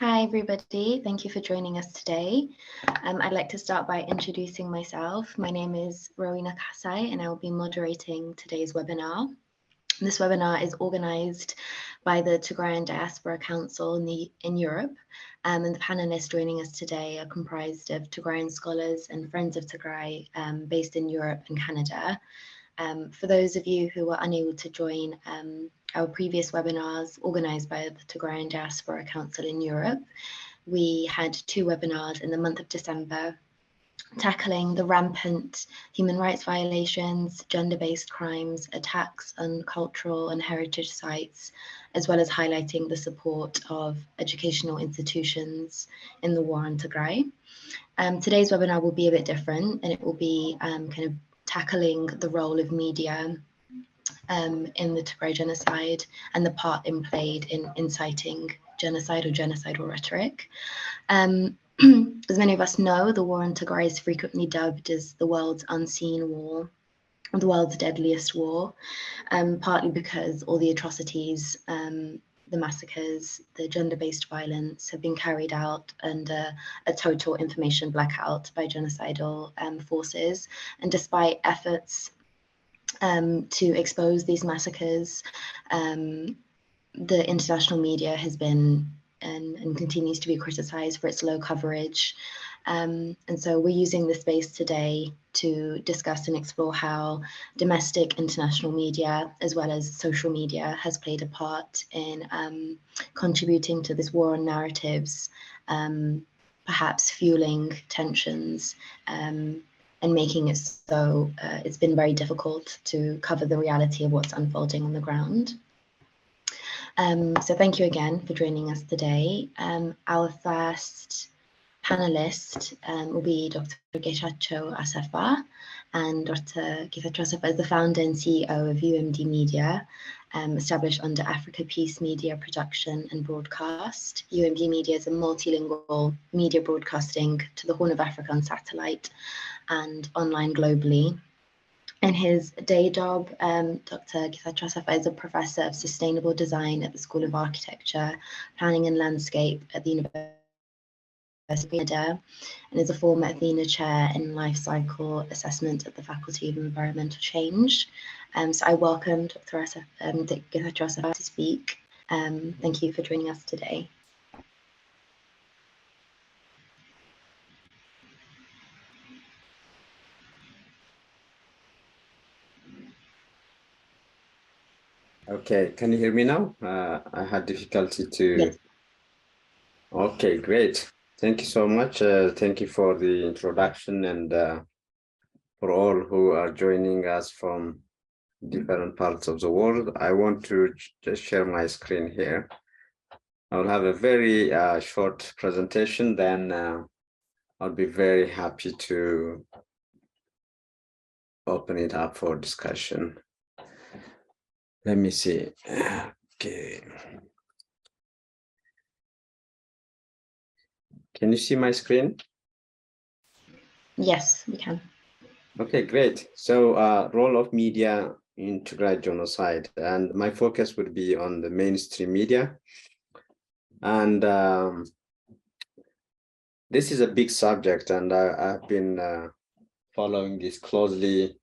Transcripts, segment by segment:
Hi, everybody. Thank you for joining us today. I'd like to start by introducing myself. My name is Rowena Kasai, and I will be moderating today's webinar. This webinar is organised by the Tigrayan Diaspora Council in Europe, and the panelists joining us today are comprised of Tigrayan scholars and friends of Tigray based in Europe and Canada. For those of you who were unable to join our previous webinars organised by the Tigrayan Diaspora Council in Europe, we had two webinars in the month of December tackling the rampant human rights violations, gender-based crimes, attacks on cultural and heritage sites, as well as highlighting the support of educational institutions in the war on Tigray. Today's webinar will be a bit different, and it will be kind of tackling the role of media in the Tigray genocide and the part it played in inciting genocide or genocidal rhetoric. As many of us know, the war on Tigray is frequently dubbed as the world's unseen war, or the world's deadliest war, partly because all the atrocities, the massacres, the gender-based violence have been carried out under a total information blackout by genocidal forces. And despite efforts to expose these massacres, the international media has been and continues to be criticised for its low coverage. And so we're using this space today to discuss and explore how domestic international media, as well as social media, has played a part in contributing to this war on narratives, perhaps fueling tensions, and making it so it's been very difficult to cover the reality of what's unfolding on the ground. So thank you again for joining us today. Our first panelist will be Dr. Getachew Asafa, and Dr. Getachew Asafa is the founder and CEO of UMD Media, established under Africa Peace Media Production and Broadcast. UMD Media is a multilingual media broadcasting to the Horn of Africa on satellite and online globally. In his day job, Dr. Getachew Asafa is a professor of sustainable design at the School of Architecture, Planning and Landscape at the University of Canada, and is a former Athena Chair in Life Cycle Assessment at the Faculty of Environmental Change. So I welcome Dr. Getachew Asafa to speak. Thank you for joining us today. Okay, can you hear me now? I had difficulty to... Yes. Okay, great. Thank you so much. Thank you for the introduction, and for all who are joining us from different parts of the world. I want to just share my screen here. I will have a very short presentation, then I'll be very happy to open it up for discussion. Let me see. Okay. Can you see my screen? Yes, we can. Okay, great. So role of media in Tigray genocide, and my focus would be on the mainstream media. And this is a big subject, and I've been following this closely,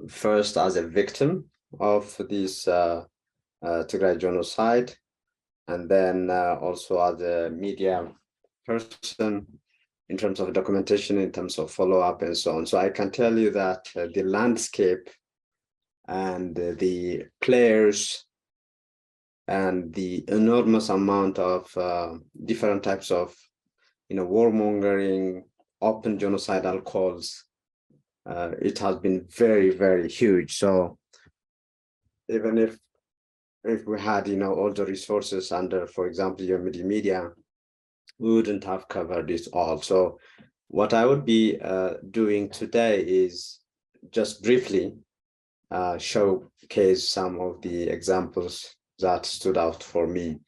first as a victim of this Tigray genocide, and then also as a media person in terms of documentation, in terms of follow-up and so on. So I can tell you that the landscape and the players and the enormous amount of different types of, warmongering, open genocidal calls, it has been very, very huge. So even if we had, all the resources under, for example, UMD Media, we wouldn't have covered it all. So what I would be doing today is just briefly showcase some of the examples that stood out for me,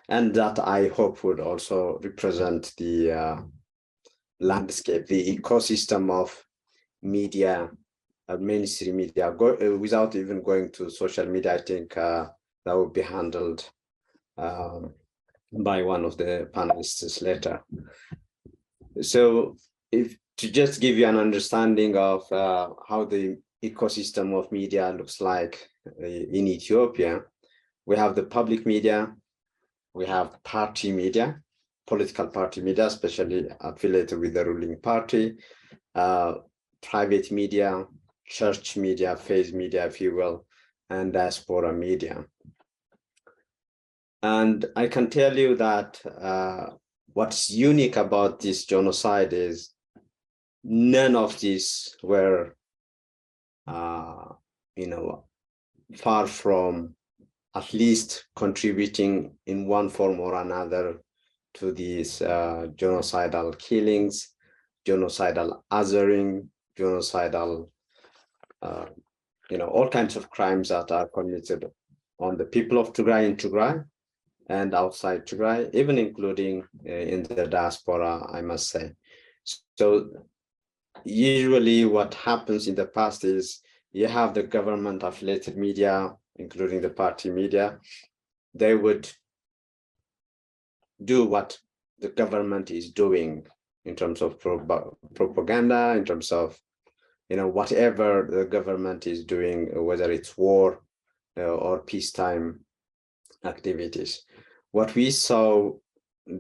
and that I hope would also represent the landscape, the ecosystem of media, mainstream media, without even going to social media. I think that would be handled by one of the panelists later. So if to just give you an understanding of how the ecosystem of media looks like in Ethiopia, we have the public media, we have party media, political party media, especially affiliated with the ruling party, private media, church media, faith media, if you will, and diaspora media. And I can tell you that what's unique about this genocide is none of these were, far from at least contributing in one form or another to these genocidal killings, genocidal othering, genocidal, all kinds of crimes that are committed on the people of Tigray in Tigray and outside Tigray, even including in the diaspora, I must say. So usually what happens in the past is you have the government affiliated media, including the party media. They would do what the government is doing in terms of propaganda, in terms of whatever the government is doing, whether it's war or peacetime activities. What we saw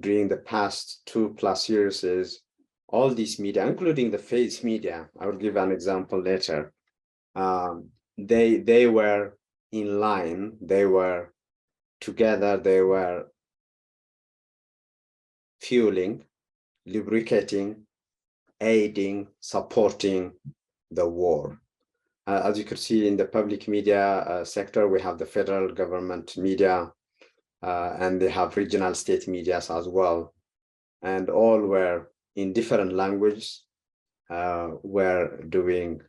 during the past 2+ years is all these media, including the faith media. I will give an example later. They were in line, they were together, they were fueling, lubricating, aiding, supporting the war. As you can see in the public media sector, we have the federal government media, and they have regional state medias as well. And all were in different languages, were doing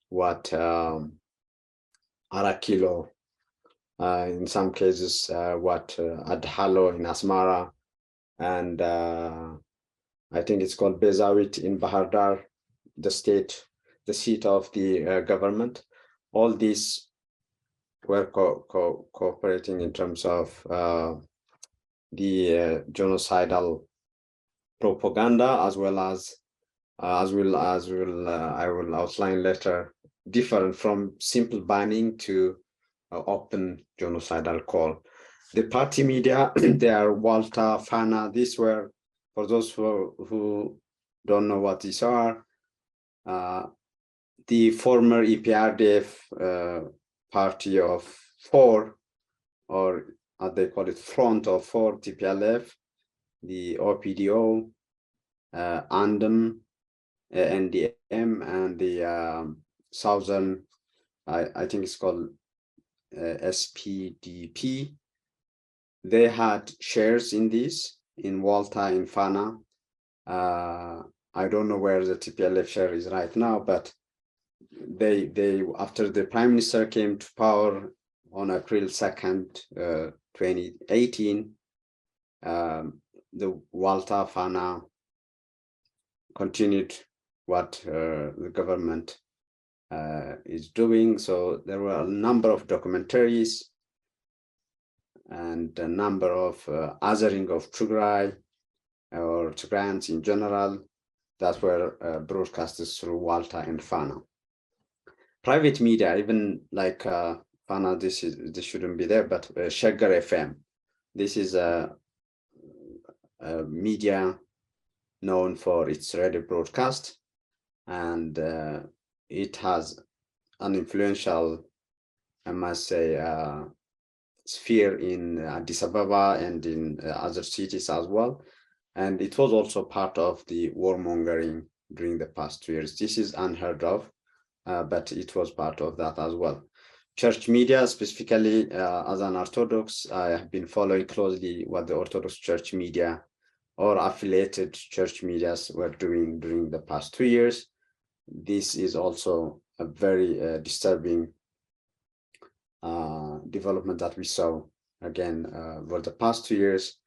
what Arakilo, in some cases, what Adhalo in Asmara, and I think it's called Bezawit in Bahar Dar, the seat of the government. All these were cooperating in terms of the genocidal propaganda, as well as I will outline later, different from simple banning to open genocidal call. The party media, they are Walter, Fana. These were, for those who don't know what these are, the former EPRDF party of 4, or as they call it, front of 4 TPLF, the OPDO, ANDM, NDM, and the Southern, I think it's called SPDP. They had shares in this, in Walter, in Fana. I don't know where the TPLF share is right now, but they after the prime minister came to power on April 2nd, 2018, the Walter Fana continued what the government is doing. So there were a number of documentaries and a number of othering of Tigray or Tigrayans in general that were broadcasted through Walter and Fana. Private media, even like Fana, this shouldn't be there, but Shaggar FM. This is a media known for its radio broadcast, and it has an influential, I must say, sphere in Addis Ababa and in other cities as well. And it was also part of the warmongering during the past 2 years. This is unheard of, but it was part of that as well. Church media, specifically as an Orthodox, I have been following closely what the Orthodox church media or affiliated church medias were doing during the past 2 years. This is also a very disturbing development that we saw again for the past 2 years,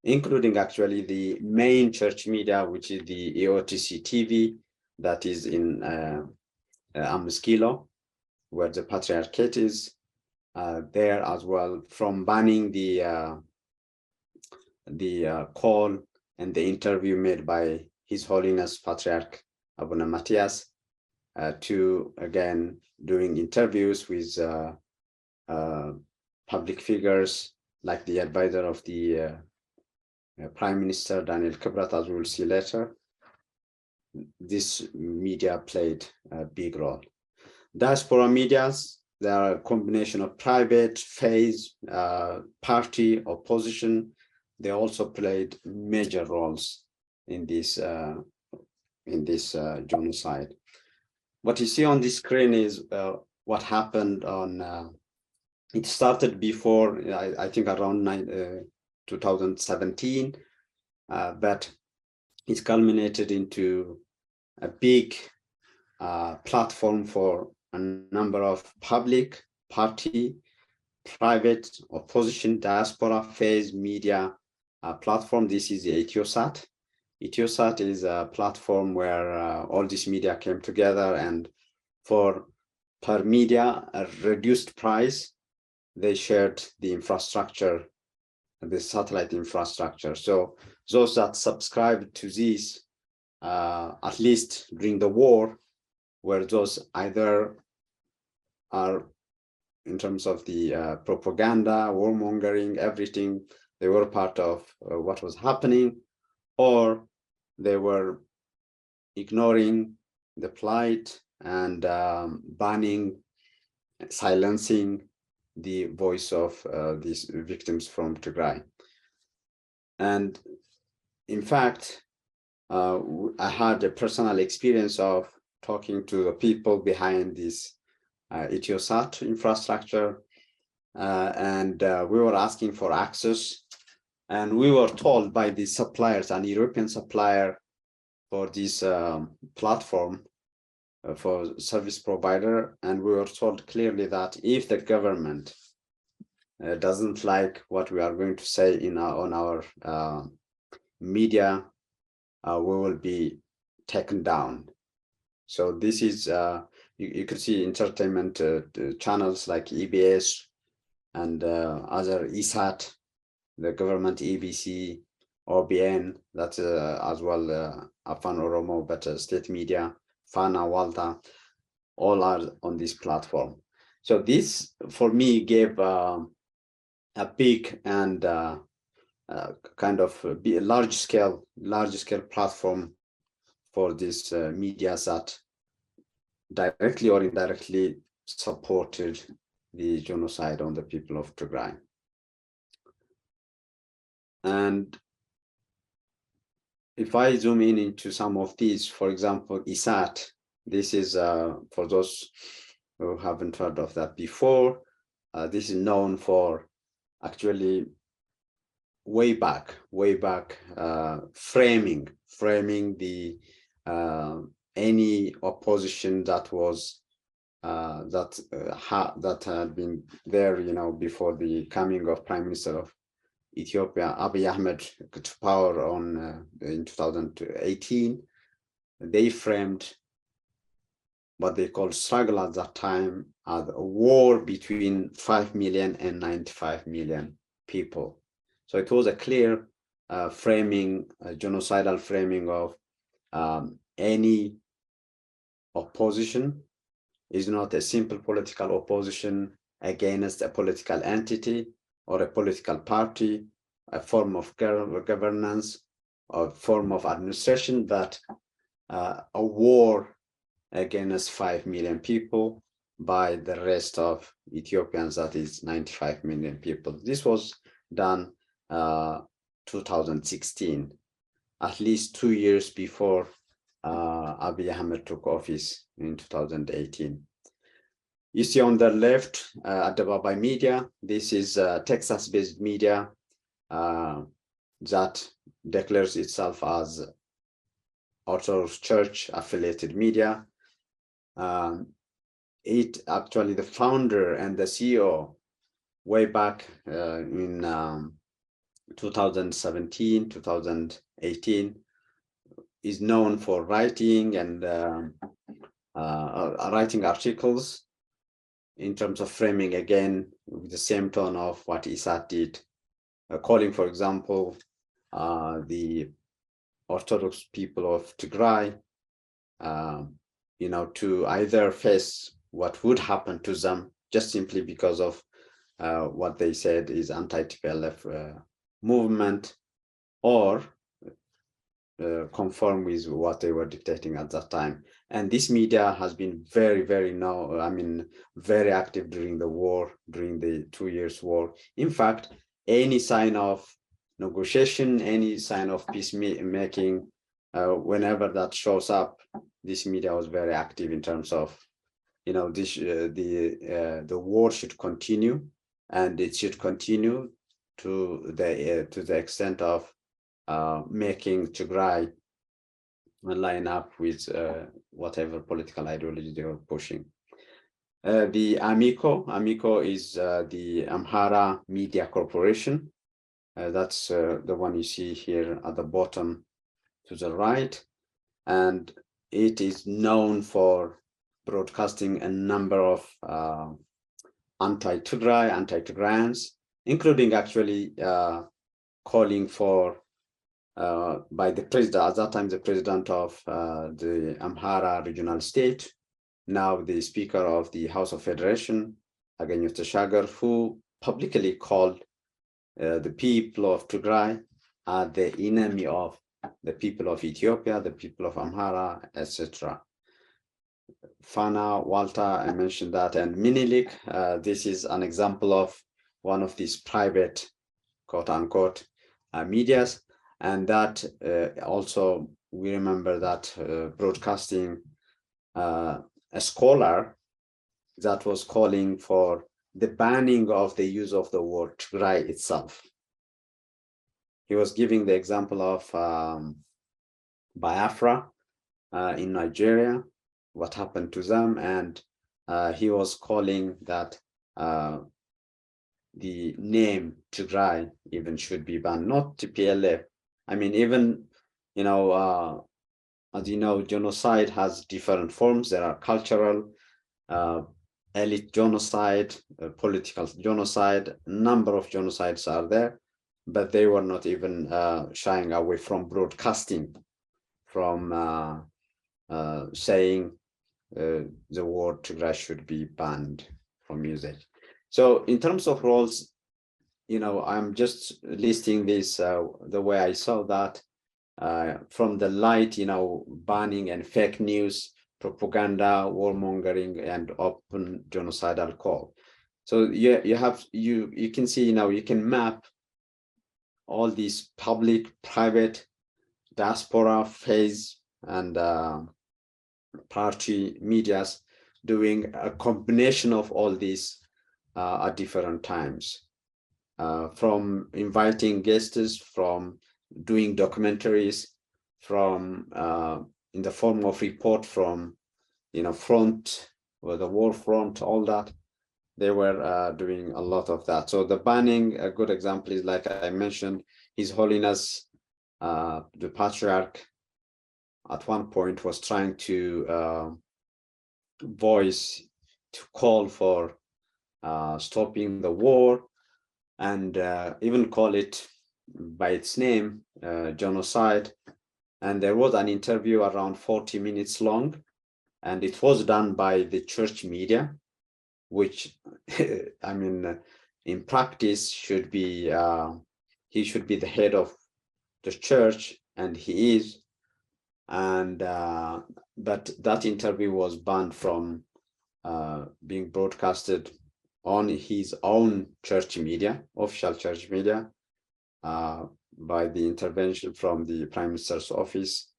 including actually the main church media, which is the EOTC TV, that is in Amskilo, where the patriarchate is there as well, from banning the the call and the interview made by His Holiness Patriarch Abuna Matthias to, again, doing interviews with public figures like the advisor of the Prime Minister Daniel Kibrat, as we will see later. This media played a big role. Diaspora medias, they are a combination of private, phase, party, opposition. They also played major roles in this genocide. What you see on the screen is what happened on. It started before, I think, around 2017, but it culminated into a big platform for a number of public, party, private, opposition, diaspora, phase, media platform. This is the Etiosat. Etiosat is a platform where all this media came together, and for per media, a reduced price, they shared the infrastructure, the satellite infrastructure. So those that subscribed to this, at least during the war, where those either are, in terms of the propaganda, warmongering, everything, they were part of what was happening, or they were ignoring the plight and banning, silencing the voice of these victims from Tigray. And in fact, I had a personal experience of talking to the people behind this Etiosat infrastructure, and we were asking for access, and we were told by the suppliers, an European supplier for this platform, for service provider, and we were told clearly that if the government doesn't like what we are going to say on our media, we will be taken down. So this is, you could see entertainment channels like EBS and other ESAT, the government EBC, OBN, that's as well Afan Oromo, but state media, Fana, Walta, all are on this platform. So this, for me, gave a big and kind of a large scale platform for these medias that directly or indirectly supported the genocide on the people of Tigray. And if I zoom in into some of these, for example, ISAT, this is for those who haven't heard of that before, this is known for actually way back framing the any opposition that was that had been there, before the coming of Prime Minister of Ethiopia, Abiy Ahmed, to power on in 2018. They framed what they called struggle at that time as a war between 5 million and 95 million people. So it was a clear framing, a genocidal framing of any opposition is not a simple political opposition against a political entity or a political party, a form of governance, a form of administration, but a war against 5 million people by the rest of Ethiopians, that is 95 million people. This was done 2016, at least 2 years before Abiy Ahmed took office in 2018. You see on the left, Addababa Media. This is a Texas-based media that declares itself as Orthodox Church affiliated media. It actually, the founder and the CEO, way back in 2017, 2018, is known for writing and writing articles in terms of framing, again, with the same tone of what ISAT did, calling, for example, the Orthodox people of Tigray, to either face what would happen to them just simply because of what they said is anti-TPLF movement, or conform with what they were dictating at that time. And this media has been very, very very active during the war, during the 2 years war. In fact, any sign of negotiation, any sign of peace making, whenever that shows up, this media was very active in terms of, the war should continue, and it should continue to the extent of making Tigray line up with whatever political ideology they were pushing. The Amico is the Amhara Media Corporation. That's the one you see here at the bottom to the right. And it is known for broadcasting a number of anti-Tigrayans, including actually calling for by the president, at that time, the president of the Amhara regional state, now the Speaker of the House of Federation, Agnew Teshagar, who publicly called the people of Tigray the enemy of the people of Ethiopia, the people of Amhara, etc. Fana, Walter, I mentioned that, and Minilik. This is an example of one of these private, quote-unquote, medias. And that also, we remember that broadcasting a scholar that was calling for the banning of the use of the word Tigray itself. He was giving the example of Biafra in Nigeria, what happened to them, and he was calling that the name Tigray even should be banned, not TPLF. I mean, even, as you know, genocide has different forms. There are cultural, elite genocide, political genocide, a number of genocides are there, but they were not even shying away from broadcasting, from saying the word Tigray should be banned from usage. So in terms of roles, I'm just listing this the way I saw that, from the light, banning and fake news, propaganda, warmongering, and open genocidal call. So you can see, you can map all these public, private, diaspora, phase, and party medias doing a combination of all these at different times. From inviting guests, from doing documentaries, from in the form of report from front or the war front, all that. They were doing a lot of that. So the banning, a good example is, like I mentioned, His Holiness the Patriarch at one point was trying to call for stopping the war, and even call it by its name, genocide. And there was an interview around 40 minutes long, and it was done by the church media, which I mean, in practice should be, he should be the head of the church, and he is. And but that interview was banned from being broadcasted on his own church media, official church media, by the intervention from the Prime Minister's office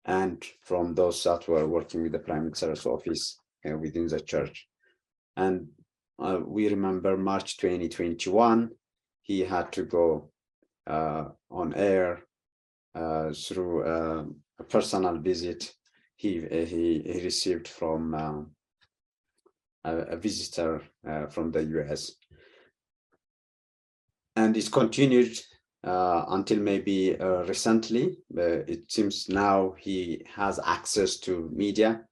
and from those that were working with the Prime Minister's office within the church. And we remember March 2021, he had to go on air through a personal visit he received from a visitor from the US. And it's continued until maybe recently. It seems now he has access to media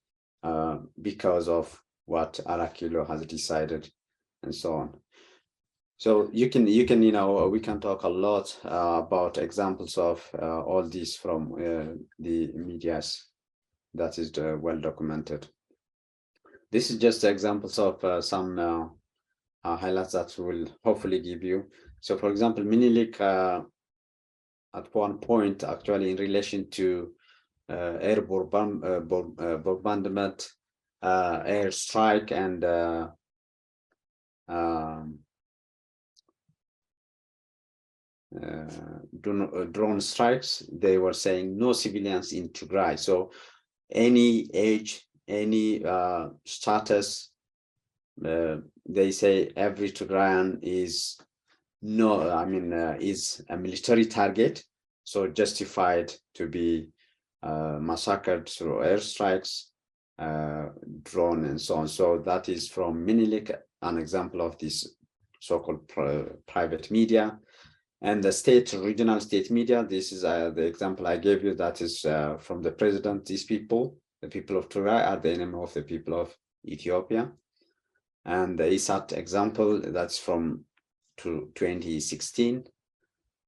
because of what Arakilo has decided, and so on. So you can, we can talk a lot about examples of all these from the medias that is well documented. This is just examples of some highlights that will hopefully give you. So for example, Minilik at one point, actually in relation to air bombardment, air strike, and drone strikes, they were saying no civilians in Tigray. So any age, any status, they say every Tigrayan is is a military target, so justified to be massacred through airstrikes, drone, and so on. So that is from Minilik, an example of this so-called private media. And the regional state media, this is the example I gave you, that is from the president. These people, the people of Tigray, are the enemy of the people of Ethiopia. And the ISAT example, that's from 2016.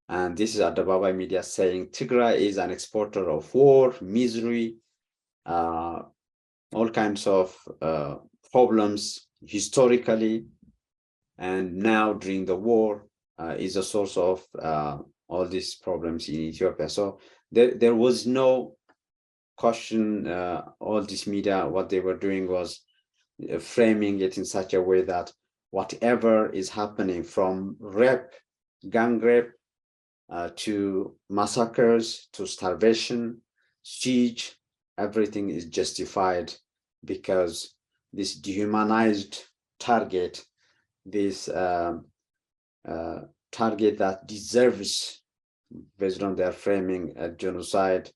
And this is Adebabai media saying Tigray is an exporter of war, misery, all kinds of problems historically, and now during the war is a source of all these problems in Ethiopia. So there was no question. All this media, what they were doing was framing it in such a way that whatever is happening, from rape, gang rape, to massacres, to starvation, siege, everything is justified because this dehumanized target, this target that deserves, based on their framing, a genocide.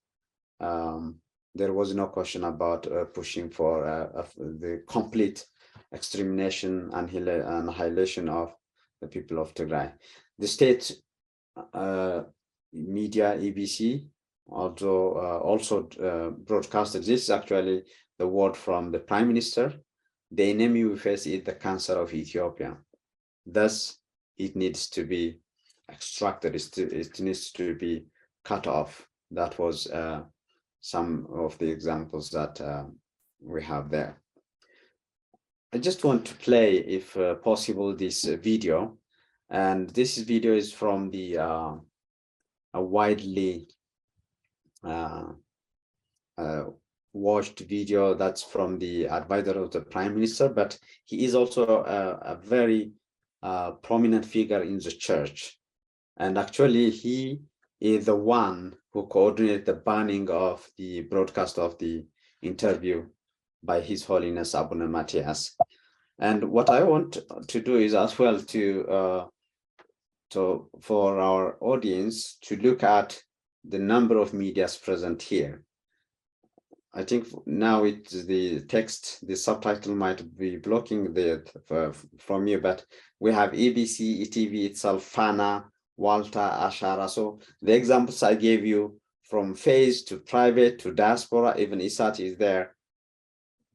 There was no question about pushing for the complete extermination and annihilation of the people of Tigray. The state media, EBC, also broadcasted this. Is actually the word from the Prime Minister. The enemy we face is the cancer of Ethiopia. Thus, it needs to be extracted. It needs to be cut off. That was some of the examples that we have there. I just want to play, if possible, this video. And this video is from the a widely watched video. That's from the advisor of the Prime Minister, but he is also a very prominent figure in the church. And actually, he is the one who coordinated the banning of the broadcast of the interview by His Holiness Abuna Matthias. And what I want to do is as well for our audience to look at the number of medias present here. I think now it's the text, the subtitle might be blocking from you, but we have ABC, ETV itself, FANA, Walter, Ashara. So the examples I gave you, from phase to private to diaspora, even ISAT is there.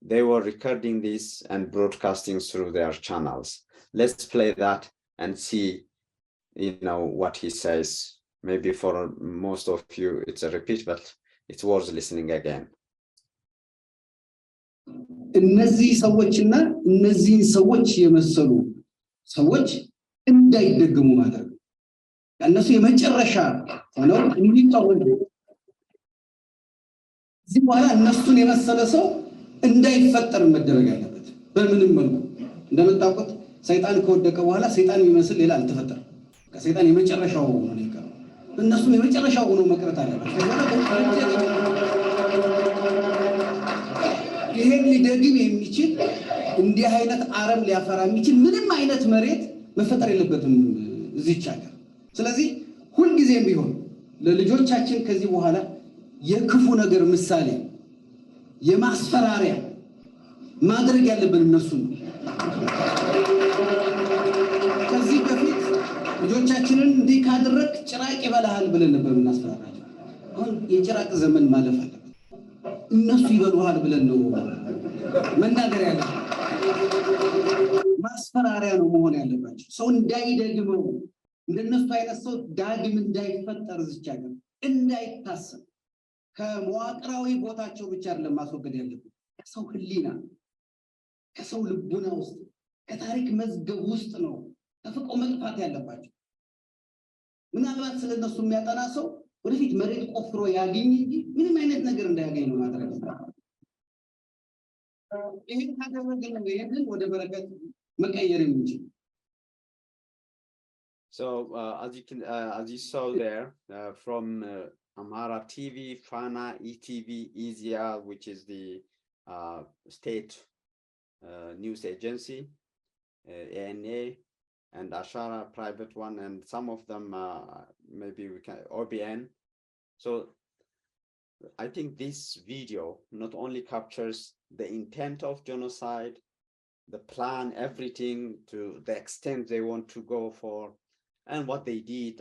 They were recording this and broadcasting through their channels. Let's play that and see, what he says. Maybe for most of you, it's a repeat, but it's worth listening again. እነዚህ ሰዎችና እነዚህን ሰዎች የመሰሉ ሰዎች እንዳይደገሙ ማለት ነው። እነሱ የመጨረሻ ሆነው እንዲጣወዱ እዚህ በኋላ እነሱን የመሰለ ሰው እንዳይፈጠር መደረግ አለበት። በምንም መልኩ እንደምታውቁት ሰይጣን ከወደቀ በኋላ ሰይጣን የሚመስል ሌላ አልተፈጠረም። ከሰይጣን የመጨረሻው ነው የቀረው። እነሱም የመጨረሻው ሆነው መቅረት አለባቸው። ይሄን ሊደግም የሚችል እንዲህ አይነት አረም ሊያፈራ የሚችል ምንም አይነት መሬት መፈጠር የለበትም እዚች ሀገር። ስለዚህ ሁሉ ጊዜም ቢሆን ለልጆቻችን ከዚህ በኋላ የክፉ ነገር ምሳሌ የማስፈራሪያ ማድረግ ያለብን እነሱ ነው። ከዚህ በፊት ልጆቻችንን እንዲህ ካደረክ ጭራቅ ይበላሃል ብለን ነበር እናስፈራራቸው። አሁን የጭራቅ ዘመን ማለፍ አለበት። እነሱ ይበሉሃል ብለን ነው መናገር ያለብን። ማስፈራሪያ ነው መሆን ያለባቸው። ሰው እንዳይደግመው እንደነሱ አይነት ሰው ዳግም እንዳይፈጠር እዚች ሀገር እንዳይታሰብ ከመዋቅራዊ ቦታቸው ብቻ አይደለም ማስወገድ ያለብን ከሰው ህሊና ከሰው ልቡና ውስጥ ከታሪክ መዝገብ ውስጥ ነው ተፍቆ መጥፋት ያለባቸው። ምናልባት ስለነሱ የሚያጠና ሰው ወደፊት መሬት ቆፍሮ ያገኝ እንጂ ምንም አይነት ነገር እንዳያገኝ ነው ማድረግ ይችላል። ይሄን ካደረግን ነው ይሄንን ወደ በረከት መቀየር የምንችል። So as you saw there from Amhara TV, Fana, ETV, Izia, which is the state news agency, ANA, and Ashara, private one, and some of them maybe we can OBN. So I think this video not only captures the intent of genocide, the plan, everything to the extent they want to go for, and what they did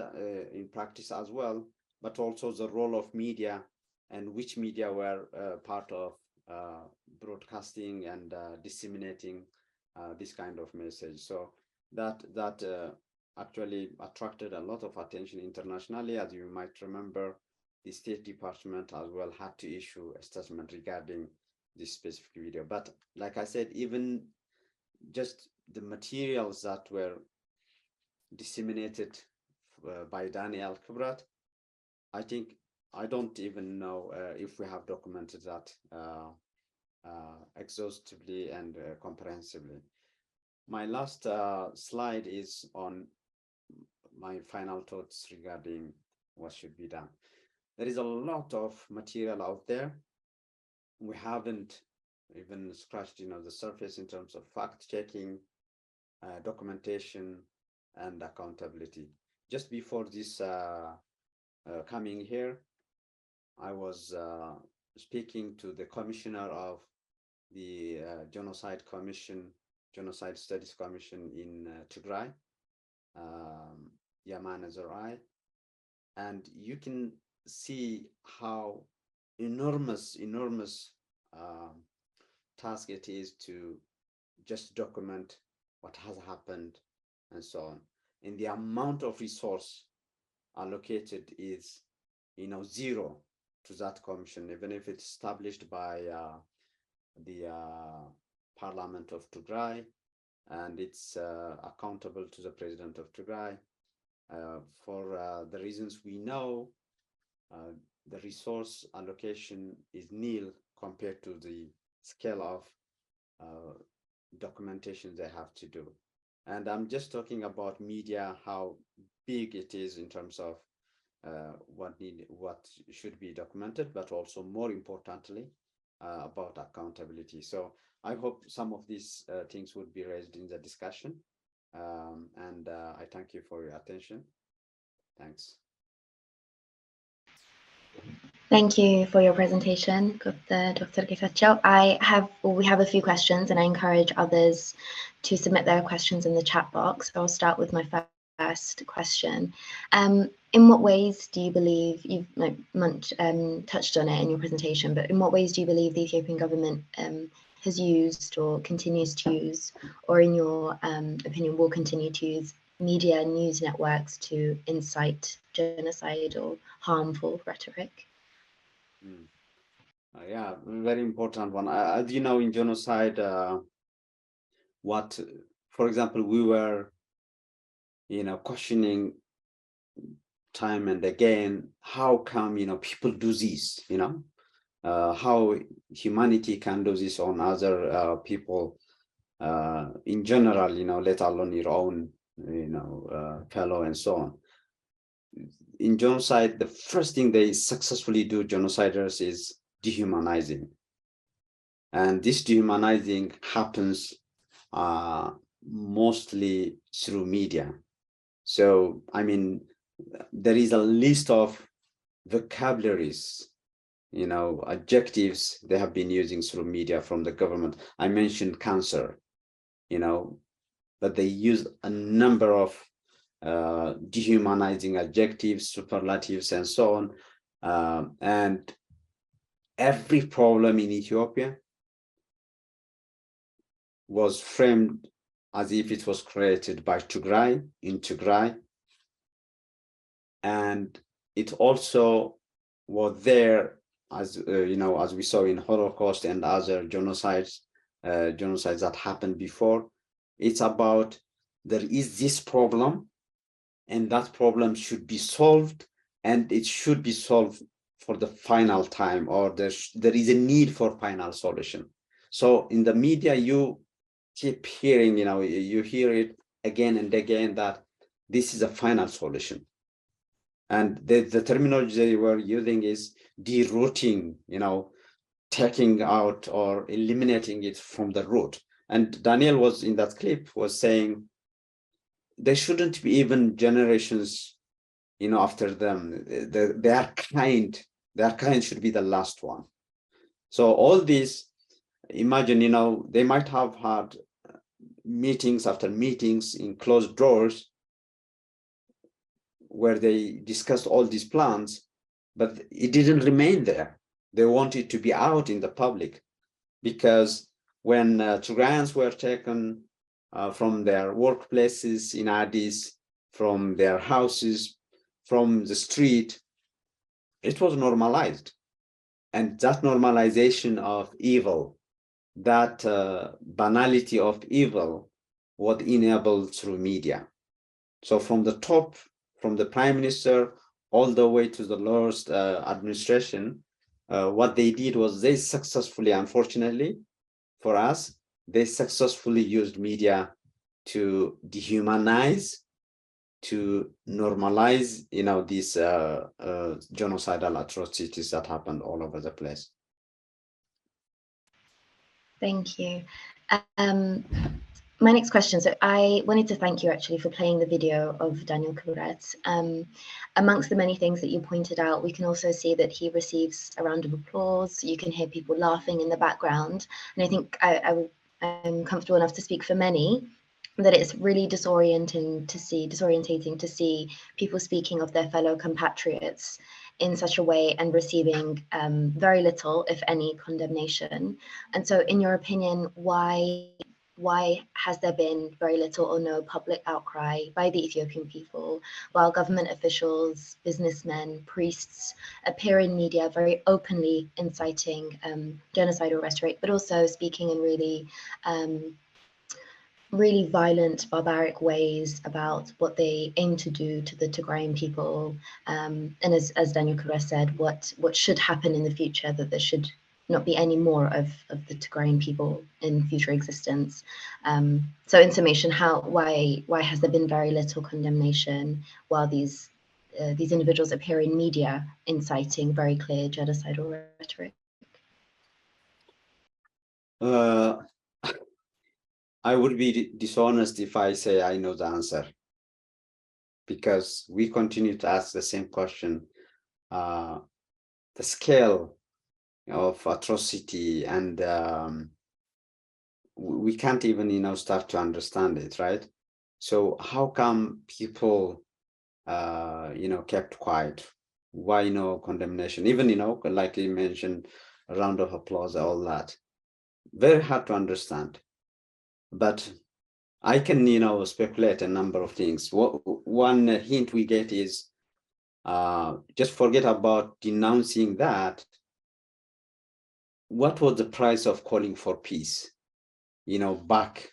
in practice as well, but also the role of media and which media were part of broadcasting and disseminating this kind of message. So that actually attracted a lot of attention internationally. As you might remember, the State Department as well had to issue a statement regarding this specific video. But like I said, even just the materials that were disseminated by Daniel Kubrat, I think I don't even know if we have documented that exhaustively and comprehensively. My last slide is on my final thoughts regarding what should be done. There is a lot of material out there. We haven't even scratched, the surface in terms of fact checking, documentation, and accountability. Just before this coming here, I was speaking to the commissioner of the Genocide Studies Commission in Tigray, Yaman Azarai, and you can see how enormous task it is to just document what has happened and so on. And the amount of resource allocated is, zero to that commission, even if it's established by the Parliament of Tigray, and it's accountable to the President of Tigray. For the reasons we know, the resource allocation is nil compared to the scale of documentation they have to do. And I'm just talking about media, how big it is in terms of what should be documented, but also more importantly about accountability. So I hope some of these things would be raised in the discussion, and I thank you for your attention. Thanks. Thank you for your presentation, Dr. Getachew. We have a few questions, and I encourage others to submit their questions in the chat box. I'll start with my first question. In what ways do you believe, you've touched on it in your presentation, but in what ways do you believe the Ethiopian government has used or continues to use, or in your opinion will continue to use, media and news networks to incite genocide or harmful rhetoric? Yeah, very important one. As you know, in genocide, for example, we were, questioning time and again, how come, people do this, how humanity can do this on other people in general, let alone your own, fellow and so on. In genocide, the first thing they successfully do, genociders, is dehumanizing. And this dehumanizing happens mostly through media. So, there is a list of vocabularies, adjectives they have been using through media from the government. I mentioned cancer, but they use a number of dehumanizing adjectives, superlatives, and so on. And every problem in Ethiopia was framed as if it was created by Tigray, in Tigray. And it also was there, as as we saw in Holocaust and other genocides that happened before. It's about, there is this problem, and that problem should be solved, and it should be solved for the final time, or there is a need for final solution. So in the media, you keep hearing, you hear it again and again, that this is a final solution. And the terminology they were using is derooting, taking out or eliminating it from the root. And Daniel was in that clip was saying there shouldn't be even generations, after them. Their kind should be the last one. So all this, imagine, they might have had meetings after meetings in closed doors where they discussed all these plans, but it didn't remain there. They wanted to be out in the public, because when Tigrayans were taken from their workplaces in Addis, from their houses, from the street, it was normalized. And that normalization of evil, that banality of evil, was enabled through media. So from the top, from the prime minister all the way to the lowest administration, what they did was they successfully, unfortunately for us, they successfully used media to dehumanize, to normalize, these genocidal atrocities that happened all over the place. Thank you. My next question, so I wanted to thank you actually for playing the video of Daniel Kuret. Amongst the many things that you pointed out, we can also see that he receives a round of applause. You can hear people laughing in the background. And I think I'm comfortable enough to speak for many that it's really disorientating to see people speaking of their fellow compatriots in such a way and receiving very little, if any, condemnation. And so in your opinion, why has there been very little or no public outcry by the Ethiopian people, while government officials, businessmen, priests appear in media very openly inciting genocide or rhetoric, but also speaking in really violent, barbaric ways about what they aim to do to the Tigrayan people, and as Daniel Kuret said, what should happen in the future, that there should not be any more of the Tigrayan people in future existence. So in summation, why has there been very little condemnation while these individuals appear in media inciting very clear genocidal rhetoric? I would be dishonest if I say I know the answer, because we continue to ask the same question. The scale of atrocity, and we can't even start to understand it, right? So how come people kept quiet? Why no condemnation? Even like you mentioned, a round of applause, all that. Very hard to understand. But I can speculate a number of things. One hint we get is just forget about denouncing that. What was the price of calling for peace, back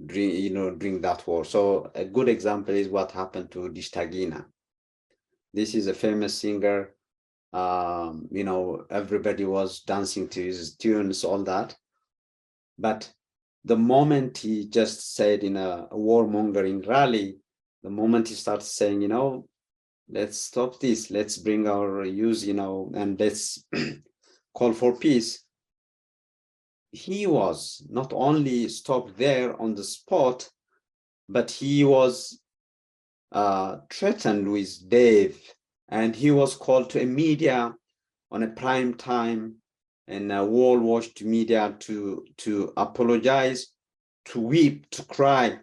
during that war? So a good example is what happened to Dishtagina. This is a famous singer. Everybody was dancing to his tunes, all that. But the moment he just said in a warmongering rally, the moment he started saying, let's stop this, let's bring our use, and let's call for peace, he was not only stopped there on the spot, but he was threatened with death, and he was called to a media on a prime time and a wall-watched media to apologize, to weep, to cry,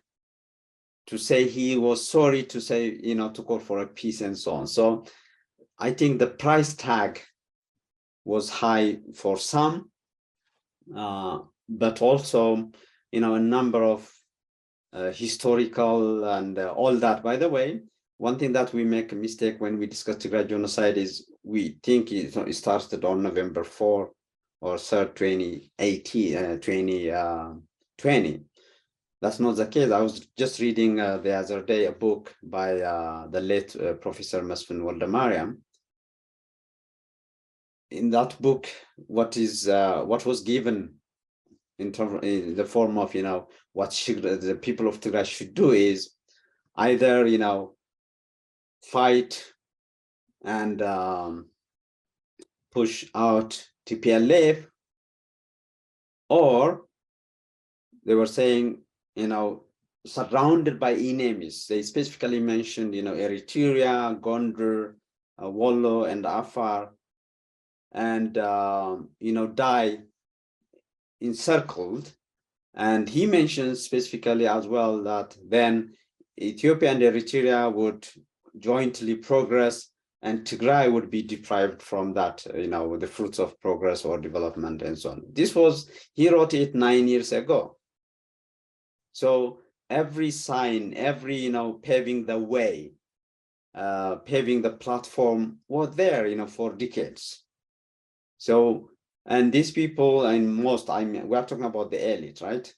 to say he was sorry, to say, to call for a peace and so on. So I think the price tag was high for some, but also, a number of historical and all that. By the way, one thing that we make a mistake when we discuss Tigray genocide is we think it started on November 4 or 3rd, 2018, 2020. That's not the case. I was just reading the other day a book by the late Professor Masfin Waldemariam. In that book, what was given in the form of, what the people of Tigray should do is either, fight and push out TPLF, or they were saying, surrounded by enemies. They specifically mentioned, Eritrea, Gondar, Wollo, and Afar, and, die encircled. And he mentions specifically as well that then Ethiopia and Eritrea would jointly progress, and Tigray would be deprived from that, the fruits of progress or development and so on. He wrote it 9 years ago. So every sign, every, paving the way, paving the platform was there, for decades. So, and these people, and we are talking about the elite, right?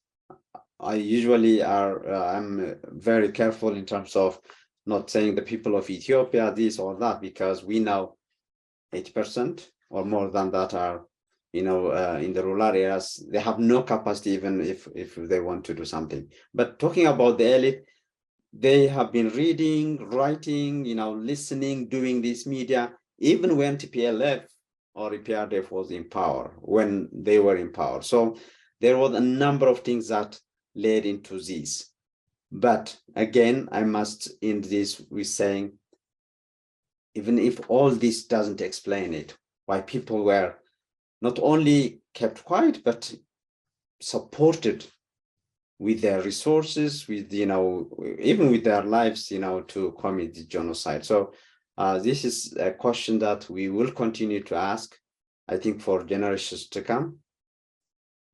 I usually I'm very careful in terms of not saying the people of Ethiopia, this or that, because we know 80% or more than that are, in the rural areas. They have no capacity, even if they want to do something. But talking about the elite, they have been reading, writing, listening, doing this media, even when TPLF or EPRDF was in power, when they were in power. So there was a number of things that led into this. But again, I must end this with saying, even if all this doesn't explain it, why people were not only kept quiet, but supported with their resources, with, even with their lives, to commit the genocide. So this is a question that we will continue to ask, I think, for generations to come.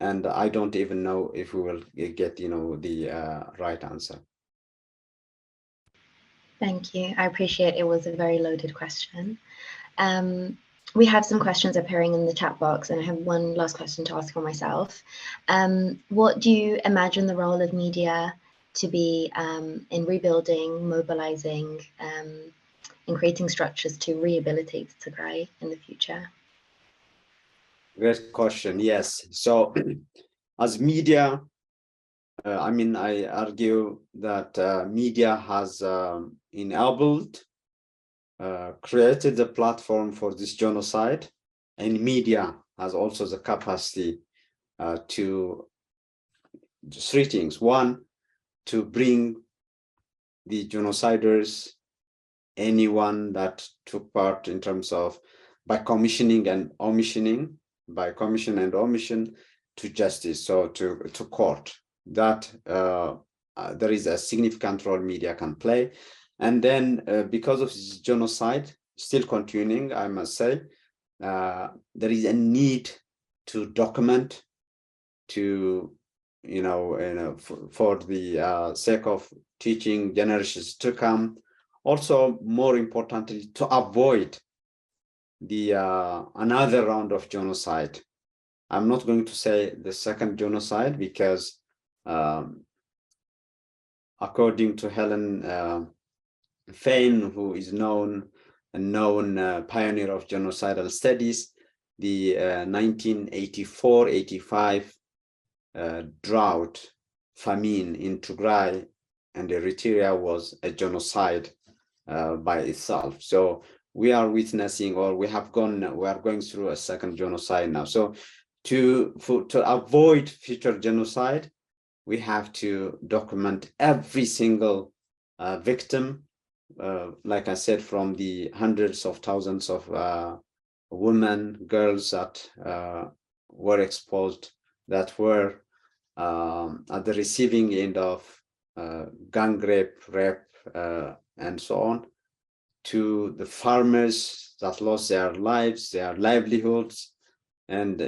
And I don't even know if we will get, the right answer. Thank you. I appreciate it was a very loaded question. We have some questions appearing in the chat box, and I have one last question to ask for myself. What do you imagine the role of media to be in rebuilding, mobilizing, and creating structures to rehabilitate Tigray in the future? Great question. Yes. So as media, I argue that media has enabled, created the platform for this genocide, and media has also the capacity to do three things. One, to bring the genociders, anyone that took part in terms of by commission and omission, to justice, so to court. That there is a significant role media can play. And then because of this genocide still continuing, I must say, there is a need to document, to, for the sake of teaching generations to come. Also, more importantly, to avoid the another round of genocide. I'm not going to say the second genocide, because according to Helen Fain, who is a known pioneer of genocidal studies, the 1984-85 drought, famine in Tigray and Eritrea was a genocide by itself. So we are witnessing, or we are going through a second genocide now. So to avoid future genocide, we have to document every single victim. Like I said, from the hundreds of thousands of women, girls that were exposed, that were at the receiving end of gang rape, and so on, to the farmers that lost their lives, their livelihoods, and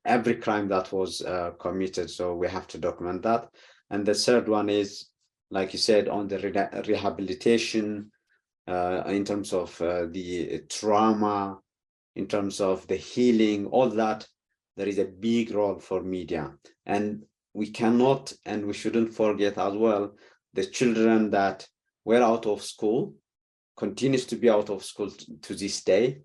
every crime that was committed. So we have to document that. And the third one is, like you said, on the rehabilitation, in terms of the trauma, in terms of the healing, all that. There is a big role for media. And we cannot and we shouldn't forget as well the children that were out of school, continues to be out of school to this day.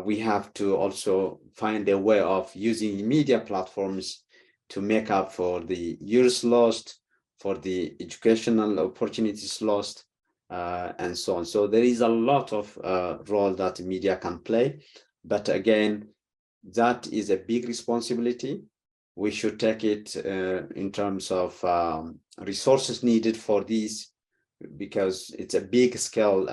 We have to also find a way of using media platforms to make up for the years lost, for the educational opportunities lost, and so on. So there is a lot of role that media can play. But again, that is a big responsibility. We should take it in terms of resources needed for these, because it's a big scale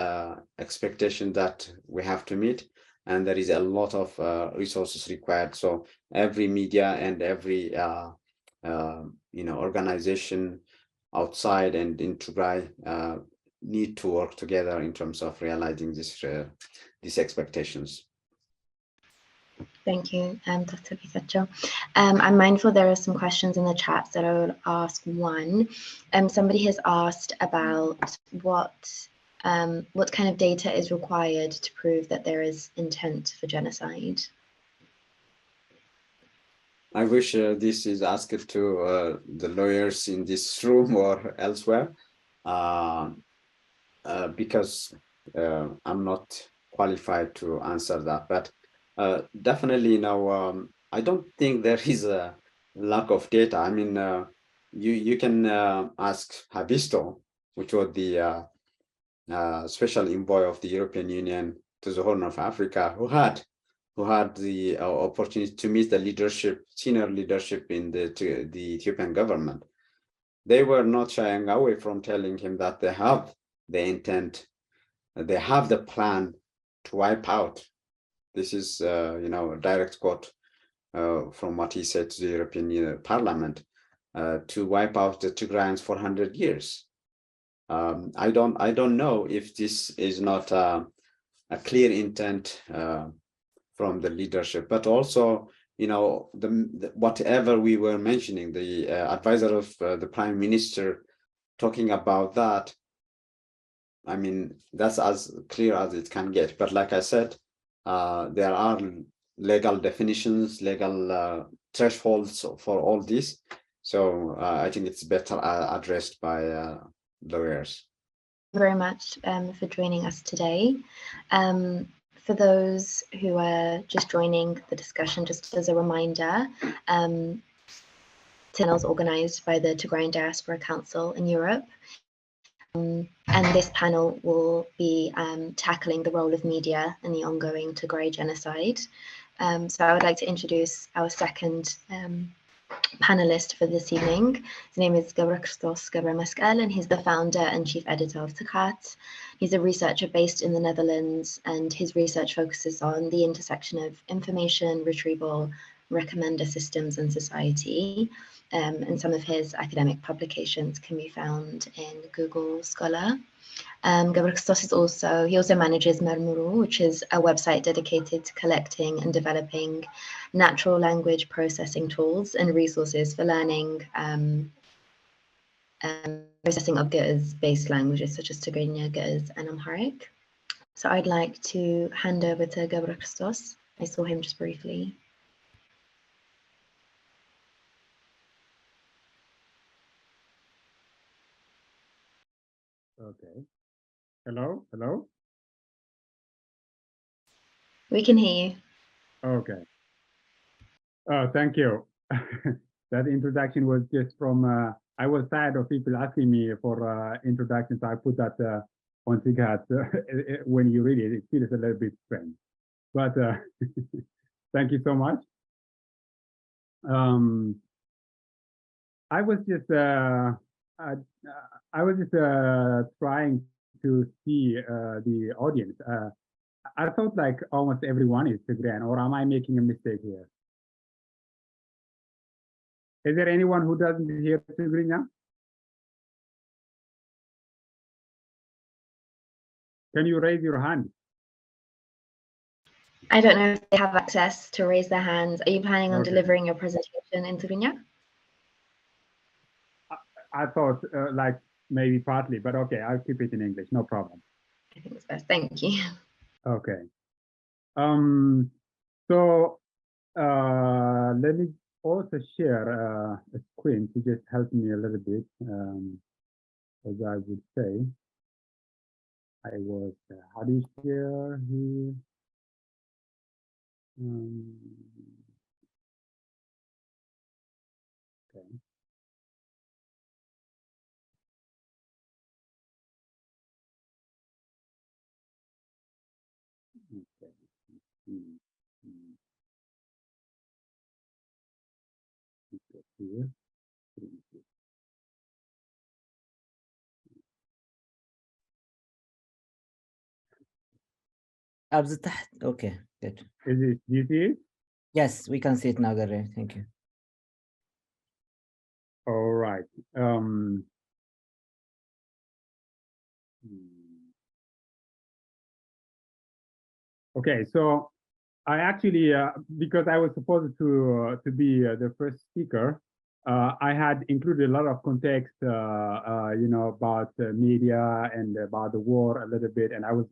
expectation that we have to meet, and there is a lot of resources required. So every media and every organization outside and in Tigray need to work together in terms of realizing these expectations. Thank you, Dr. Bisacho. I'm mindful there are some questions in the chat that I will ask. One, somebody has asked about what kind of data is required to prove that there is intent for genocide. I wish this is asked to the lawyers in this room or elsewhere, because I'm not qualified to answer that. But definitely now, I don't think there is a lack of data. I mean, you can ask Habisto, which was the special envoy of the European Union to the Horn of Africa, who had the opportunity to meet the leadership, senior leadership in the Ethiopian government. They were not shying away from telling him that they have the intent, they have the plan to wipe out. This is, a direct quote from what he said to the European Parliament, to wipe out the Tigrayans for 100 years. I don't know if this is not a clear intent from the leadership, but also, whatever we were mentioning, the advisor of the Prime Minister talking about that, I mean, that's as clear as it can get. But like I said, there are legal definitions, legal thresholds for all this. So I think it's better addressed by lawyers. Very much for joining us today. For those who are just joining the discussion, just as a reminder, panels organized by the Tigrayan Diaspora Council in Europe. And this panel will be tackling the role of media in the ongoing Tigray genocide. So I would like to introduce our second panelist for this evening. His name is Gebrekristos Gebremeskel, and he's the founder and chief editor of Tikat. He's a researcher based in the Netherlands, and his research focuses on the intersection of information retrieval, recommender systems, and society. And some of his academic publications can be found in Google Scholar. Gebrekristos also manages Mermuru, which is a website dedicated to collecting and developing natural language processing tools and resources for learning processing of Ge'ez-based languages such as Tigrinya, Ge'ez, and Amharic. So I'd like to hand over to Gebrekristos. I saw him just briefly. Okay. Hello? We can hear you. Okay. Oh, thank you. That introduction was just from, I was tired of people asking me for introductions. So I put that on Tikat. When you read it, it feels a little bit strange. But thank you so much. I was just trying to see the audience. I thought like almost everyone is Tigrayan, or am I making a mistake here? Is there anyone who doesn't hear Tigrinya? Can you raise your hand? I don't know if they have access to raise their hands. Are you planning on delivering your presentation in Tigrinya? I thought like maybe partly, but okay, I'll keep it in English, no problem. I think it's best. Thank you. Okay. So let me also share a screen to just help me a little bit. As I would say, I was, how do you share here? Okay. Okay. Here. Okay, good. Is it, do you see it? Yes, we can see it now, Gary. Thank you. All right. Okay, so I actually, because I was supposed to be the first speaker, I had included a lot of context, you know, about media and about the war a little bit, and I was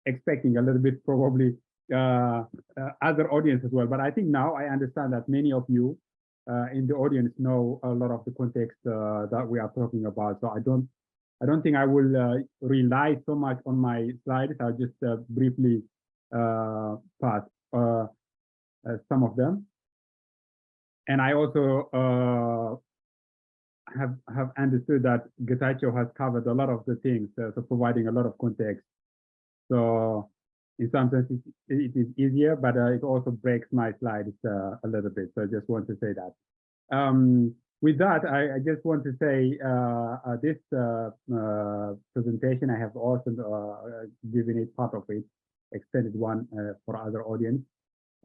expecting a little bit probably other audience as well. But I think now I understand that many of you in the audience know a lot of the context that we are talking about. So I don't think I will rely so much on my slides. I'll just briefly pass some of them. And I also have understood that Getachew has covered a lot of the things, so providing a lot of context. So in some sense, it is easier, but it also breaks my slides a little bit. So I just want to say that. With that, I just want to say this presentation, I have also given it part of it, extended one for other audience.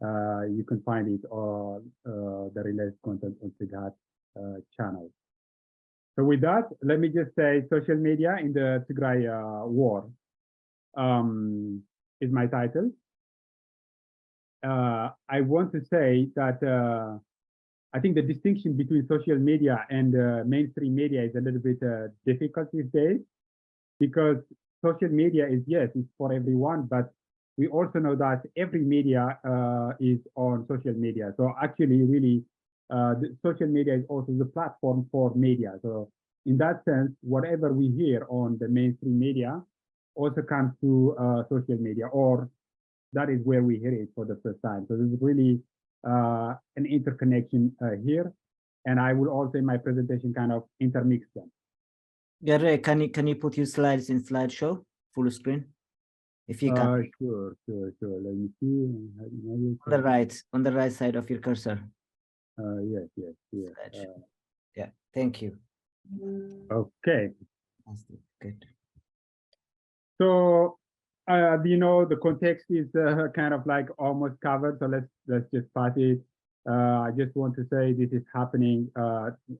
You can find it on the related content on Tighat channel. So with that, let me just say social media in the Tigray war is my title. I want to say that I think the distinction between social media and mainstream media is a little bit difficult these days, because social media is, yes, it's for everyone, but we also know that every media is on social media. So actually, really, the social media is also the platform for media. So in that sense, whatever we hear on the mainstream media also comes to social media, or that is where we hear it for the first time. So there's really an interconnection here. And I will also in my presentation kind of intermix them. Gary, can you put your slides in slideshow, full screen? If you can. Sure. Let me see. On the right side of your cursor. Yes. Yeah, thank you. Okay. Good. So, you know, the context is kind of like almost covered. So let's just pass it. I just want to say this is happening,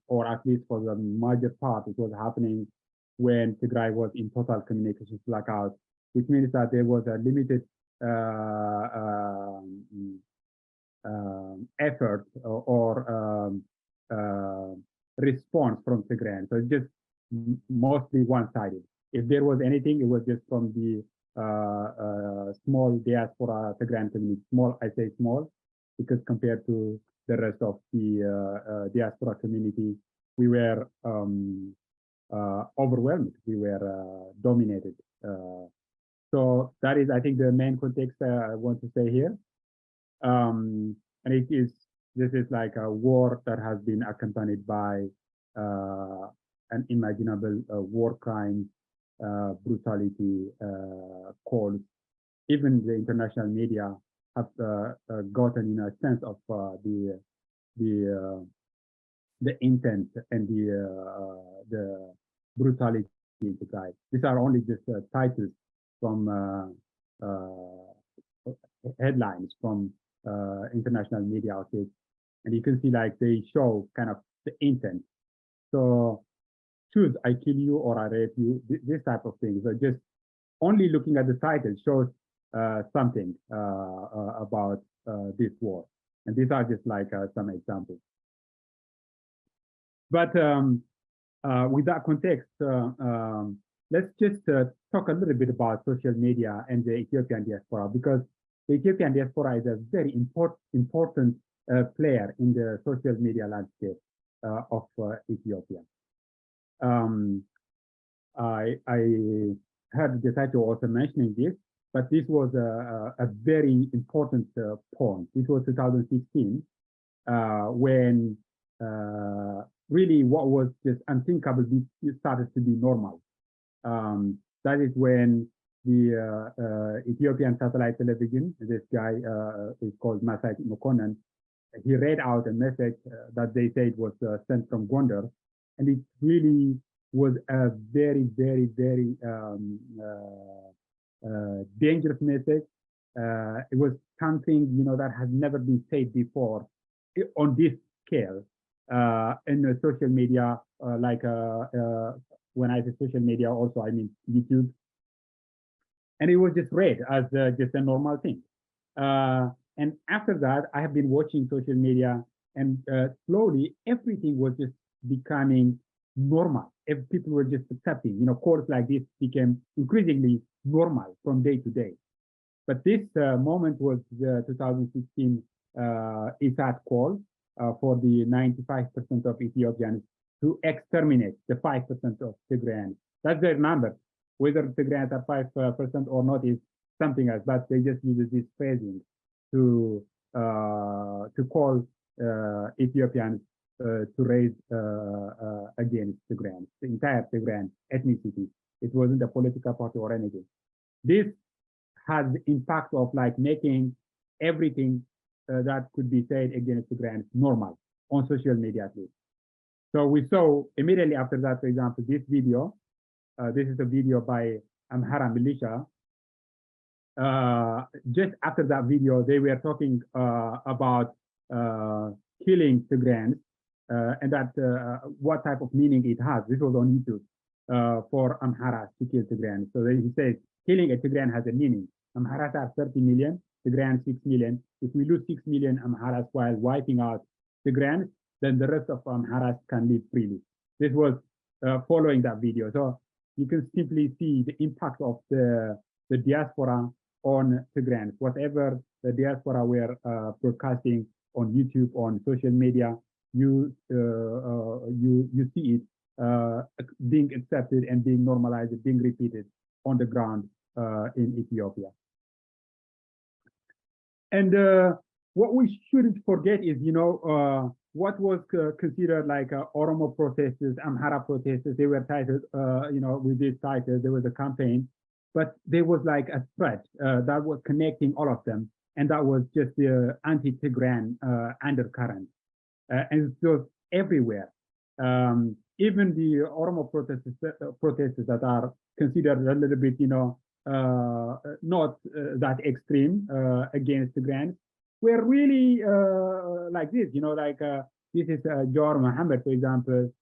or at least for the major part, it was happening when Tigray was in total communications blackout, which means that there was a limited effort or response from Tigray. So it's just mostly one-sided. If there was anything, it was just from the small diaspora Tigrayan community. Small, I say small, because compared to the rest of the diaspora community, we were overwhelmed. We were dominated. So that is, I think, the main context I want to say here. And this is like a war that has been accompanied by unimaginable war crimes, brutality, calls. Even the international media have gotten in a sense of the intent and the brutality in the guide. These are only just titles from headlines from international media outlets, and you can see like they show kind of the intent. So choose I kill you or I rape you, this type of thing. So just only looking at the title shows something about this war. And these are just like some examples. But with that context, let's just talk a little bit about social media and the Ethiopian diaspora, because the Ethiopian diaspora is a very important player in the social media landscape of Ethiopia. I heard the title also mentioning this, but this was a very important point. This was 2016, when really what was just unthinkable started to be normal. That is when the Ethiopian satellite television, this guy is called Masai Mokonnen, he read out a message that they said was sent from Gondar, and it really was a very, very, very dangerous message. It was something, you know, that has never been said before on this scale in social media, like when I say social media, also I mean YouTube. And it was just read as just a normal thing. And after that, I have been watching social media, and slowly everything was just becoming normal. If people were just accepting, you know, calls like this became increasingly normal from day to day. But this moment was the 2016 ISAT call for the 95% of Ethiopians to exterminate the 5% of Tigrayans. That's their number. Whether Tigrayans are 5% or not is something else, but they just use this phrasing to call Ethiopians to raise against Tigrayans, the entire Tigrayan ethnicity. It wasn't a political party or anything. This has the impact of like making everything that could be said against Tigrayans normal on social media at least. So we saw immediately after that, for example, this video. This is a video by Amhara militia. Just after that video, they were talking about killing Tigrayans and that what type of meaning it has. This was on YouTube for Amhara to kill Tigrayans. So he says, killing a Tigrayan has a meaning. Amharas are 30 million, Tigrayans 6 million. If we lose 6 million Amharas while wiping out Tigrayans, then the rest of Amharas can live freely. This was following that video. So you can simply see the impact of the diaspora on Tigrayans. Whatever the diaspora were broadcasting on YouTube, on social media, you see it being accepted and being normalized, being repeated on the ground in Ethiopia. And what we shouldn't forget is, you know, what was considered like Oromo protesters, Amhara protesters. They were titled, you know, with these titles. There was a campaign, but there was like a thread that was connecting all of them, and that was just the anti-Tigrayan undercurrent, and it was everywhere. Even the Oromo protesters that are considered a little bit, you know, not that extreme against Tigrayans, were really like this, you know, like this is Jawar Mohammed, for example,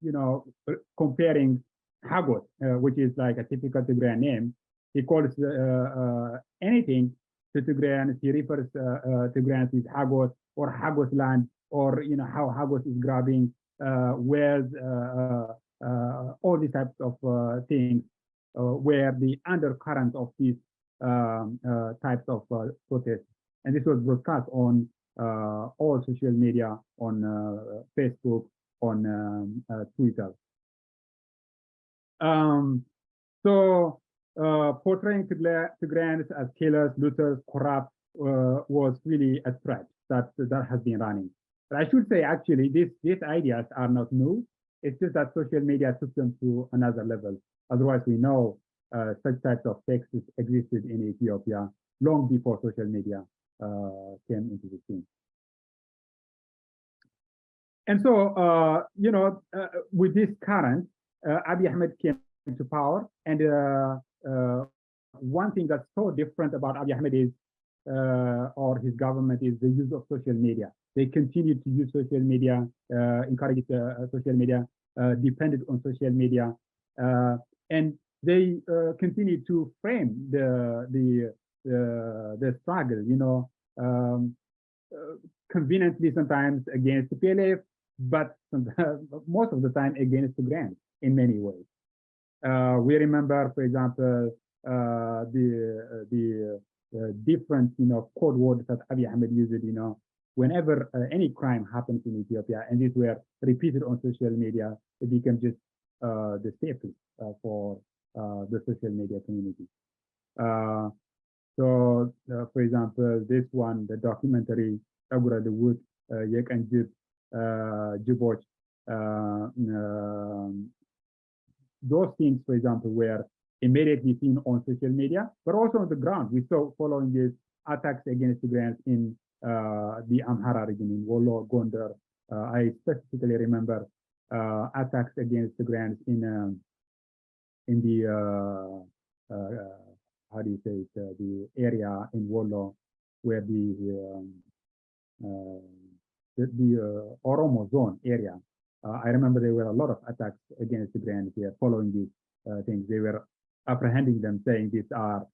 you know, comparing Hagot, which is like a typical Tigrayan name. He calls anything to Tigrayans. He refers Tigrayans with Hagot or Hagot land, or, you know, how Hagot is grabbing wells, all these types of things, where the undercurrent of these types of protests. And this was broadcast on all social media, on Facebook, on Twitter. So portraying Tigrayans as killers, looters, corrupt was really a threat that has been running. But I should say, actually, these ideas are not new. It's just that social media took them to another level. Otherwise, we know such types of texts existed in Ethiopia long before social media came into the scene. And so, you know, with this current, Abiy Ahmed came to power, and one thing that's so different about Abiy Ahmed is, or his government, is the use of social media. They continue to use social media, encourage social media, depended on social media, and they continue to frame the struggle, you know, conveniently sometimes against the PLF, but most of the time against the grants in many ways. We remember, for example, the different, code words that Abiy Ahmed used, whenever any crime happens in Ethiopia, and these were repeated on social media, it became just the safest for the social media community. So, for example, this one, the documentary, Agura the Wood, Yek and Jib, Jiboch, those things, for example, were immediately seen on social media, but also on the ground. We saw following these attacks against the grants in the Amhara region, in Wollo, Gondar. I specifically remember attacks against the grants in the how do you say it, the area in Wollo where the Oromo zone area. I remember there were a lot of attacks against the grants here following these things. They were apprehending them, saying these are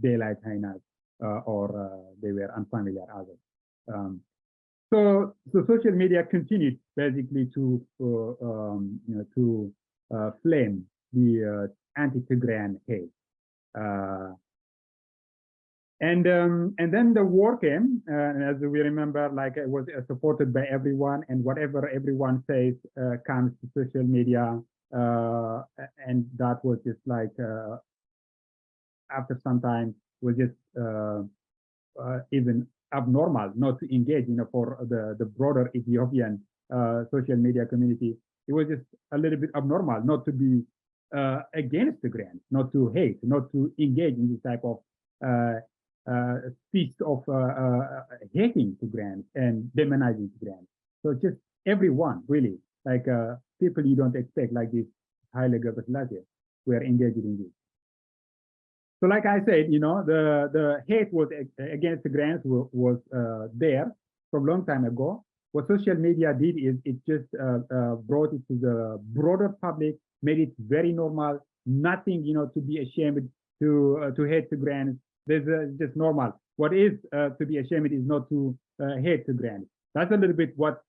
daylight hyenas or they were unfamiliar others. So social media continued basically to flame the anti-Tigrayan hate. And then the war came, as we remember, like it was supported by everyone, and whatever everyone says comes to social media, and that was just like after some time was just even abnormal not to engage, for the broader Ethiopian social media community. It was just a little bit abnormal not to be against the grants, not to hate, not to engage in this type of feast of hating to grants and demonizing to grants. So just everyone, really, like people you don't expect, like this Haile Gebrselassie, were engaged in this. So like I said, the hate was against the grants was there from a long time ago. What social media did is it just brought it to the broader public, made it very normal, nothing, to be ashamed to hate the grants. There's just normal. What is to be ashamed is not to hate the grants. That's a little bit what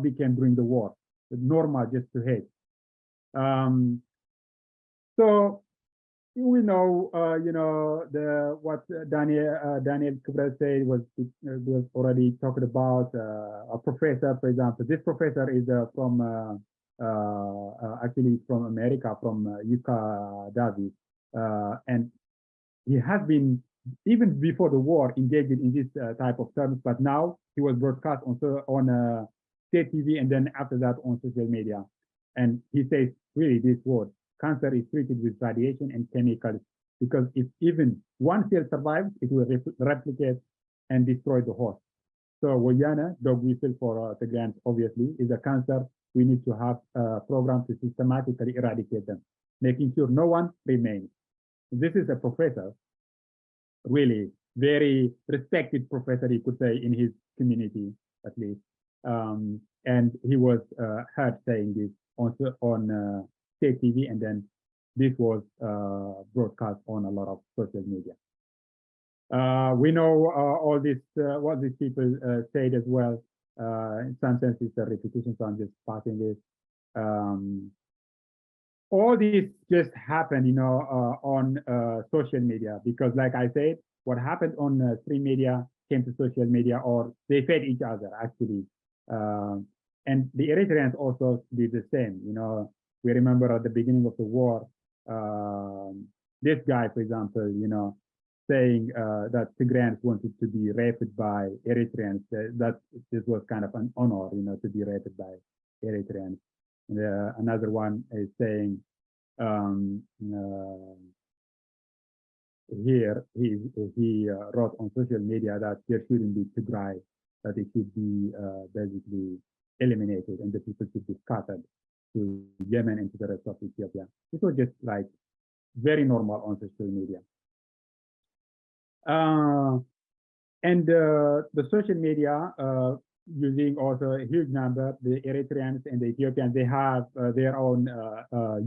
became during the war. It's normal just to hate. So we know, what Daniel Kubra said was already talked about. A professor, for example, this professor is from actually from America, from UC Davis, and he has been even before the war engaged in this type of terms, but now he was broadcast on state TV and then after that on social media, and he says really this word. Cancer is treated with radiation and chemicals because if even one cell survives, it will replicate and destroy the host. So Woyana, dog whistle for the grants, obviously, is a cancer. We need to have a program to systematically eradicate them, making sure no one remains. This is a professor, really very respected professor, you could say, in his community, at least. And he was heard saying this on state TV, and then this was broadcast on a lot of social media. We know all this, what these people said as well. In some sense, it's a repetition, so I'm just passing this. All this just happened, on social media, because like I said, what happened on stream media came to social media, or they fed each other, actually. And the Eritreans also did the same, We remember at the beginning of the war, this guy, for example, saying that Tigrayans wanted to be raped by Eritreans, that this was kind of an honor, to be raped by Eritreans. And, another one is saying, here he wrote on social media that there shouldn't be Tigray, that it should be basically eliminated and the people should be scattered to Yemen and to the rest of Ethiopia. This was just like very normal on social media. And the social media, using also a huge number, the Eritreans and the Ethiopians, they have their own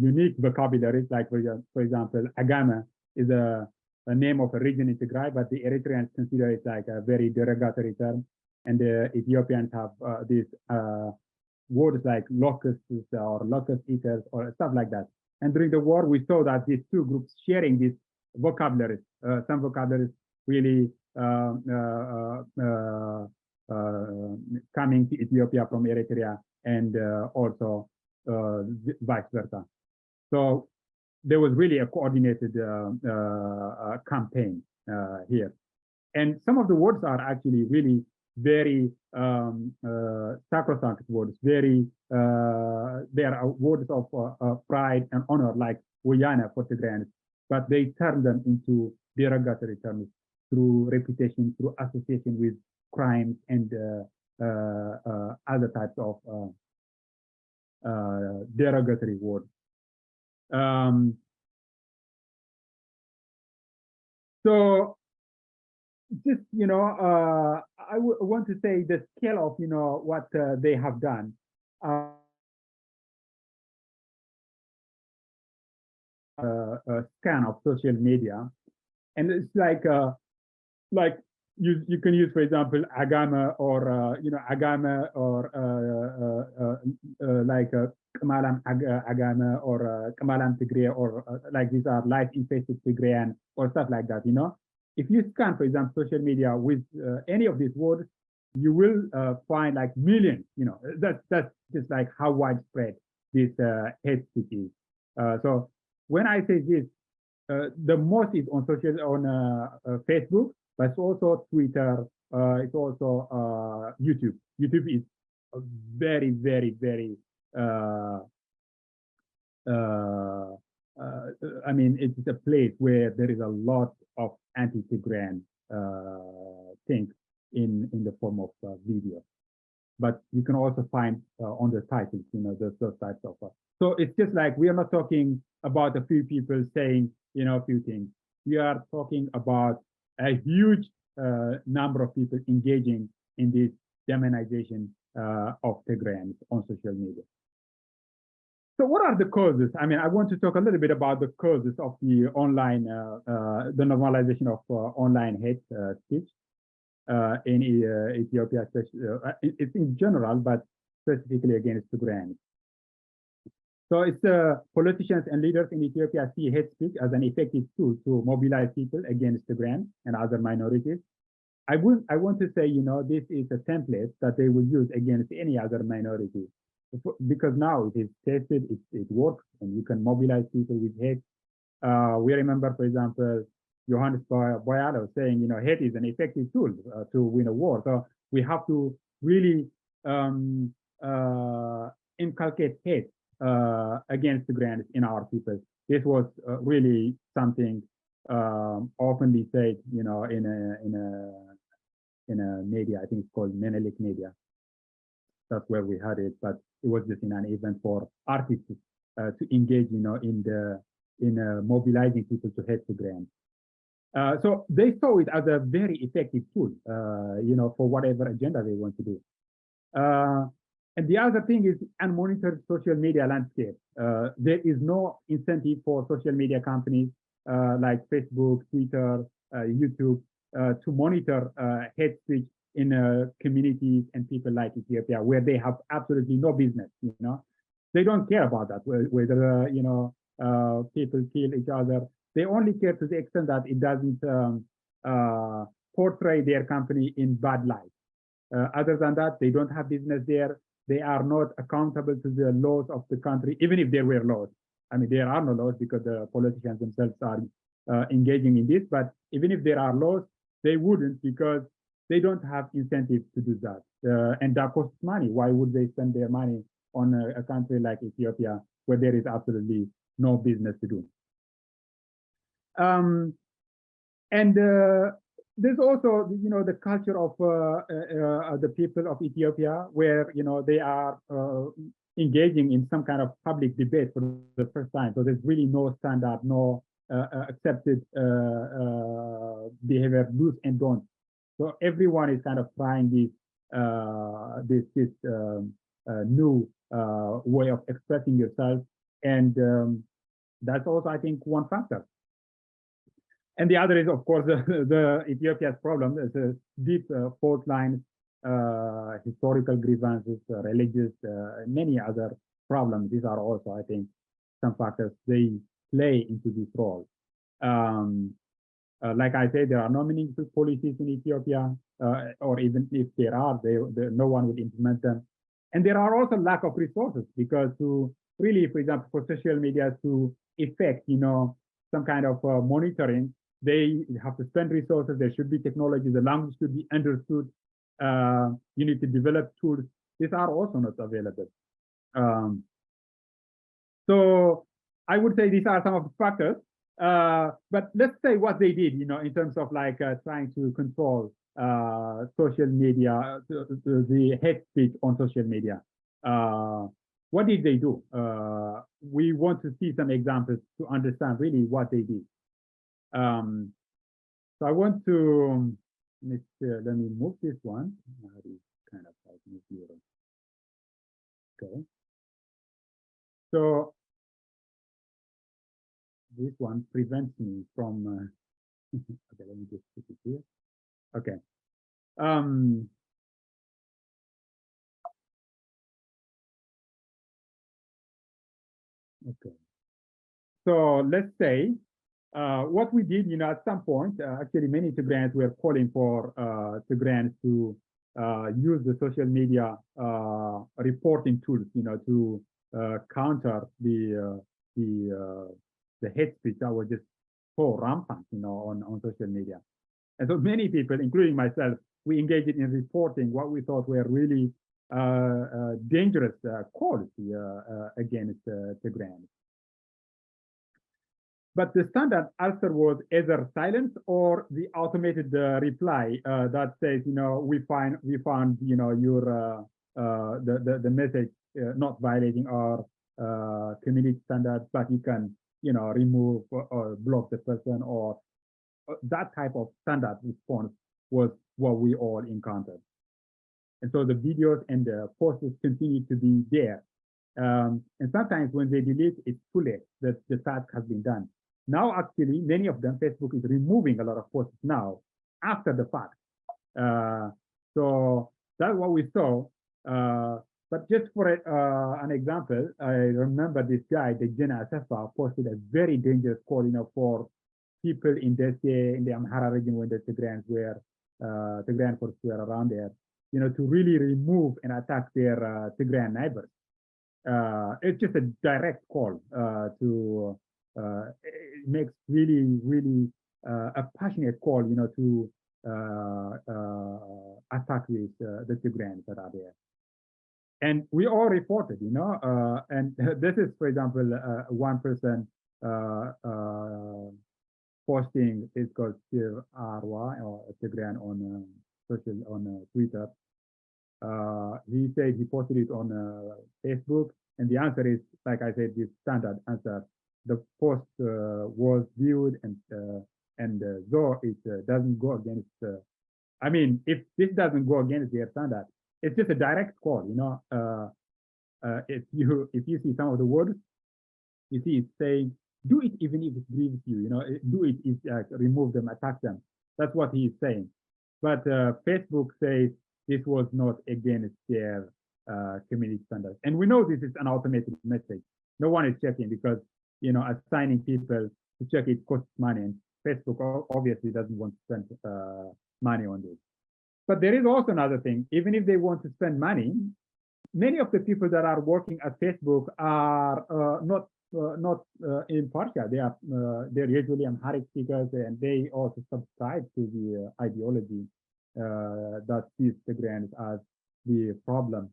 unique vocabularies. Like for example, Agama is a name of a region in Tigray, but the Eritreans consider it like a very derogatory term. and the Ethiopians have these words like locusts or locust eaters or stuff like that. And during the war, we saw that these two groups sharing this vocabulary, some vocabulary really coming to Ethiopia from Eritrea, and also vice versa. So there was really a coordinated campaign here. And some of the words are actually really very sacrosanct words, very, they are words of pride and honor, like Wiyana for Tigrayans, but they turn them into derogatory terms through reputation, through association with crimes and other types of derogatory words. So just, you know, I want to say the scale of, you know, what they have done. Scan of social media, and it's like you can use, for example, Agama or you know, Agama or like Kamalam Agama or Kamalam Tigray, or like these are life infested Tigrayan or stuff like that. You know, if you scan, for example, social media with any of these words, you will find like millions. You know, that's just like how widespread this hate speech is. So when I say this, the most is on Facebook, but it's also Twitter. It's also YouTube. YouTube is a very, very, very. I mean, it's a place where there is a lot of anti-Tigrayan things in the form of video. But you can also find on the titles, you know, those types of. So it's just like, we are not talking about a few people saying, you know, a few things. We are talking about a huge number of people engaging in this demonization of Tigrayans on social media. So what are the causes? I mean, I want to talk a little bit about the causes of the online, the normalization of online hate speech in Ethiopia. It's in general, but specifically against Tigrayans. So it's politicians and leaders in Ethiopia see hate speech as an effective tool to mobilize people against Tigrayans and other minorities. I want to say, you know, this is a template that they will use against any other minority, because now it is tested, it works, and you can mobilize people with hate. We remember, for example, Johannes Boyalo saying, you know, hate is an effective tool to win a war. So we have to really inculcate hate against Tigrayans in our people. This was really something openly said, you know, in a media. I think it's called Menelik Media. That's where we had it, but it was just in an event for artists to engage, you know, in mobilizing people to hate Tigrayans. So they saw it as a very effective tool, you know, for whatever agenda they want to do. And the other thing is unmonitored social media landscape. There is no incentive for social media companies like Facebook, Twitter, YouTube to monitor hate speech in communities and people like Ethiopia, where they have absolutely no business. You know, they don't care about that, whether you know, people kill each other. They only care to the extent that it doesn't portray their company in bad light. Other than that, they don't have business there. They are not accountable to the laws of the country, even if there were laws. I mean, there are no laws because the politicians themselves are engaging in this. But even if there are laws, they wouldn't, because they don't have incentive to do that. And that costs money. Why would they spend their money on a country like Ethiopia, where there is absolutely no business to do? There's also, you know, the culture of the people of Ethiopia, where, you know, they are engaging in some kind of public debate for the first time. So there's really no standard, no accepted behavior, do's and don'ts. So everyone is kind of trying this new way of expressing yourself, and that's also, I think, one factor. And the other is, of course, the Ethiopia's problem. There's a deep fault lines historical grievances, religious, many other problems. These are also, I think, some factors they play into this role. Like I said, there are no meaningful policies in Ethiopia, or even if there are, no one will implement them. And there are also lack of resources, because to really, for example, for social media to effect, some kind of monitoring, they have to spend resources. There should be technology. The language should be understood. You need to develop tools. These are also not available. So I would say these are some of the factors. But let's say what they did, in terms of like trying to control social media, the hate speech on social media. What did they do? We want to see some examples to understand really what they did. So I want to, let me move this one. Kind of like move here. Okay. So this one prevents me from, okay, let me just put it here. Okay. Okay. So let's say what we did, at some point, actually many Tigrayans were calling for Tigrayans to use the social media reporting tools, to counter the hate speech that was just so rampant, on social media. And so many people, including myself, we engaged in reporting what we thought were really dangerous calls against Tigrayans. But the standard answer was either silence or the automated reply that says, we found, your the message not violating our community standards, but you can, remove or block the person, or that type of standard response was what we all encountered. And so the videos and the posts continue to be there. And sometimes when they delete, it's too late, that the task has been done. Now, actually, many of them, Facebook is removing a lot of posts now after the fact. So that's what we saw. But just for an example, I remember this guy, the Genocide, posted a very dangerous call, for people in the Amhara region when the Tigrayans forces were around there, to really remove and attack their Tigrayan neighbors. It's just a direct call to. It makes really, really a passionate call, to attack the Tigrayans that are there. And we all reported, and this is, for example, one person posting is called Sir Arwa or Tigran on Twitter. He said he posted it on Facebook, and the answer is, like I said, the standard answer. The post was viewed, and though it doesn't go against, I mean, if this doesn't go against their standard, it's just a direct call, if you see some of the words, you see it's saying, do it even if it grieves you, do it if remove them, attack them. That's what he is saying. But Facebook says this was not against their community standards. And we know this is an automated message. No one is checking, because, assigning people to check it costs money, and Facebook obviously doesn't want to spend money on this. But there is also another thing. Even if they want to spend money, many of the people that are working at Facebook are not impartial. They're usually Amharic speakers, and they also subscribe to the ideology that sees Tigrayans as the problem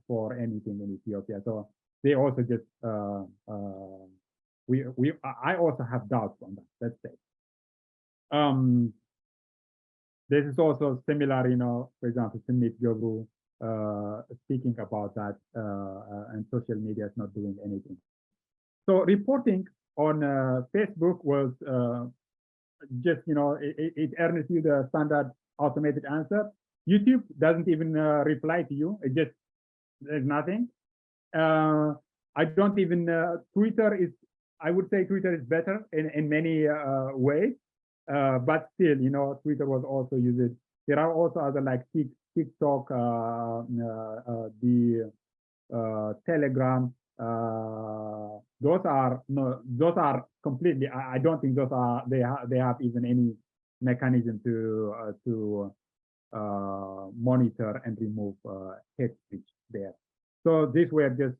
for anything in Ethiopia. So they also just I also have doubts on that. Let's say. This is also similar, for example, Simit Jogru speaking about that, and social media is not doing anything. So reporting on Facebook was just, it earns you the standard automated answer. YouTube doesn't even reply to you. It just, there's nothing. I don't even, Twitter is, I would say Twitter is better in many ways. But still, Twitter was also used. There are also other like TikTok, the Telegram, those are completely. I don't think those are they have even any mechanism to monitor and remove hate speech there. So these were just,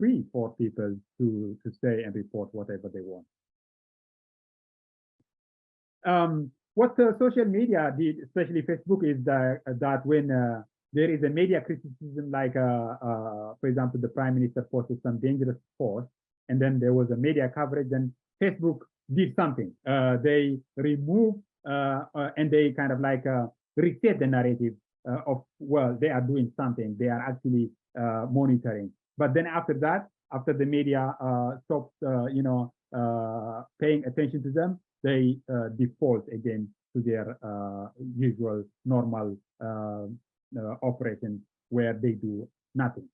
free for people to say and report whatever they want. What social media did, especially Facebook, is that when there is a media criticism, like, for example, the Prime Minister posted some dangerous post, and then there was a media coverage, and Facebook did something. They removed and they kind of like reset the narrative of, well, they are doing something. They are actually monitoring. But then after that, after the media stopped, paying attention to them, they default again to their usual normal operation where they do nothing.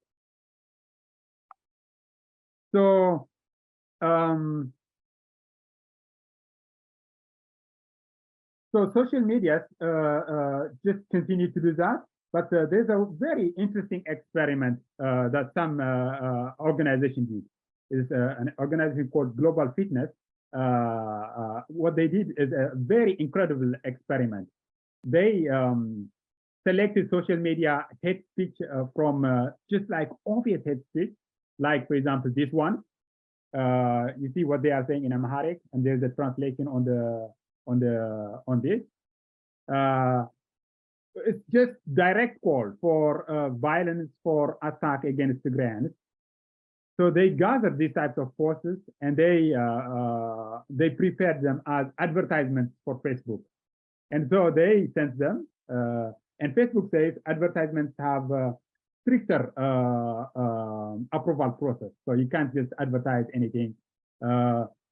So so social media just continue to do that, but there's a very interesting experiment that some organization did. Is an organization called Global Fitness. What they did is a very incredible experiment. They selected social media hate speech from just like obvious hate speech, like, for example, this one. You see what they are saying in Amharic, and there's a translation on this. It's just direct call for violence, for attack against Tigrayans. So they gathered these types of forces, and they prepared them as advertisements for Facebook. And so they sent them, and Facebook says advertisements have a stricter approval process. So you can't just advertise anything.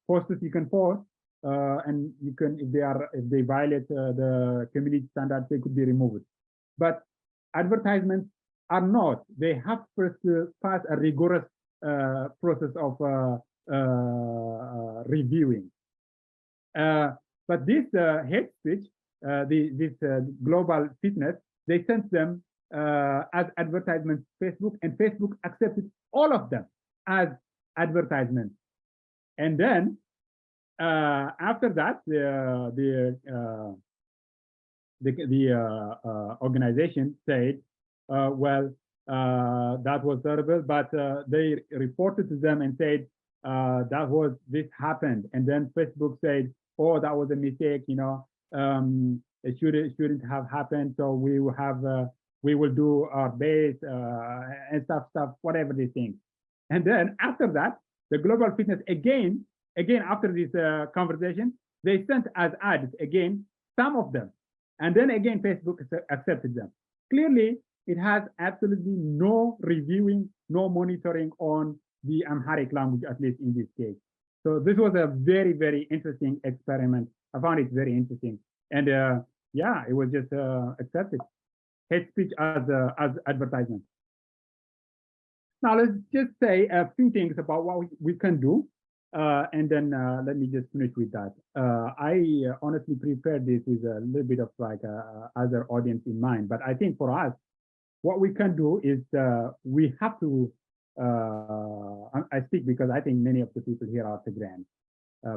Posters you can post, and you can, if they violate the community standards, they could be removed. But advertisements are not. They have first to pass a rigorous process of reviewing. But this hate speech, this Global Fitness, they sent them as advertisements to Facebook, and Facebook accepted all of them as advertisements. And then after that, the organization said, well, that was terrible, but they reported to them and said this happened, and then Facebook said, oh, that was a mistake, it shouldn't have happened, so we will do our best and stuff, whatever they think. And then after that, the Global Fitness again after this conversation, they sent as ads again some of them, and then again Facebook accepted them. Clearly, it has absolutely no reviewing, no monitoring on the Amharic language, at least in this case. So this was a very, very interesting experiment. I found it very interesting. And yeah, it was just accepted. Hate speech as advertisement. Now let's just say a few things about what we can do. And then let me just finish with that. I honestly prepared this with a little bit of like other audience in mind, but I think for us, what we can do is we have to, I speak because I think many of the people here are Tigrayans,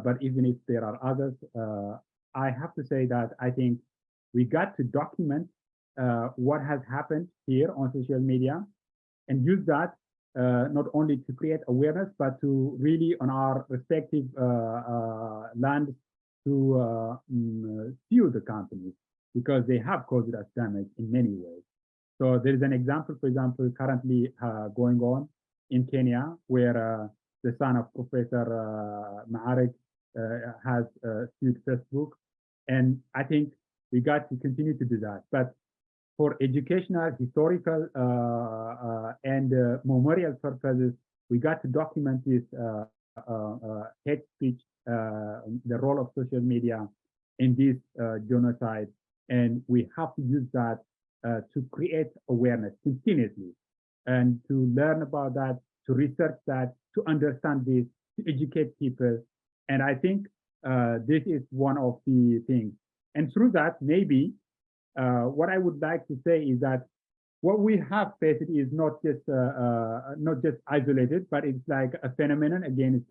but even if there are others, I have to say that I think we got to document what has happened here on social media and use that not only to create awareness, but to really on our respective lands to sue the companies, because they have caused us damage in many ways. So there is an example, for example, currently going on in Kenya, where the son of Professor Ma'arik has sued Facebook. And I think we got to continue to do that. But for educational, historical, and memorial purposes, we got to document this hate speech, the role of social media in this genocide. And we have to use that to create awareness continuously and to learn about that, to research that, to understand this, to educate people. And I think this is one of the things. And through that, maybe what I would like to say is that what we have faced is not just isolated, but it's like a phenomenon against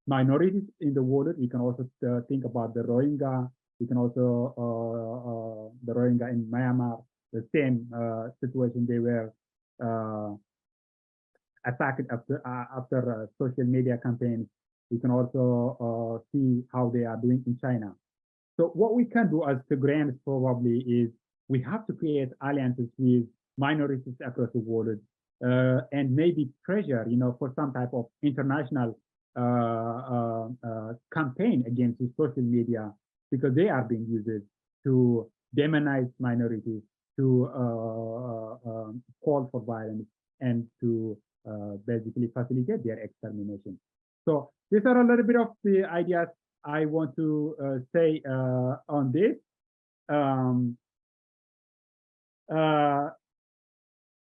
minorities in the world. We can also think about the Rohingya. We can also the Rohingya in Myanmar, the same situation. They were attacked after social media campaigns. We can also see how they are doing in China. So what we can do as Tigrayans probably is we have to create alliances with minorities across the world and maybe pressure, for some type of international campaign against social media, because they are being used to demonize minorities, to call for violence, and to basically facilitate their extermination. So these are a little bit of the ideas I want to say on this.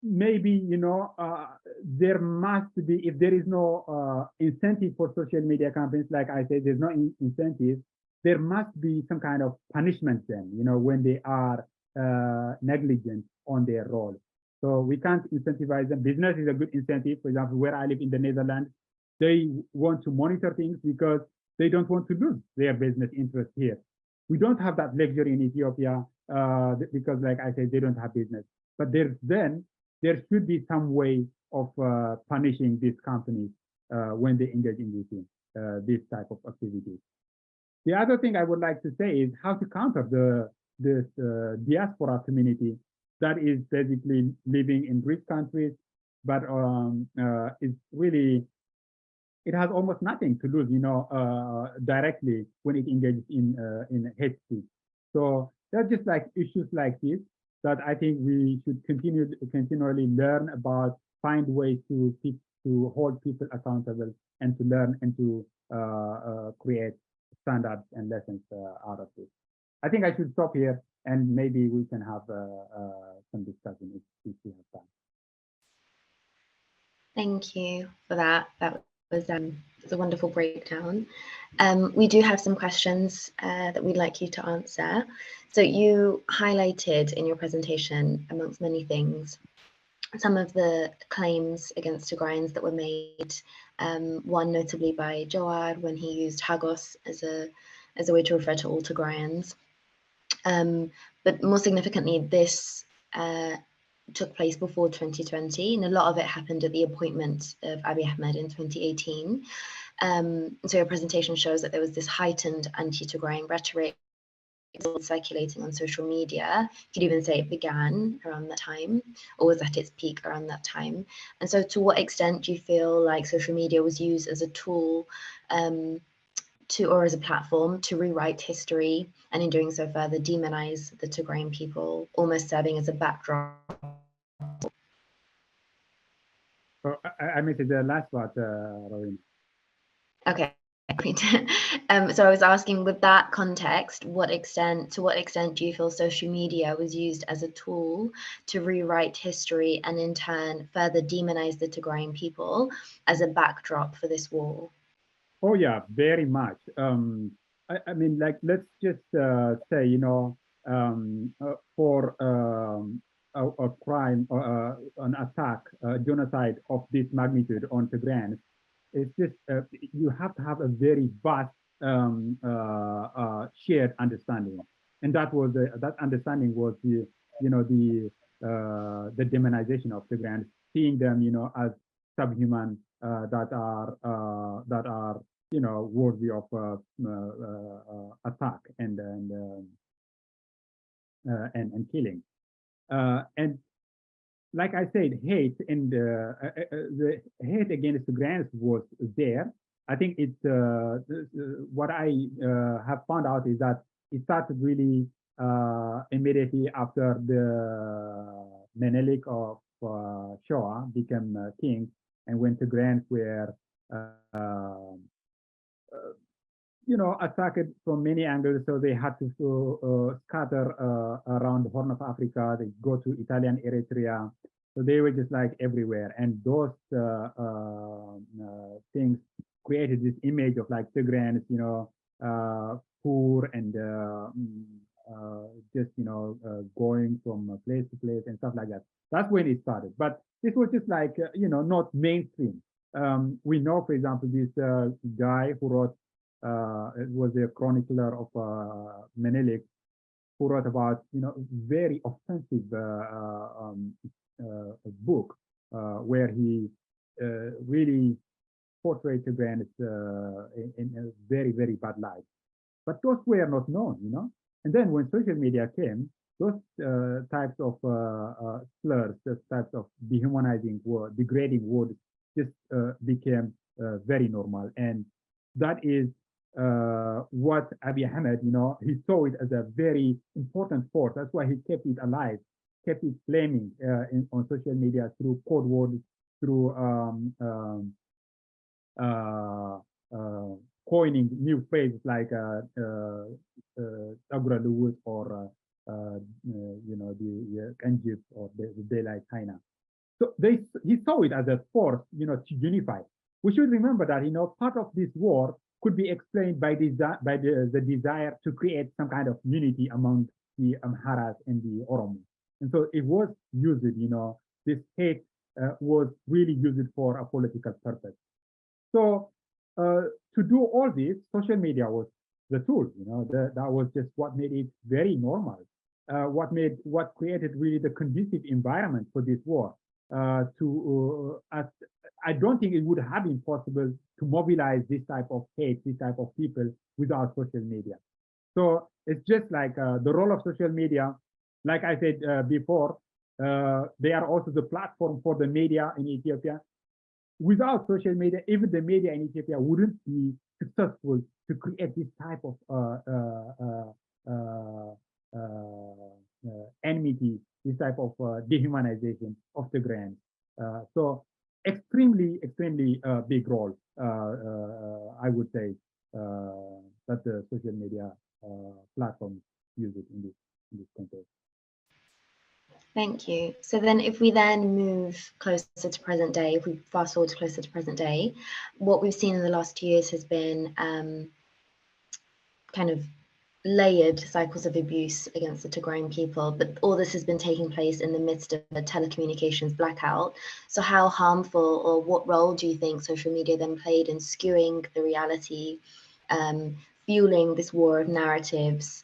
Maybe, there must be, if there is no incentive for social media campaigns, like I said, there's no incentive, there must be some kind of punishment then, when they are negligent on their role. So we can't incentivize them. Business is a good incentive. For example, where I live in the Netherlands, they want to monitor things because they don't want to lose their business interest here. We don't have that luxury in Ethiopia because, like I said, they don't have business. But there should be some way of punishing these companies when they engage in this type of activities. The other thing I would like to say is how to counter this diaspora community that is basically living in rich countries, but it's really, it has almost nothing to lose, directly when it engages in hate speech. So that's just like issues like this that I think we should continually learn about, find ways to hold people accountable, and to learn and to create standards and lessons out of this. I think I should stop here, and maybe we can have some discussion if we have time. Thank you for that. That was a wonderful breakdown. We do have some questions that we'd like you to answer. So you highlighted in your presentation, amongst many things, some of the claims against Tigrayans that were made, one notably by Jawad when he used Hagos as a way to refer to all Tigrayans. But more significantly, this took place before 2020, and a lot of it happened at the appointment of Abiy Ahmed in 2018. So your presentation shows that there was this heightened anti-Tigrayan rhetoric circulating on social media. You could even say it began around that time, or was at its peak around that time. And so to what extent do you feel like social media was used as a tool or as a platform to rewrite history, and in doing so further demonize the Tigrayan people, almost serving as a backdrop? Oh, I missed the last part, Robin. Okay. So I was asking, with that context, to what extent do you feel social media was used as a tool to rewrite history and in turn further demonize the Tigrayan people as a backdrop for this war? Oh yeah, very much. I mean, like, let's just say, for a crime or an attack, genocide of this magnitude on Tigrayans, it's just you have to have a very vast shared understanding, and that understanding was the demonization of Tigrayans, seeing them as subhuman that are worthy of attack and killing, and like I said, hate and the hate against Tigrayans was there. I think it's what I have found out is that it started really immediately after the Menelik of Shoah became king, and when Tigrayans were attacked from many angles, so they had to scatter around the Horn of Africa. They go to Italian Eritrea, so they were just like everywhere. And those things created this image of like Tigrayans, poor and just going from place to place and stuff like that. That's when it started. But this was just like not mainstream. We know, for example, this guy who wrote it was a chronicler of Menelik, who wrote about very offensive book where he really portrayed Tigrayans in a very, very bad light. But those were not known, And then when social media came, those types of slurs, those types of dehumanizing words, degrading words, just became very normal. And that is what Abiy Ahmed, he saw it as a very important force. That's why he kept it alive, kept it flaming on social media through code words, through coining new phrases like Agra Lewis or the Kanjib or the daylight China. So he saw it as a force, to unify. We should remember that, part of this war could be explained by the desire to create some kind of unity among the Amharas and the Oromo. And so it was used, this hate was really used for a political purpose. So to do all this, social media was the tool, that was just what made it very normal. What created really the conducive environment for this war. I don't think it would have been possible to mobilize this type of hate, this type of people without social media. So it's just like the role of social media, like I said before, they are also the platform for the media in Ethiopia. Without social media, even the media in Ethiopia wouldn't be successful to create this type of enmity, this type of dehumanization of the Tigrayans. So extremely big role, I would say, that the social media platforms use it in this context. Thank you. So then if we then move closer to present day, if we fast forward closer to present day, what we've seen in the last 2 years has been kind of layered cycles of abuse against the Tigrayan people, but all this has been taking place in the midst of a telecommunications blackout. So how harmful, or what role do you think social media then played in skewing the reality, fueling this war of narratives,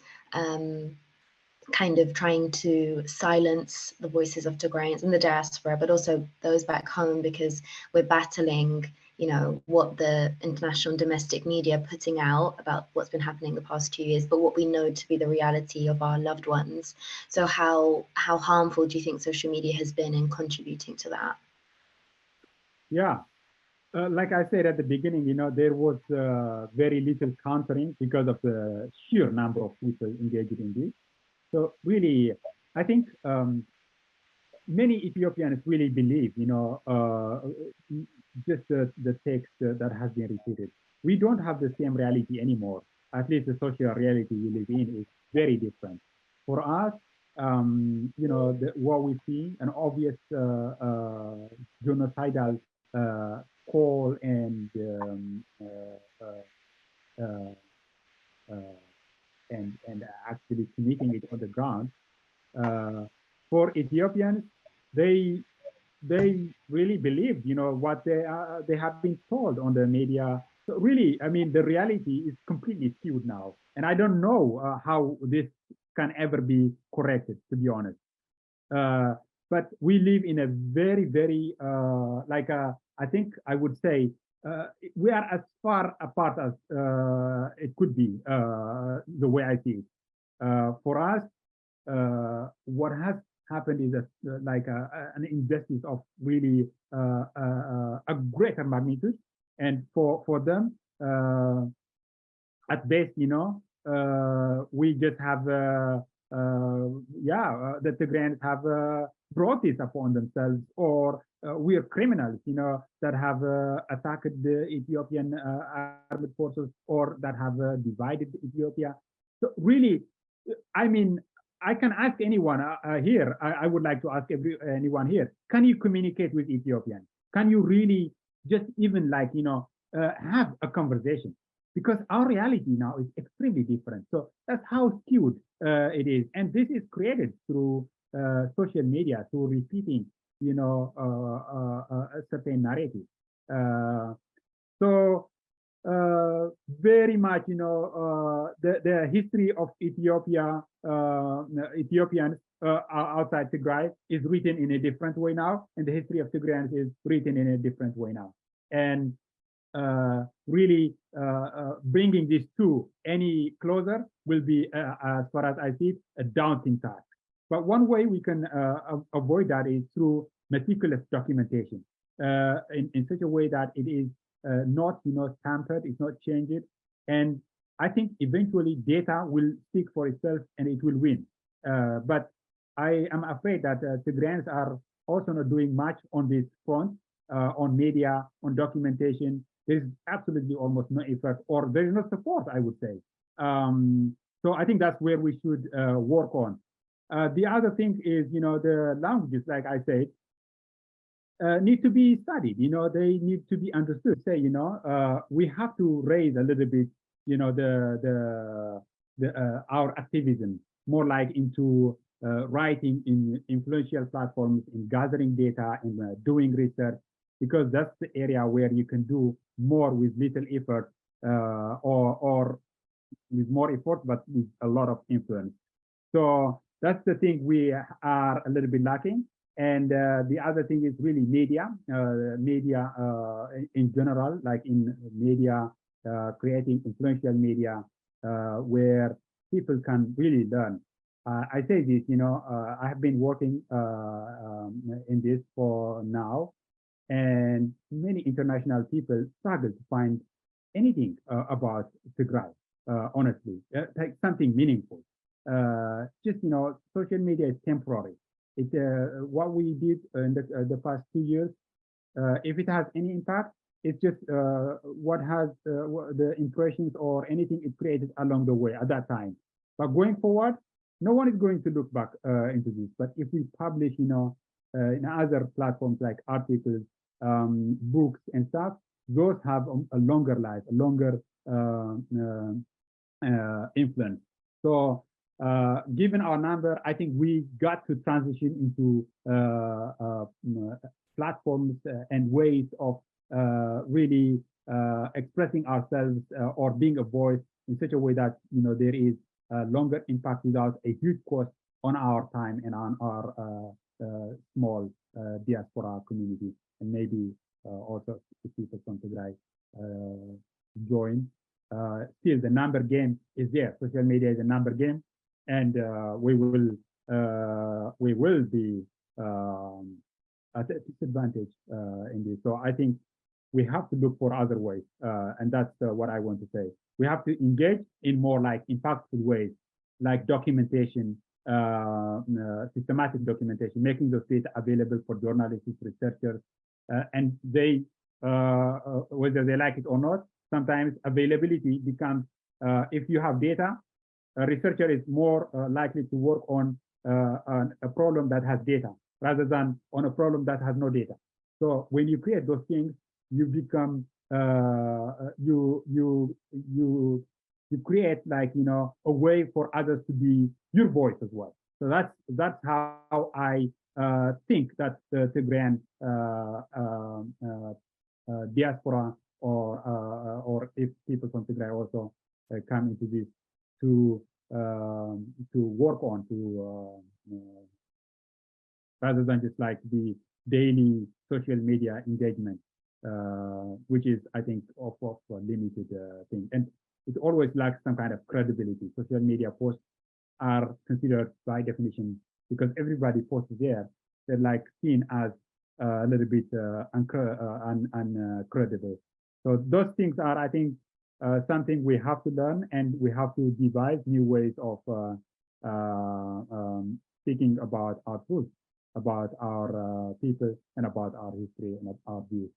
kind of trying to silence the voices of Tigrayans in the diaspora, but also those back home, because we're battling, what the international and domestic media are putting out about what's been happening the past 2 years, but what we know to be the reality of our loved ones. So how harmful do you think social media has been in contributing to that? Yeah, like I said at the beginning, there was very little countering because of the sheer number of people engaged in this. So really, I think many Ethiopians really believe, just the text that has been repeated. We don't have the same reality anymore. At least the social reality we live in is very different. For us, what we see, an obvious genocidal call and actually committing it on the ground. For Ethiopians, they really believed, what they have been told on the media. So really, I mean, the reality is completely skewed now, and I don't know how this can ever be corrected, to be honest. But we live in a very, I think I would say, we are as far apart as it could be, the way I see it. For us, what has happened is an injustice of really a greater magnitude, and for them, at best, we just have the Tigrayans have brought this upon themselves, or we are criminals, that have attacked the Ethiopian armed forces, or that have divided Ethiopia. So really, I mean, I can ask anyone here. I would like to ask anyone here: can you communicate with Ethiopians? Can you really just even have a conversation? because our reality now is extremely different. So that's how skewed it is. And this is created through social media, through repeating, a certain narrative. So very much, the history of Ethiopia, Ethiopians outside Tigray is written in a different way now, and the history of Tigrayans is written in a different way now. And really bringing these two any closer will be, as far as I see it, a daunting task. But one way we can avoid that is through meticulous documentation in such a way that it is not tampered, it's not changed. And I think eventually data will speak for itself and it will win. But I am afraid that Tigrayans are also not doing much on this front, on media, on documentation. There's absolutely almost no effort, or there is no support, I would say. So I think that's where we should work on. The other thing is, the languages, like I said, need to be studied. They need to be understood. Say, we have to raise a little bit, our activism more like into writing in influential platforms, in gathering data, and doing research, because that's the area where you can do more with little effort, or with more effort, but with a lot of influence. So that's the thing we are a little bit lacking. And the other thing is really media, in general, like in media, creating influential media where people can really learn. I say this, I have been working in this for now, and many international people struggle to find anything about Tigray, honestly, like something meaningful. Just, social media is temporary. It's what we did in the past 2 years. If it has any impact, it's just what has the impressions or anything it created along the way at that time. But going forward, no one is going to look back into this. But if we publish, in other platforms like articles, books and stuff, those have a longer life, a longer influence. So given our number, I think we got to transition into platforms and ways of really expressing ourselves or being a voice in such a way that there is a longer impact without a huge cost on our time and on our small diaspora community, and maybe also if people from Tigray join. Still, the number game is there. Social media is a number game, and we will be at a disadvantage in this. So I think we have to look for other ways, and that's what I want to say. We have to engage in more like impactful ways, like documentation, systematic documentation, making those data available for journalists, researchers, and they, whether they like it or not, sometimes availability becomes, if you have data, a researcher is more likely to work on a problem that has data rather than on a problem that has no data. So when you create those things, you become you create like a way for others to be your voice as well. So that's how I think that the Tigrayan diaspora or if people from Tigray also come into this to work on rather than just like the daily social media engagement, which is, I think, of a limited thing. And it always lacks some kind of credibility. Social media posts are considered by definition, because everybody posts there, they're like seen as a little bit uncredible. So those things are, I think, something we have to learn, and we have to devise new ways of speaking about our truth, about our people, and about our history and our views.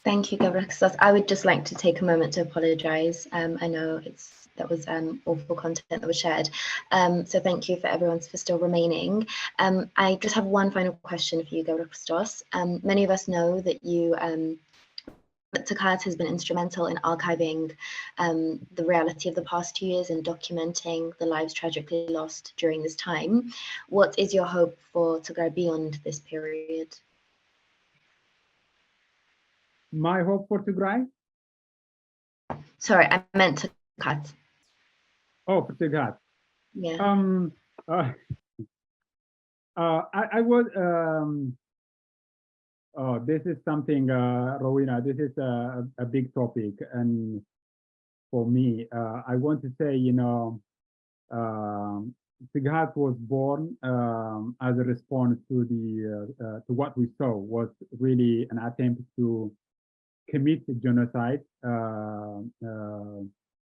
Thank you, Governor Christos. I would just like to take a moment to apologize. I know that was awful content that was shared. So thank you for everyone for still remaining. I just have one final question for you, Governor Christos. Many of us know that you Tigray has been instrumental in archiving the reality of the past 2 years and documenting the lives tragically lost during this time. What is your hope for Tigray beyond this period? My hope for Tigray? Sorry, I meant Tigray. Oh, for Tigray. Yeah. I was oh, this is something, Rowena, this is a big topic. And for me, I want to say, you know, Tigray was born as a response to to what we saw was really an attempt to commit genocide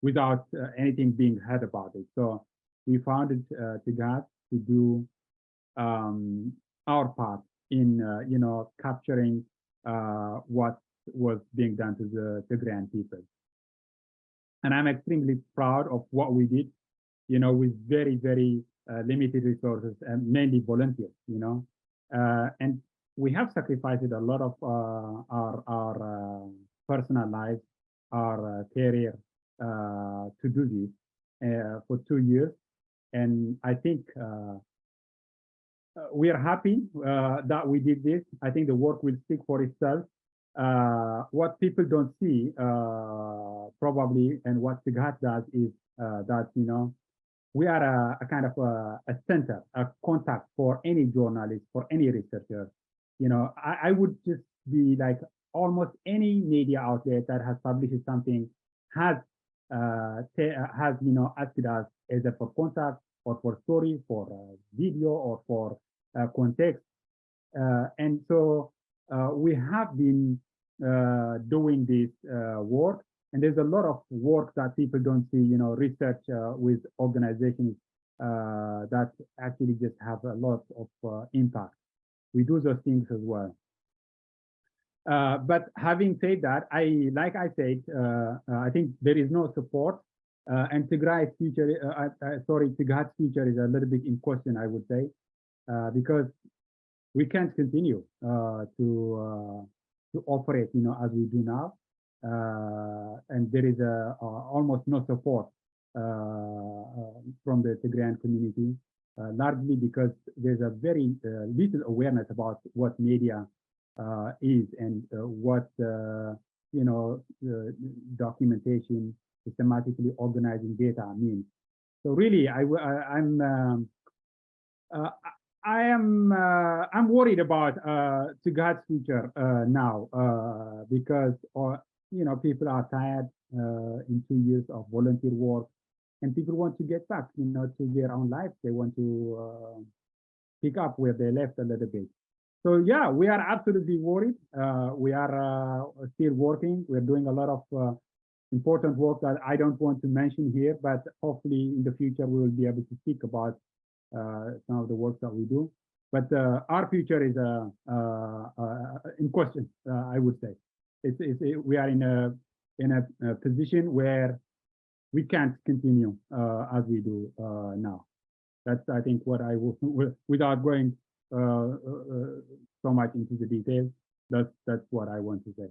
without anything being heard about it. So we founded Tigray to do our part in you know, capturing what was being done to the Tigrayan people. And I'm extremely proud of what we did, you know, with very, very limited resources and mainly volunteers, you know. And we have sacrificed a lot of our personal lives, our career to do this for 2 years. And I think we are happy that we did this. I think the work will speak for itself. What people don't see probably, and what Tigray does is that, you know, we are a kind of a center, a contact for any journalist, for any researcher. You know, I would just be like almost any media outlet that has published something has you know, asked us either for contact or for story, for video, or for context. And so we have been doing this work, and there's a lot of work that people don't see, you know, research with organizations that actually just have a lot of impact. We do those things as well. But having said that, like I said, I think there is no support, and Tigray's future, Tigray's future is a little bit in question, I would say, because we can't continue to operate, you know, as we do now, and there is almost no support from the Tigrayan community, largely because there's a very little awareness about what media is and what you know, documentation, systematically organizing data means. So really, I'm worried about Tigray's future now because you know, people are tired in 2 years of volunteer work, and people want to get back, you know, to their own lives. They want to pick up where they left a little bit. So yeah, we are absolutely worried. We are still working. We're doing a lot of important work that I don't want to mention here, but hopefully in the future we will be able to speak about some of the work that we do. But our future is in question, I would say. We are in a position where we can't continue as we do now. That's, I think, what I will, without going so much into the details, that's what I want to say.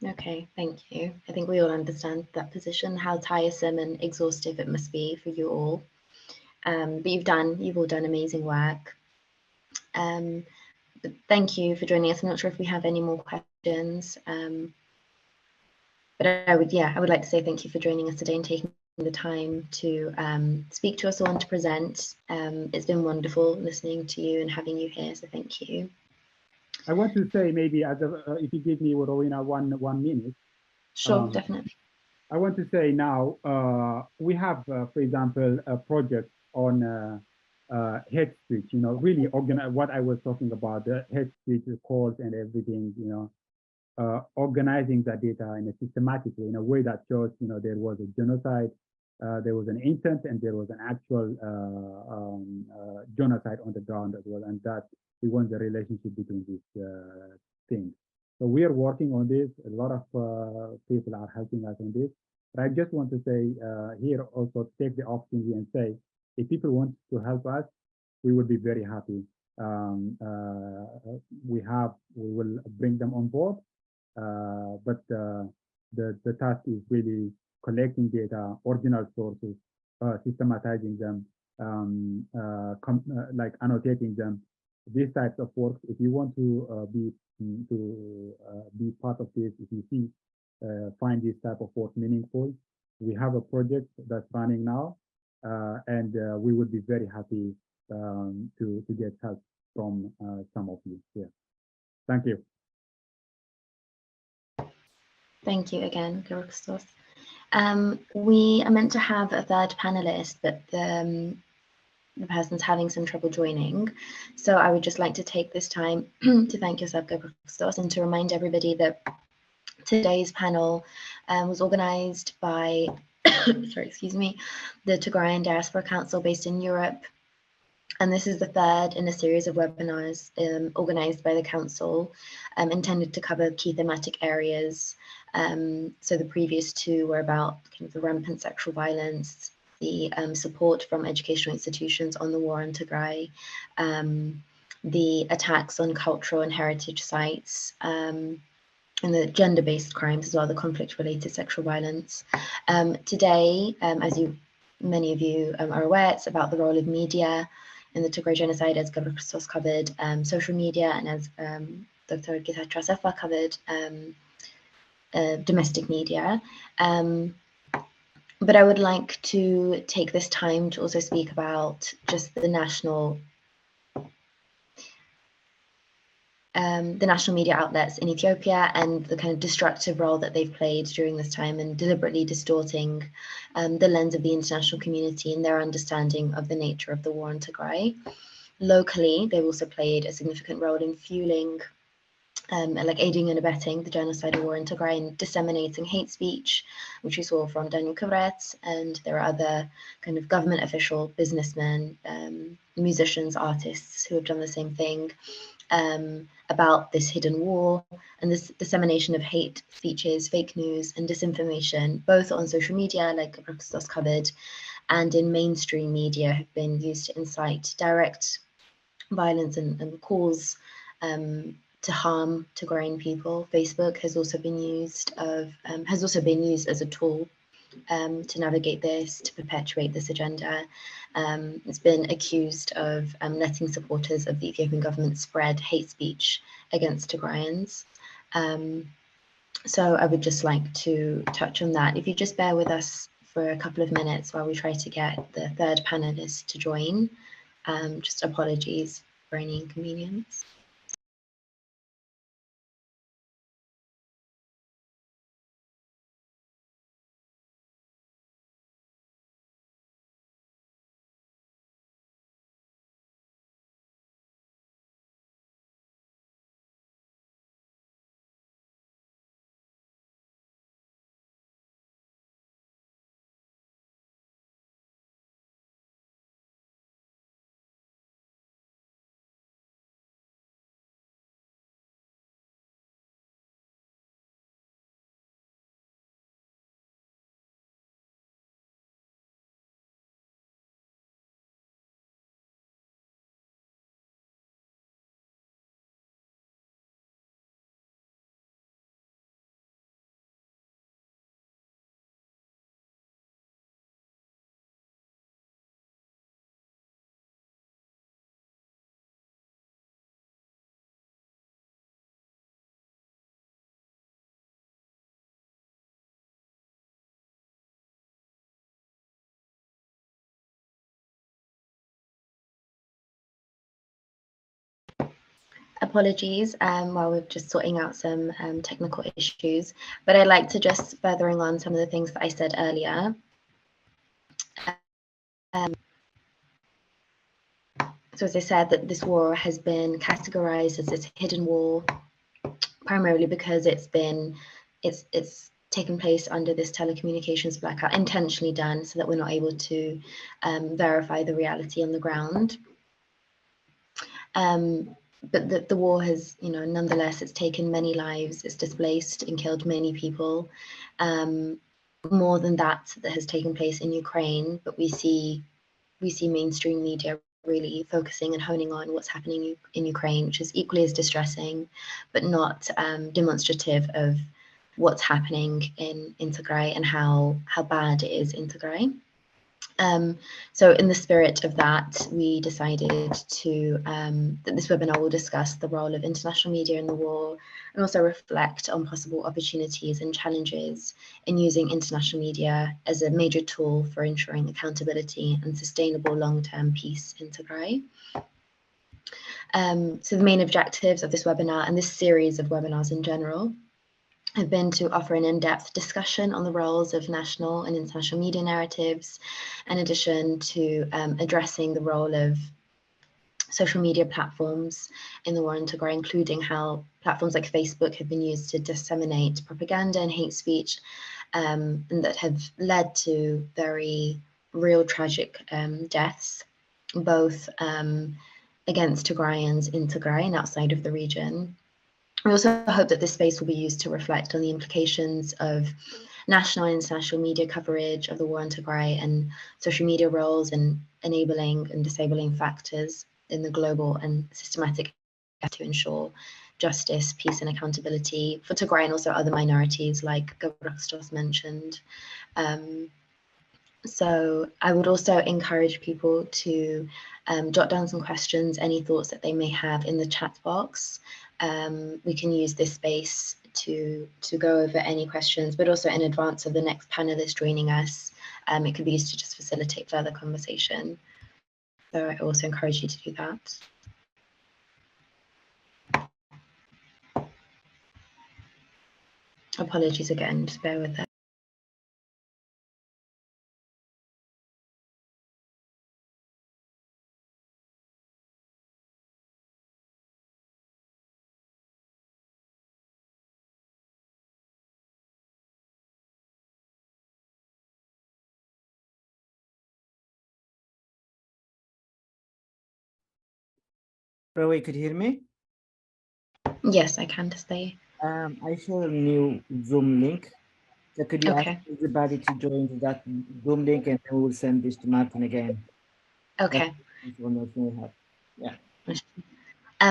Okay, thank you. I think we all understand that position, how tiresome and exhaustive it must be for you all. But you've all done amazing work. But thank you for joining us. I'm not sure if we have any more questions, but I would like to say thank you for joining us today and taking the time to speak to us all and to present. It's been wonderful listening to you and having you here, so thank you. I want to say, maybe as if you give me, Rowena, one minute. Sure, definitely. I want to say now, we have, for example, a project on hate speech, you know, really organize what I was talking about, the hate speech calls and everything, you know, organizing that data in a systematic way, in a way that shows, you know, there was a genocide, there was an intent, and there was an actual genocide on the ground as well, and that we want the relationship between these things. So we are working on this. A lot of people are helping us on this. But I just want to say here also, take the opportunity and say, if people want to help us, we would be very happy. We will bring them on board, but the task is really collecting data, original sources, systematizing them, like annotating them. These types of work, if you want to be part of this, if you see find this type of work meaningful, we have a project that's running now, and we would be very happy to get help from some of you here. Thank you. Thank you again, Christos. We are meant to have a third panelist, but the person's having some trouble joining. So I would just like to take this time to thank yourself, Christos, and to remind everybody that today's panel was organized by, sorry, excuse me, the Tigrayan Diaspora Council based in Europe. And this is the third in a series of webinars organized by the Council, intended to cover key thematic areas. So the previous two were about kind of the rampant sexual violence, the support from educational institutions on the war on Tigray, the attacks on cultural and heritage sites, and the gender-based crimes as well, the conflict-related sexual violence. Today, as many of you are aware, it's about the role of media in the Tigray genocide, as Gabriel Christos covered, social media, and as Dr. Getachew Asefa covered, domestic media. But I would like to take this time to also speak about just the national media outlets in Ethiopia and the kind of destructive role that they've played during this time and deliberately distorting the lens of the international community and their understanding of the nature of the war on Tigray. Locally, they've also played a significant role in fueling, like aiding and abetting the genocidal war in Tigray and disseminating hate speech, which we saw from Daniel Kibret, and there are other kind of government official, businessmen, musicians, artists who have done the same thing. About this hidden war and this dissemination of hate speeches, fake news, and disinformation, both on social media, like Christos covered, and in mainstream media, have been used to incite direct violence and cause to harm Tigrayan people. Facebook has also been used as a tool to navigate this, to perpetuate this agenda. It's been accused of letting supporters of the Ethiopian government spread hate speech against Tigrayans. So I would just like to touch on that. If you just bear with us for a couple of minutes while we try to get the third panelist to join. Just apologies for any inconvenience. Apologies while we're just sorting out some technical issues, but I'd like to just furthering on some of the things that I said earlier. So as I said, that this war has been categorized as this hidden war, primarily because it's taken place under this telecommunications blackout, intentionally done so that we're not able to verify the reality on the ground. But the war has, nonetheless, it's taken many lives, it's displaced and killed many people. More than that has taken place in Ukraine, but we see mainstream media really focusing and honing on what's happening in Ukraine, which is equally as distressing, but not demonstrative of what's happening in Tigray and how bad it is in Tigray. So in the spirit of that, we decided to that this webinar will discuss the role of international media in the war and also reflect on possible opportunities and challenges in using international media as a major tool for ensuring accountability and sustainable long-term peace in Tigray. So the main objectives of this webinar and this series of webinars in general have been to offer an in-depth discussion on the roles of national and international media narratives, in addition to addressing the role of social media platforms in the war in Tigray, including how platforms like Facebook have been used to disseminate propaganda and hate speech, and that have led to very real tragic deaths, both against Tigrayans in Tigray and outside of the region. We also hope that this space will be used to reflect on the implications of national and international media coverage of the war in Tigray and social media roles and enabling and disabling factors in the global and systematic effort to ensure justice, peace and accountability for Tigray and also other minorities like Gabriel mentioned. So I would also encourage people to jot down some questions, any thoughts that they may have in the chat box. We can use this space to go over any questions, but also in advance of the next panelist joining us, it could be used to just facilitate further conversation. So I also encourage you to do that. Apologies again, just bear with us. Roy, could you hear me? Yes, I can display. I share a new Zoom link. So could you ask everybody to join that Zoom link, and then we'll send this to Martin again. Okay. Yeah.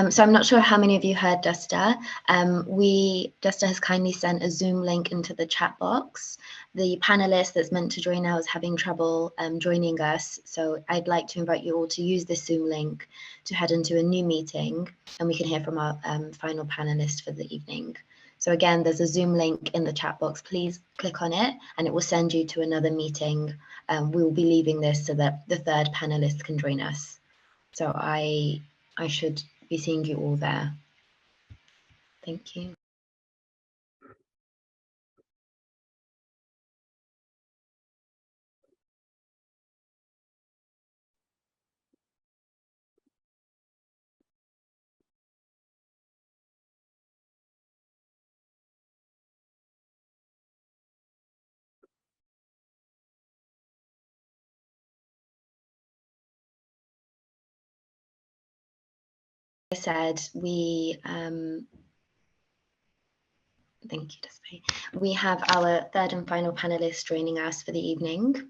So I'm not sure how many of you heard Dusta. Dusta has kindly sent a Zoom link into the chat box. The panelist that's meant to join now is having trouble joining us. So I'd like to invite you all to use this Zoom link to head into a new meeting, and we can hear from our final panelist for the evening. So again, there's a Zoom link in the chat box. Please click on it and it will send you to another meeting. We will be leaving this so that the third panelist can join us. So I should be seeing you all there. Thank you. I said we thank you, Desiree. We have our third and final panelist joining us for the evening.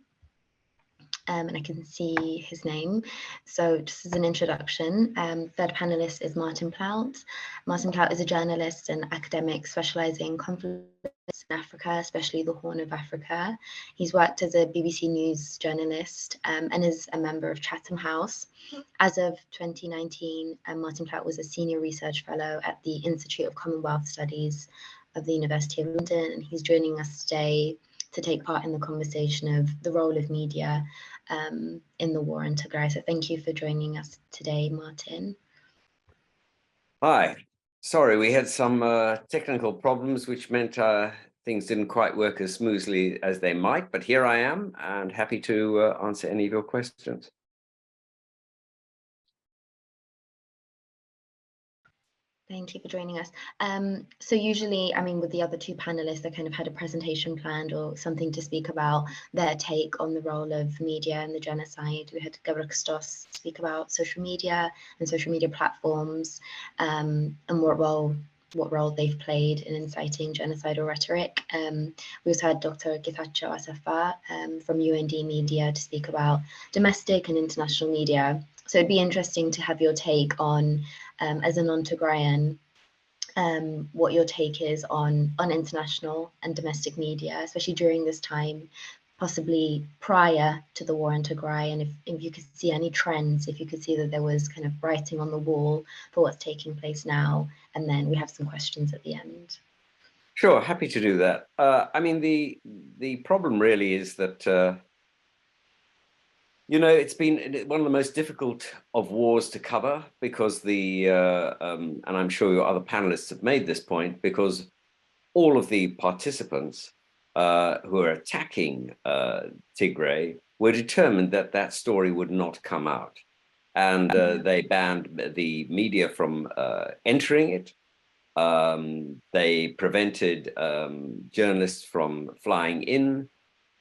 And I can see his name. So just as an introduction, third panelist is Martin Plaut. Martin Plaut is a journalist and academic specializing in conflicts in Africa, especially the Horn of Africa. He's worked as a BBC News journalist and is a member of Chatham House. As of 2019, Martin Plaut was a senior research fellow at the Institute of Commonwealth Studies of the University of London, and he's joining us today to take part in the conversation of the role of media in the war in Tigray. So thank you for joining us today, Martin. Hi. Sorry, we had some technical problems, which meant things didn't quite work as smoothly as they might, but here I am and happy to answer any of your questions. Thank you for joining us. So usually, I mean, with the other two panelists, I kind of had a presentation planned or something to speak about their take on the role of media and the genocide. We had Gabriel speak about social media and social media platforms and what role they've played in inciting genocidal rhetoric. We also had Dr. Getachew Asafa from UND Media to speak about domestic and international media. So it'd be interesting to have your take on, as a non-Tigrayan, what your take is on international and domestic media, especially during this time, possibly prior to the war in Tigray, and if you could see any trends, if you could see that there was kind of writing on the wall for what's taking place now, and then we have some questions at the end. Sure, happy to do that. I mean, the problem really is that you know, it's been one of the most difficult of wars to cover because and I'm sure your other panelists have made this point, because all of the participants who are attacking Tigray were determined that that story would not come out. And they banned the media from entering it. They prevented journalists from flying in.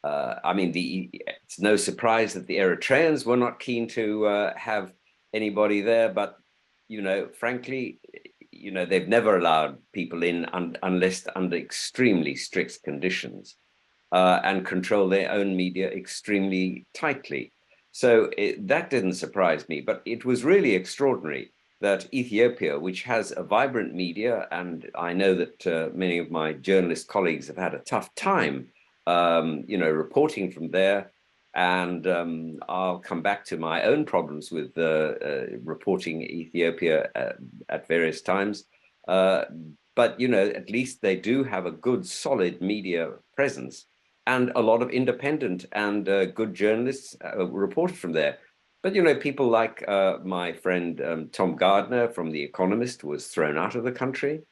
I mean, it's no surprise that the Eritreans were not keen to have anybody there, but, you know, frankly, you know, they've never allowed people in unless under extremely strict conditions, and control their own media extremely tightly. So that didn't surprise me, but it was really extraordinary that Ethiopia, which has a vibrant media, and I know that many of my journalist colleagues have had a tough time you know, reporting from there. And I'll come back to my own problems with reporting Ethiopia at various times. But, you know, at least they do have a good, solid media presence, and a lot of independent and good journalists reported from there. But, you know, people like my friend Tom Gardner from The Economist was thrown out of the country.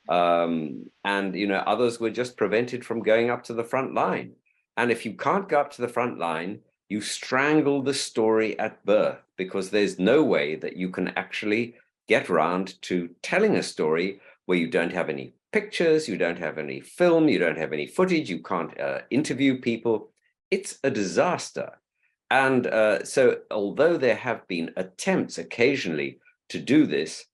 And, you know, others were just prevented from going up to the front line. And if you can't go up to the front line, you strangle the story at birth, because there's no way that you can actually get around to telling a story where you don't have any pictures, you don't have any film, you don't have any footage, you can't interview people. It's a disaster. And so although there have been attempts occasionally to do this,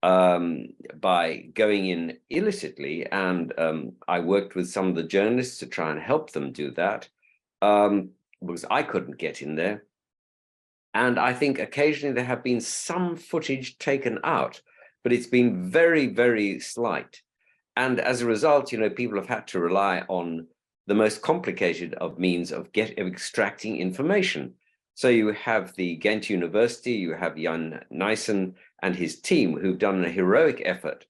by going in illicitly, and I worked with some of the journalists to try and help them do that, because I couldn't get in there. And I think occasionally there have been some footage taken out, but it's been very, very slight. And as a result, you know, people have had to rely on the most complicated of means of extracting information. So you have the Ghent University, you have Jan Nyssen and his team, who've done a heroic effort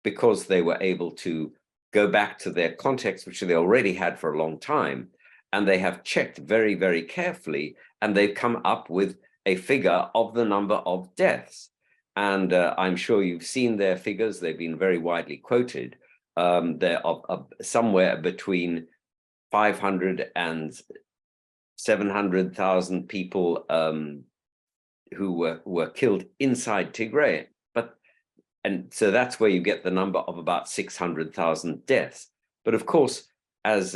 because they were able to go back to their context, which they already had for a long time. And they have checked very, very carefully, and they've come up with a figure of the number of deaths. And I'm sure you've seen their figures. They've been very widely quoted. They're somewhere between 500 and 700,000 people who were killed inside Tigray. And so that's where you get the number of about 600,000 deaths. But of course, as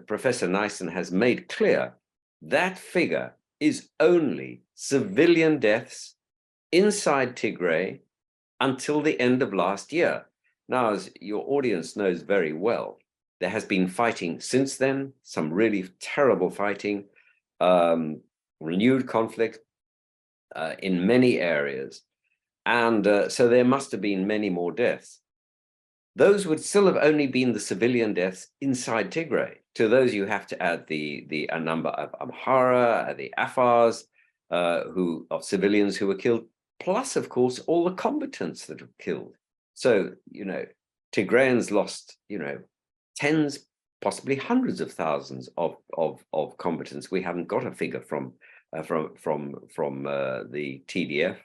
Professor Nyssen has made clear, that figure is only civilian deaths inside Tigray until the end of last year. Now, as your audience knows very well, there has been fighting since then, some really terrible fighting, renewed conflict in many areas. And so there must have been many more deaths. Those would still have only been the civilian deaths inside Tigray. To those, you have to add a number of Amhara, the Afars, of civilians who were killed, plus, of course, all the combatants that were killed. So, you know, Tigrayans lost, you know, tens, possibly hundreds of thousands of combatants. We haven't got a figure from the TDF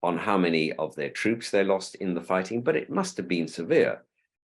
on how many of their troops they lost in the fighting, but it must have been severe.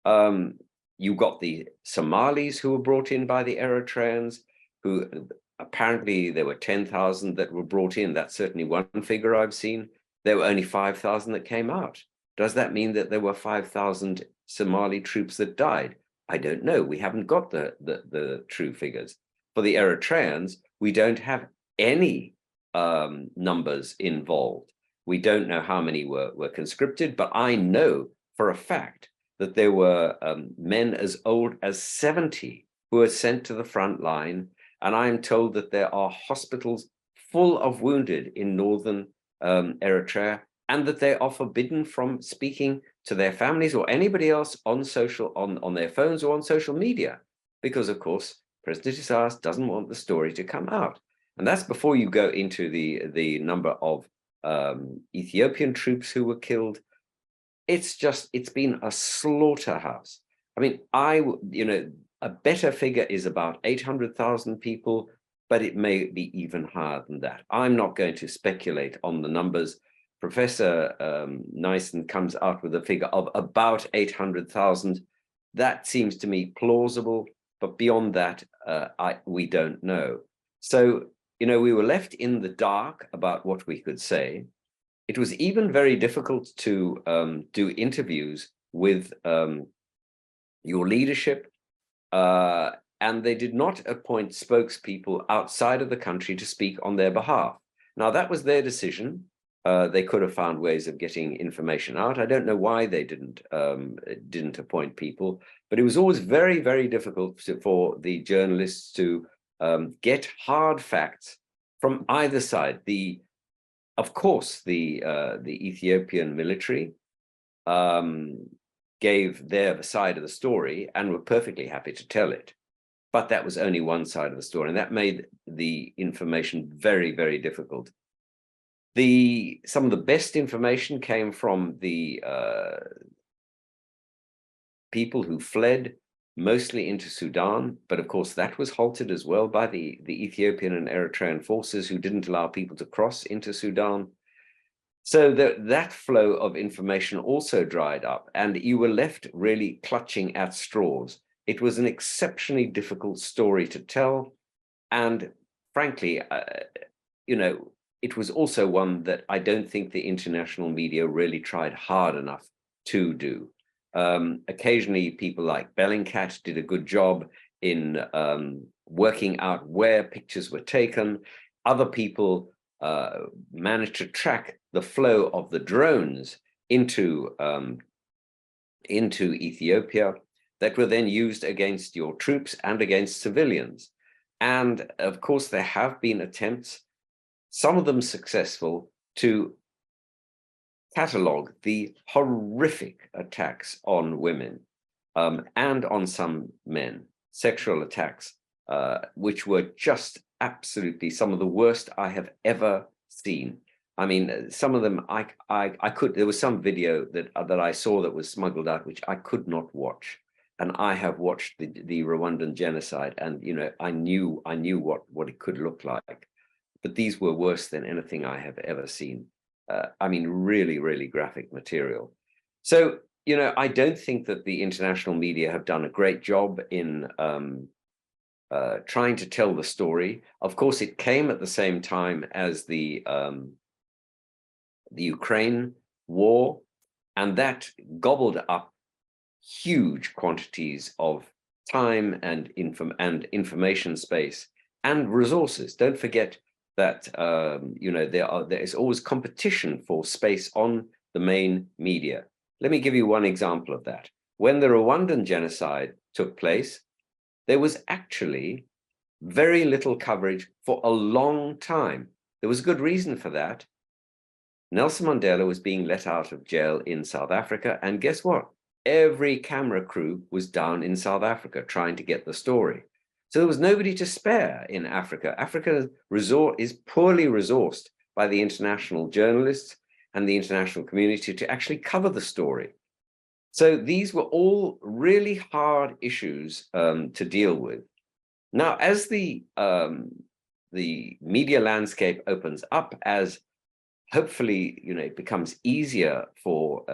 You got the Somalis who were brought in by the Eritreans, who apparently there were 10,000 that were brought in. That's certainly one figure I've seen. There were only 5,000 that came out. Does that mean that there were 5,000 Somali troops that died? I don't know. We haven't got the true figures. For the Eritreans, we don't have any numbers involved. We don't know how many were conscripted, but I know for a fact that there were men as old as 70 who were sent to the front line. And I am told that there are hospitals full of wounded in northern Eritrea, and that they are forbidden from speaking to their families or anybody else on their phones or on social media, because of course President Isaias doesn't want the story to come out. And that's before you go into the number of Ethiopian troops who were killed. It's been a slaughterhouse. I mean, a better figure is about 800,000 people, but it may be even higher than that. I'm not going to speculate on the numbers. Professor Nyssen comes out with a figure of about 800,000. That seems to me plausible, but beyond that, we don't know. So, we were left in the dark about what we could say. It was even very difficult to do interviews with your leadership, and they did not appoint spokespeople outside of the country to speak on their behalf. Now, that was their decision. They could have found ways of getting information out. I don't know why they didn't appoint people, but it was always very, very difficult for the journalists to get hard facts from either side. Of course, the Ethiopian military gave their side of the story and were perfectly happy to tell it. But that was only one side of the story, and that made the information very, very difficult. Some of the best information came from the people who fled mostly into Sudan, but of course that was halted as well by the Ethiopian and Eritrean forces, who didn't allow people to cross into Sudan. So that flow of information also dried up, and you were left really clutching at straws. It was an exceptionally difficult story to tell, and frankly, it was also one that I don't think the international media really tried hard enough to do. Occasionally, people like Bellingcat did a good job in working out where pictures were taken. Other people managed to track the flow of the drones into Ethiopia that were then used against your troops and against civilians. And of course, there have been attempts, some of them successful, to catalog the horrific attacks on women and on some men, sexual attacks, which were just absolutely some of the worst I have ever seen. I mean, some of them there was some video that I saw that was smuggled out, which I could not watch. And I have watched the Rwandan genocide, and I knew what it could look like. But these were worse than anything I have ever seen. I mean, really, really graphic material. So, I don't think that the international media have done a great job in trying to tell the story. Of course, it came at the same time as the Ukraine war, and that gobbled up huge quantities of time and information space and resources. Don't forget that there is always competition for space on the main media. Let me give you one example of that. When the Rwandan genocide took place, there was actually very little coverage for a long time. There was a good reason for that. Nelson Mandela was being let out of jail in South Africa, and guess what? Every camera crew was down in South Africa trying to get the story. So there was nobody to spare in Africa. Africa's resort is poorly resourced by the international journalists and the international community to actually cover the story. So these were all really hard issues to deal with. Now, as the media landscape opens up, as hopefully it becomes easier for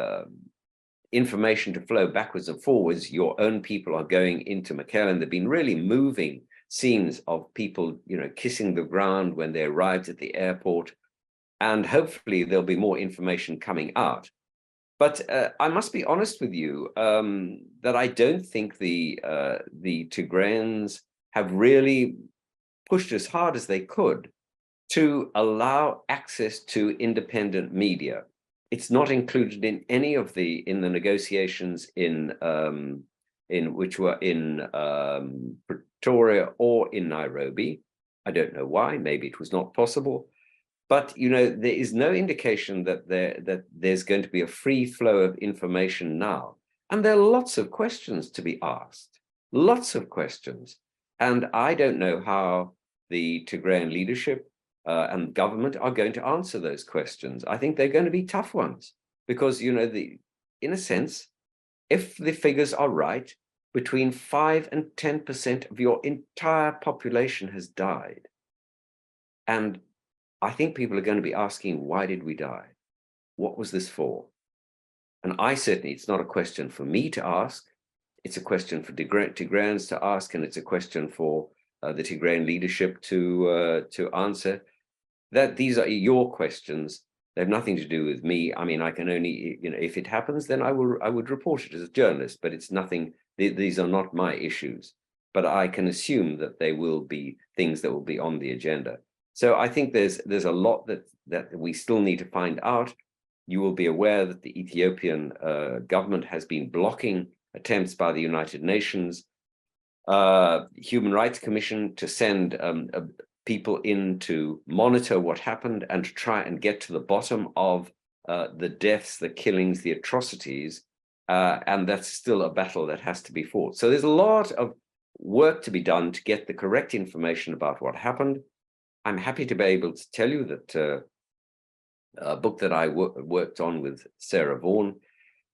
information to flow backwards and forwards, your own people are going into Mekelle, and there've been really moving scenes of people, kissing the ground when they arrived at the airport, and hopefully there'll be more information coming out. But I must be honest with you that I don't think the Tigrayans have really pushed as hard as they could to allow access to independent media. It's not included in any of the negotiations which were in Pretoria or in Nairobi. I don't know why. Maybe it was not possible. But there is no indication that there's going to be a free flow of information now. And there are lots of questions to be asked, lots of questions. And I don't know how the Tigrayan leadership and government are going to answer those questions. I think they're going to be tough ones because, in a sense, if the figures are right, between 5 and 10% of your entire population has died. And I think people are going to be asking, why did we die? What was this for? And it's not a question for me to ask. It's a question for Tigrayans to ask, and it's a question for the Tigrayan leadership to answer. That these are your questions. They have nothing to do with me. I mean, I can only, if it happens, then I would report it as a journalist, but it's nothing. These are not my issues. But I can assume that they will be things that will be on the agenda. So I think there's a lot that we still need to find out. You will be aware that the Ethiopian government has been blocking attempts by the United Nations Human Rights Commission to send people in to monitor what happened and to try and get to the bottom of the deaths, the killings, the atrocities. And that's still a battle that has to be fought. So there's a lot of work to be done to get the correct information about what happened. I'm happy to be able to tell you that a book that I worked on with Sarah Vaughan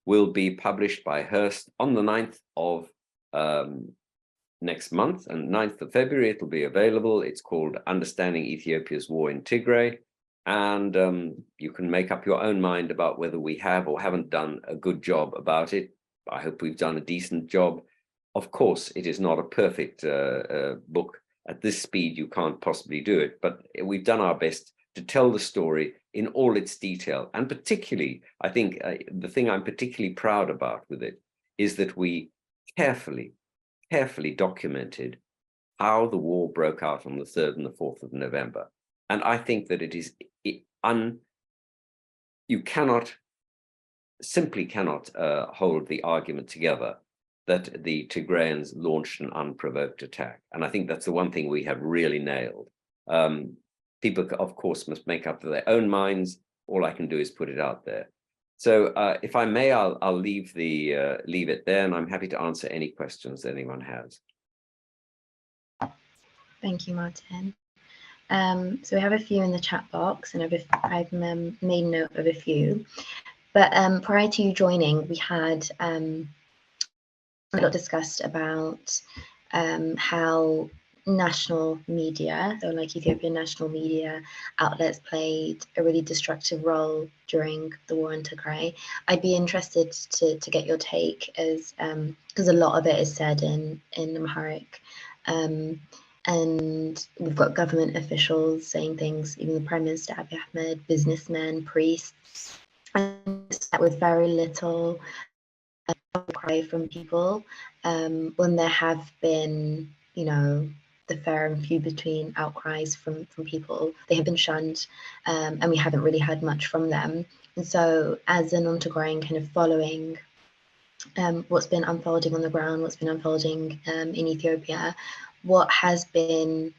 will be published by Hearst on the 9th of next month, and 9th of February it'll be available. It's called Understanding Ethiopia's War in Tigray, and you can make up your own mind about whether we have or haven't done a good job about it. I hope we've done a decent job. Of course, it is not a perfect book. At this speed, you can't possibly do it, but we've done our best to tell the story in all its detail. And particularly, I think the thing I'm particularly proud about with it is that we carefully documented how the war broke out on the 3rd and the 4th of November. And I think that you simply cannot hold the argument together that the Tigrayans launched an unprovoked attack. And I think that's the one thing we have really nailed. People, of course, must make up their own minds. All I can do is put it out there. So if I may, I'll leave it there, and I'm happy to answer any questions that anyone has. Thank you, Martin. So we have a few in the chat box, and I've made note of a few. But prior to you joining, we had a lot discussed about how national media, so like Ethiopian national media outlets, played a really destructive role during the war in Tigray. I'd be interested to get your take, as because a lot of it is said in Amharic, and we've got government officials saying things, even the Prime Minister Abiy Ahmed, businessmen, priests, and with very little outcry from people. When there have been, the fair and few between outcries from people, they have been shunned, and we haven't really heard much from them. And so, as a non-Tigrayan, kind of following what's been unfolding on the ground, what's been unfolding in Ethiopia, what has been,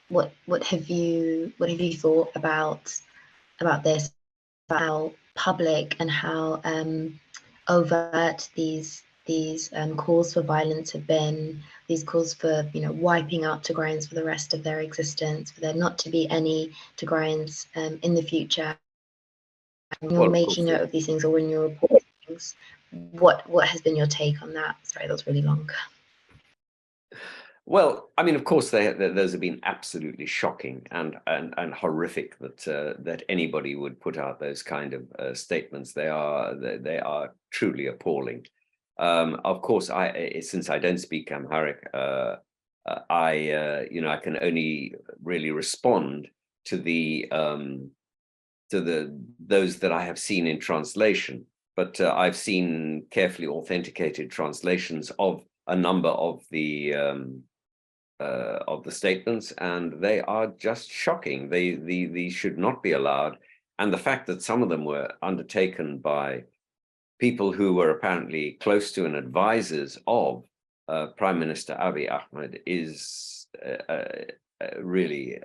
what have you thought about this, about how public and how overt these calls for violence have been, these calls for wiping out Tigrayans for the rest of their existence, for there not to be any Tigrayans in the future. When you're making note of these things, or when you're reporting things, what has been your take on that? Sorry, that was really long. Well, I mean, of course, those have been absolutely shocking and horrific that anybody would put out those kind of statements. They are truly appalling. Of course, since I don't speak Amharic, I can only really respond to those that I have seen in translation. But I've seen carefully authenticated translations of a number of the statements, and they are just shocking. These should not be allowed. And the fact that some of them were undertaken by people who were apparently close to and advisors of Prime Minister Abiy Ahmed is really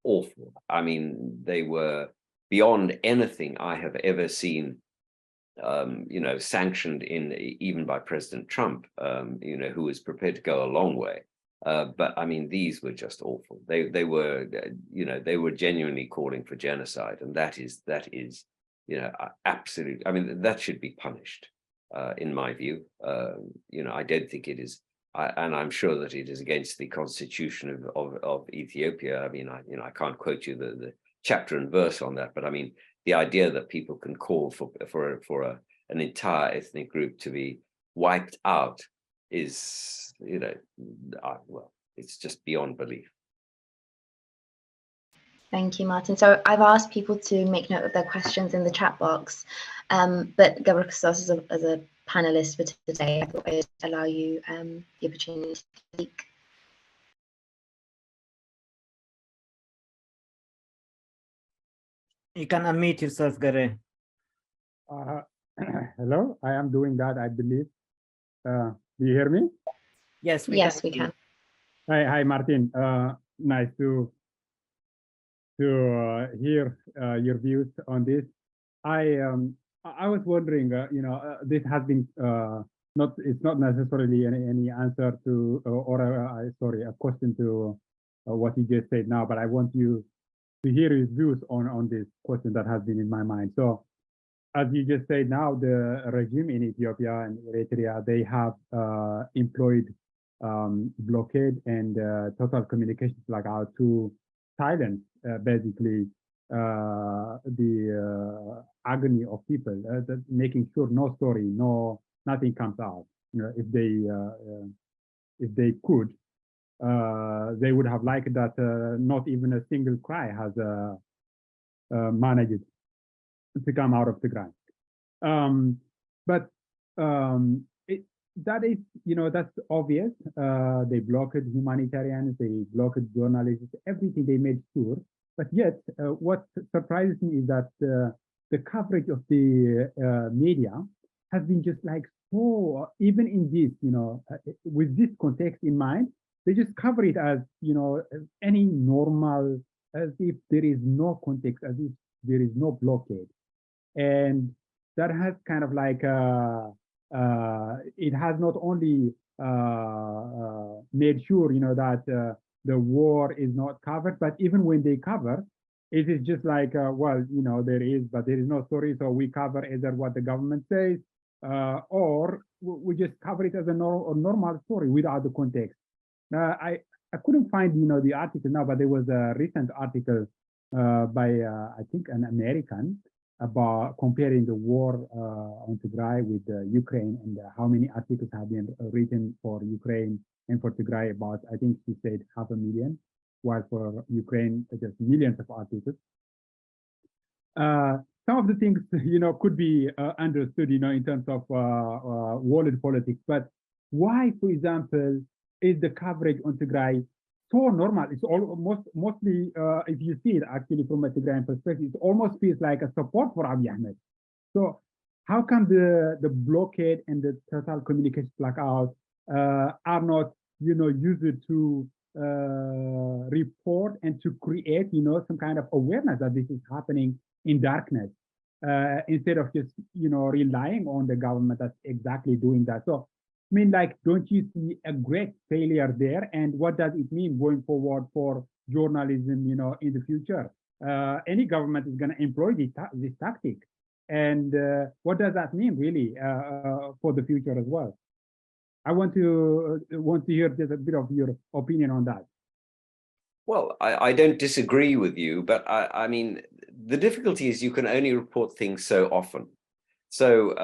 awful. they were beyond anything I have ever seen, sanctioned even by President Trump, who was prepared to go a long way. But I mean, these were just awful. They were genuinely calling for genocide, and that is, absolute. I mean, that should be punished, in my view. I don't think it is, and I'm sure that it is against the constitution of Ethiopia. I mean, I can't quote you the chapter and verse on that, but I mean, the idea that people can call for an entire ethnic group to be wiped out is, well, it's just beyond belief. Thank you, Martin. So I've asked people to make note of their questions in the chat box, but Gabriel as a panelist for today, I thought I'd allow you the opportunity to speak. You can unmute yourself, Gare. Hello, I am doing that, I believe. Do you hear me? Yes, we can. Hi, Martin. Nice to hear your views on this. I was wondering, this has been it's not necessarily any answer to a question to what you just said now, but I want you to hear his views on this question that has been in my mind. So, as you just said now, the regime in Ethiopia and Eritrea, they have employed blockade and total communications blackout to silence basically the agony of people, making sure no story, nothing comes out. If they could, they would have liked that not even a single cry has managed to come out of Tigray. That is, that's obvious. They blocked humanitarians, they blocked journalists, everything they made sure. But yet, what surprises me is that the coverage of the media has been just like so, even in this, with this context in mind, they just cover it as, as any normal, as if there is no context, as if there is no blockade. And that has kind of like, it has not only made sure, that the war is not covered, but even when they cover, it is just like, well, there is no story, so we cover either what the government says, or we just cover it as a normal story without the context. I couldn't find, the article now, but there was a recent article by, I think, an American about comparing the war on Tigray with Ukraine, and how many articles have been written for Ukraine and for Tigray about, I think she said 500,000, while for Ukraine, just millions of articles. Some of the things, could be understood, in terms of world politics, but why, for example, is the coverage on Tigray so normal? It's mostly, if you see it actually from a Tigrayan perspective, it almost feels like a support for Abiy Ahmed. So how come the blockade and the total communication blackout are not, used to report and to create, some kind of awareness that this is happening in darkness, instead of just, relying on the government that's exactly doing that. So, I mean, like, don't you see a great failure there? And what does it mean going forward for journalism, in the future? Any government is going to employ this tactic. And what does that mean, really, for the future as well? I want to hear just a bit of your opinion on that. Well, I don't disagree with you, but I mean, the difficulty is you can only report things so often. So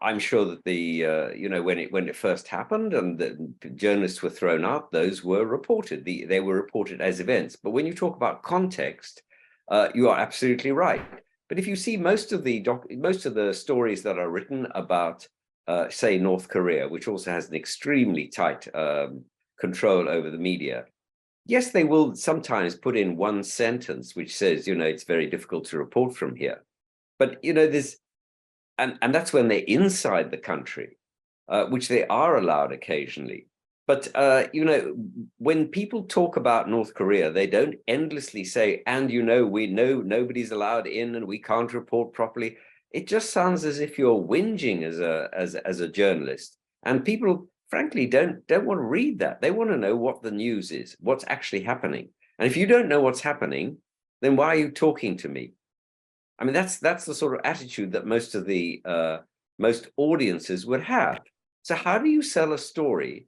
I'm sure that when it first happened and the journalists were thrown out, those were reported. They were reported as events. But when you talk about context, you are absolutely right. But if you see most of the stories that are written about, say, North Korea, which also has an extremely tight control over the media, yes, they will sometimes put in one sentence which says, it's very difficult to report from here. But there's and that's when they're inside the country, which they are allowed occasionally. But, you know, when people talk about North Korea, they don't endlessly say, and, you know, we know nobody's allowed in and we can't report properly. It just sounds as if you're whinging as a journalist. And people, frankly, don't want to read that. They want to know what the news is, what's actually happening. And if you don't know what's happening, then why are you talking to me? I mean, that's the sort of attitude that most of the most audiences would have. So how do you sell a story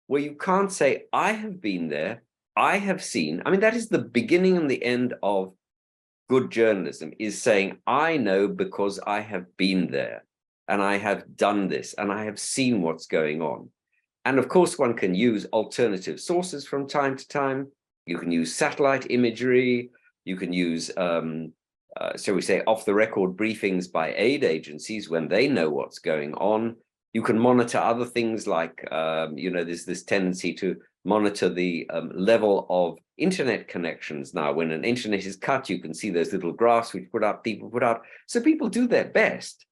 where you can't say, I have been there, I have seen? I mean, that is the beginning and the end of good journalism, is saying, I know because I have been there and I have done this and I have seen what's going on. And of course, one can use alternative sources from time to time. You can use satellite imagery. You can use, shall we say, off-the-record briefings by aid agencies when they know what's going on. You can monitor other things like, you know, there's this tendency to monitor the level of internet connections now. When an internet is cut, you can see those little graphs which people put out. So people do their best,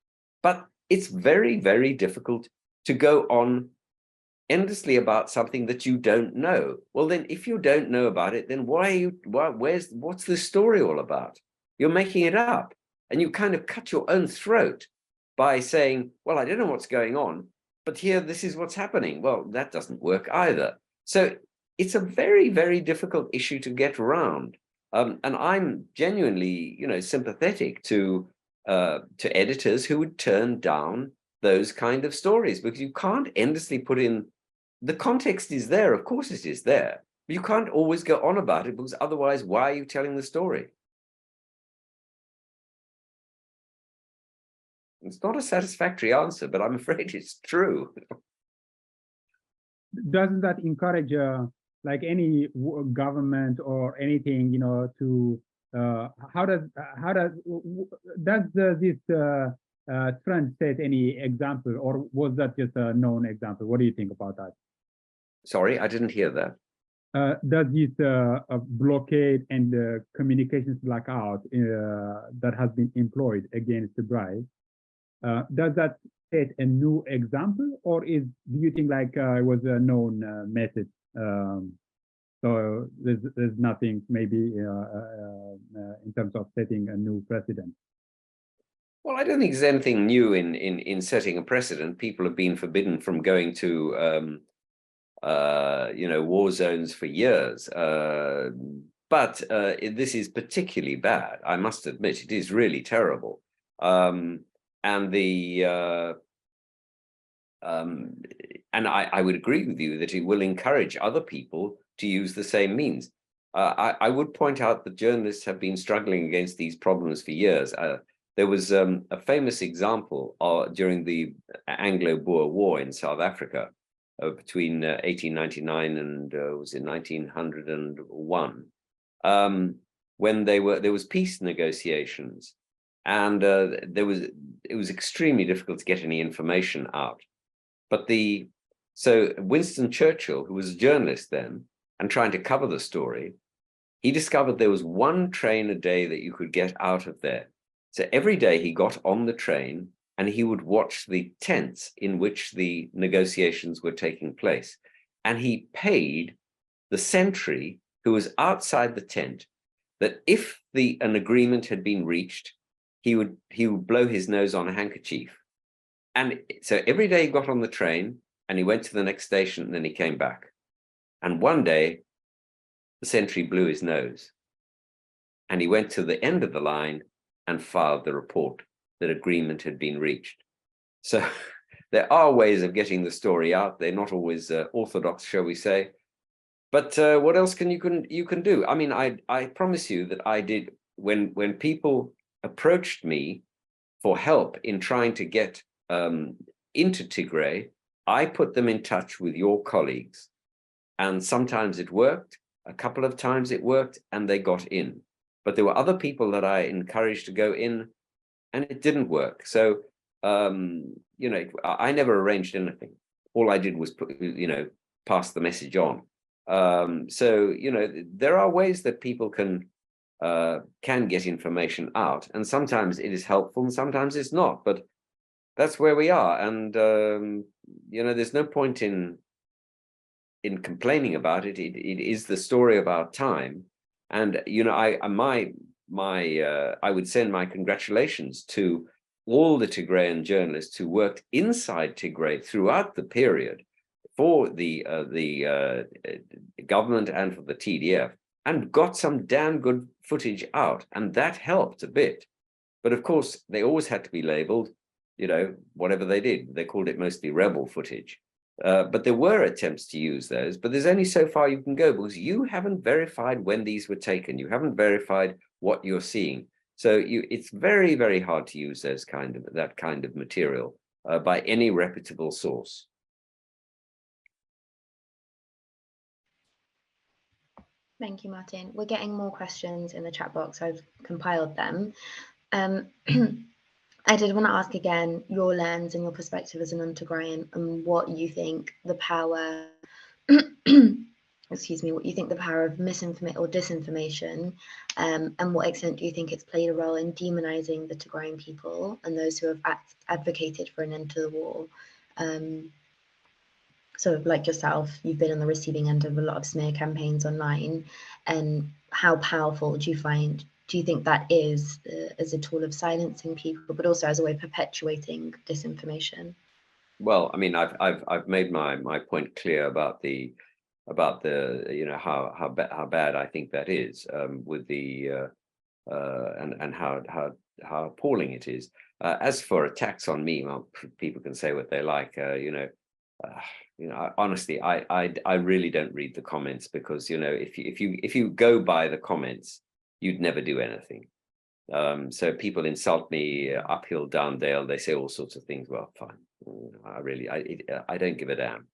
but it's very, very difficult to go on endlessly about something that you don't know. Well, then if you don't know about it, then what's the story all about? You're making it up, and you kind of cut your own throat by saying, well, I don't know what's going on, but here, this is what's happening. Well, that doesn't work either. So it's a very, very difficult issue to get around. And I'm genuinely, you know, sympathetic to editors who would turn down those kind of stories, because you can't endlessly put in, the context is there, of course it is there, but you can't always go on about it, because otherwise, why are you telling the story? It's not a satisfactory answer, but I'm afraid it's true. Doesn't that encourage, like any government or anything, you know, to how does this trend set any example, or was that just a known example? What do you think about that? Sorry, I didn't hear that. Does this blockade and communications blackout that has been employed against Tigray, does that set a new example, or do you think like it was a known method? So there's nothing maybe in terms of setting a new precedent. Well, I don't think there's anything new in setting a precedent. People have been forbidden from going to you know, war zones for years. But this is particularly bad. I must admit, it is really terrible. And I would agree with you that it will encourage other people to use the same means. I would point out that journalists have been struggling against these problems for years. There was a famous example during the Anglo-Boer War in South Africa between 1899 and was it 1901, when there was peace negotiations, and it was extremely difficult to get any information out. But so Winston Churchill, who was a journalist then and trying to cover the story, he discovered there was one train a day that you could get out of there. So every day he got on the train and he would watch the tents in which the negotiations were taking place. And he paid the sentry who was outside the tent that if an agreement had been reached, he would blow his nose on a handkerchief. And so every day he got on the train and he went to the next station and then he came back. And one day the sentry blew his nose and he went to the end of the line and filed the report that agreement had been reached. So there are ways of getting the story out. They're not always orthodox, shall we say. But what else you can do? I mean, I promise you that I did, when people approached me for help in trying to get into Tigray, I put them in touch with your colleagues. And sometimes it worked, a couple of times it worked, and they got in. But there were other people that I encouraged to go in, and it didn't work. So, you know, I never arranged anything. All I did was pass the message on. So, you know, there are ways that people can get information out, and sometimes it is helpful and sometimes it's not, but that's where we are. And, you know, there's no point in in complaining about it, it is the story of our time. And, you know, I would send my congratulations to all the Tigrayan journalists who worked inside Tigray throughout the period for the government and for the TDF, and got some damn good footage out, and that helped a bit. But of course, they always had to be labeled, you know, whatever they did. They called it mostly rebel footage. But there were attempts to use those, but there's only so far you can go, because you haven't verified when these were taken. You haven't verified what you're seeing. So it's very, very hard to use that kind of material by any reputable source. Thank you, Martin. We're getting more questions in the chat box. I've compiled them. I did want to ask again your lens and your perspective as a non-Tigrayan, and what you think the power, excuse me, what you think the power of misinformation or disinformation, and what extent do you think it's played a role in demonizing the Tigrayan people and those who have advocated for an end to the war? So like yourself, you've been on the receiving end of a lot of smear campaigns online, and how powerful do you think that is as a tool of silencing people, but also as a way of perpetuating disinformation? Well, I mean, I've made my point clear about the you know how bad I think that is, with the and how appalling it is. As for attacks on me, well, people can say what they like. You know, honestly, I really don't read the comments, because, you know, if you go by the comments, you'd never do anything. So people insult me uphill, down dale. They say all sorts of things. Well, fine. I don't give a damn.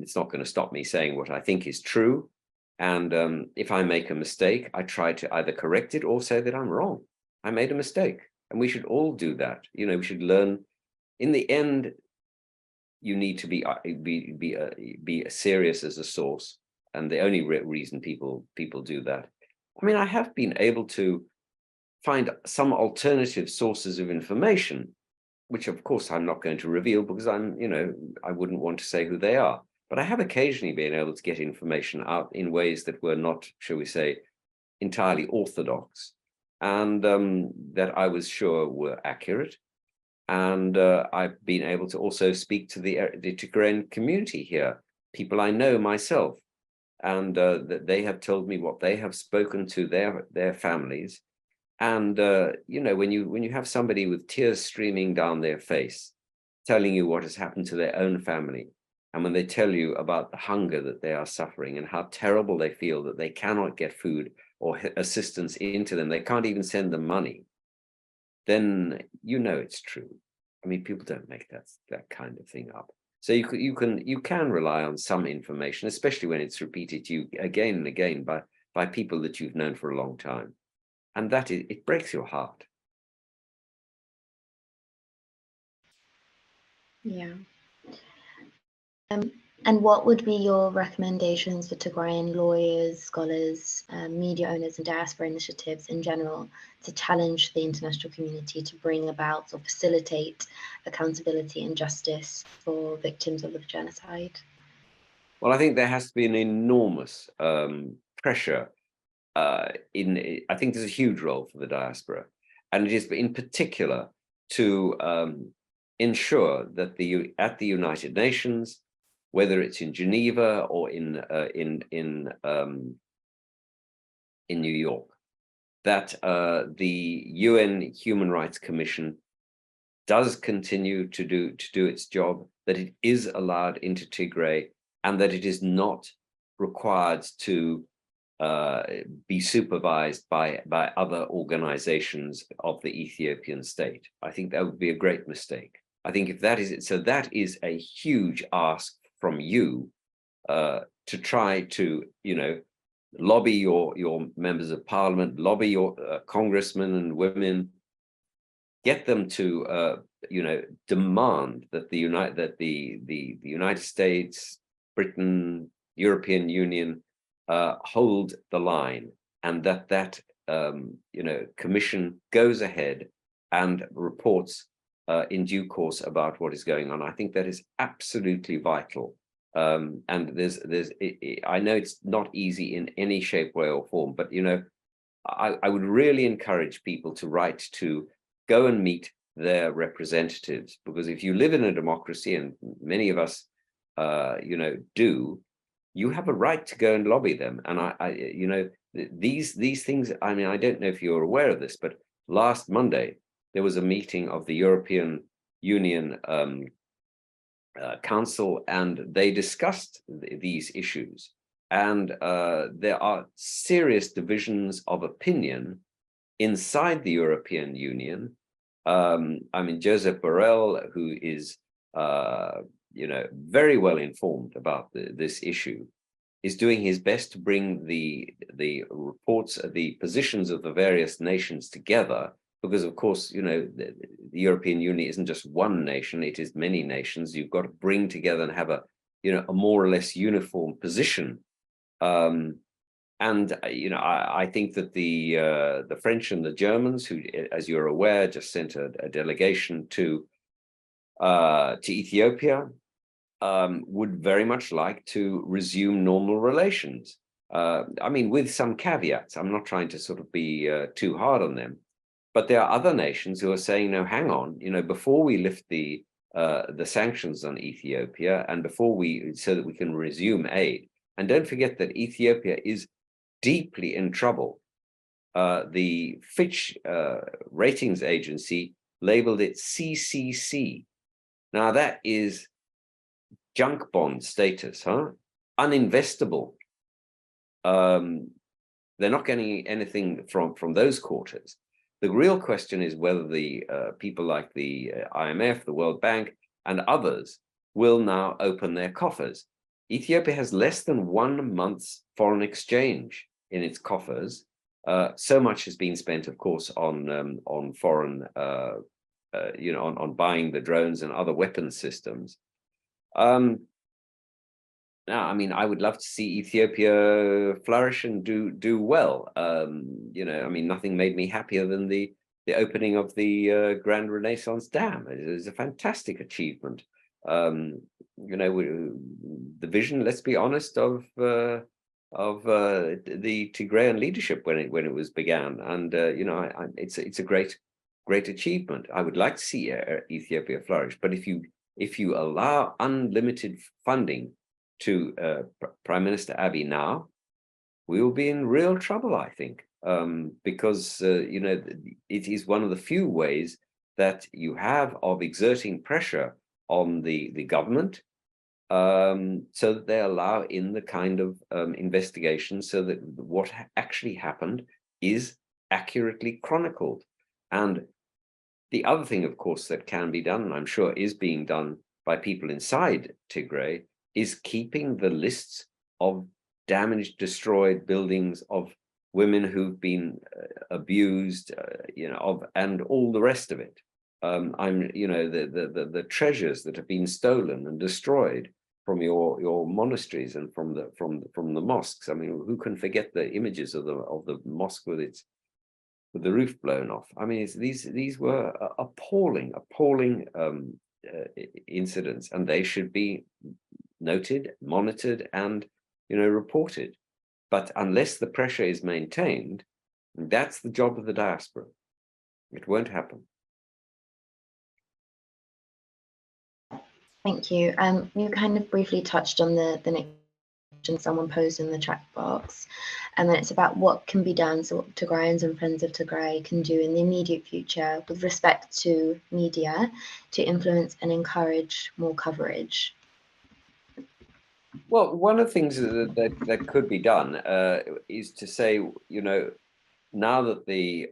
It's not going to stop me saying what I think is true. And if I make a mistake, I try to either correct it or say that I'm wrong. I made a mistake, and we should all do that. You know, we should learn. In the end, you need to be serious as a source, and the only reason people do that. I mean, I have been able to find some alternative sources of information, which of course I'm not going to reveal, because you know, I wouldn't want to say who they are. But I have occasionally been able to get information out in ways that were not, shall we say, entirely orthodox, and that I was sure were accurate. And I've been able to also speak to the Tigrayan community here, people I know myself, and that they have told me what they have spoken to their families. And you know, when you have somebody with tears streaming down their face, telling you what has happened to their own family, and when they tell you about the hunger that they are suffering and how terrible they feel that they cannot get food or assistance into them, they can't even send them money, then you know it's true. I mean, people don't make that kind of thing up. So you can rely on some information, especially when it's repeated to you again and again by people that you've known for a long time, and that it breaks your heart. Yeah. And what would be your recommendations for Tigrayan lawyers, scholars, media owners, and diaspora initiatives in general to challenge the international community to bring about or facilitate accountability and justice for victims of the genocide? Well, I think there has to be an enormous pressure. I think there's a huge role for the diaspora, and it is in particular to ensure that at the United Nations, whether it's in Geneva or in New York, that the UN Human Rights Commission does continue to do its job, that it is allowed into Tigray, and that it is not required to be supervised by other organizations of the Ethiopian state. I think that would be a great mistake. I think if that is it, so that is a huge ask from you to try to, you know, lobby your members of parliament, lobby your congressmen and women, get them to you know, demand that the United States, Britain, European Union hold the line, and that you know, commission goes ahead and reports in due course about what is going on. I think that is absolutely vital And I know it's not easy in any shape, way, or form, but I would really encourage people to write to go and meet their representatives, because if you live in a democracy, and many of us, do, you have a right to go and lobby them. And these things. I mean, I don't know if you're aware of this, but last Monday there was a meeting of the European Union Council, and they discussed these issues. And there are serious divisions of opinion inside the European Union. I mean, Josep Borrell, who is, very well informed about this issue, is doing his best to bring the reports, the positions of the various nations together, because of course, the European Union isn't just one nation, it is many nations. You've got to bring together and have a more or less uniform position. I think that the French and the Germans, who, as you're aware, just sent a delegation to Ethiopia, would very much like to resume normal relations. I mean, with some caveats. I'm not trying to sort of be too hard on them, but there are other nations who are saying, no, hang on, before we lift the sanctions on Ethiopia, and so that we can resume aid. And don't forget that Ethiopia is deeply in trouble. The Fitch ratings agency labeled it CCC. Now that is junk bond status, uninvestable. They're not getting anything from those quarters. The real question is whether the people like the IMF, the World Bank, and others will now open their coffers. Ethiopia has less than 1 month's foreign exchange in its coffers. So much has been spent, of course, on foreign, on buying the drones and other weapons systems. Now, I mean, I would love to see Ethiopia flourish and do well. I mean, nothing made me happier than the opening of the Grand Renaissance Dam. It was a fantastic achievement. The vision, let's be honest, of the Tigrayan leadership when it was began, and it's a great achievement. I would like to see Ethiopia flourish, but if you allow unlimited funding to Prime Minister Abiy now, we will be in real trouble, I think, because it is one of the few ways that you have of exerting pressure on the government, so that they allow in the kind of investigation, so that what actually happened is accurately chronicled. And the other thing, of course, that can be done, and I'm sure is being done by people inside Tigray, is keeping the lists of damaged, destroyed buildings, of women who've been abused, and all the rest of it. The treasures that have been stolen and destroyed from your monasteries and from the mosques. I mean, who can forget the images of the mosque with the roof blown off? I mean, these were appalling incidents, and they should be noted, monitored, and reported. But unless the pressure is maintained, that's the job of the diaspora. It won't happen. Thank you. You kind of briefly touched on the next question someone posed in the chat box, and then it's about what can be done, so what Tigrayans and Friends of Tigray can do in the immediate future with respect to media to influence and encourage more coverage. Well, one of the things that could be done is to say, now that the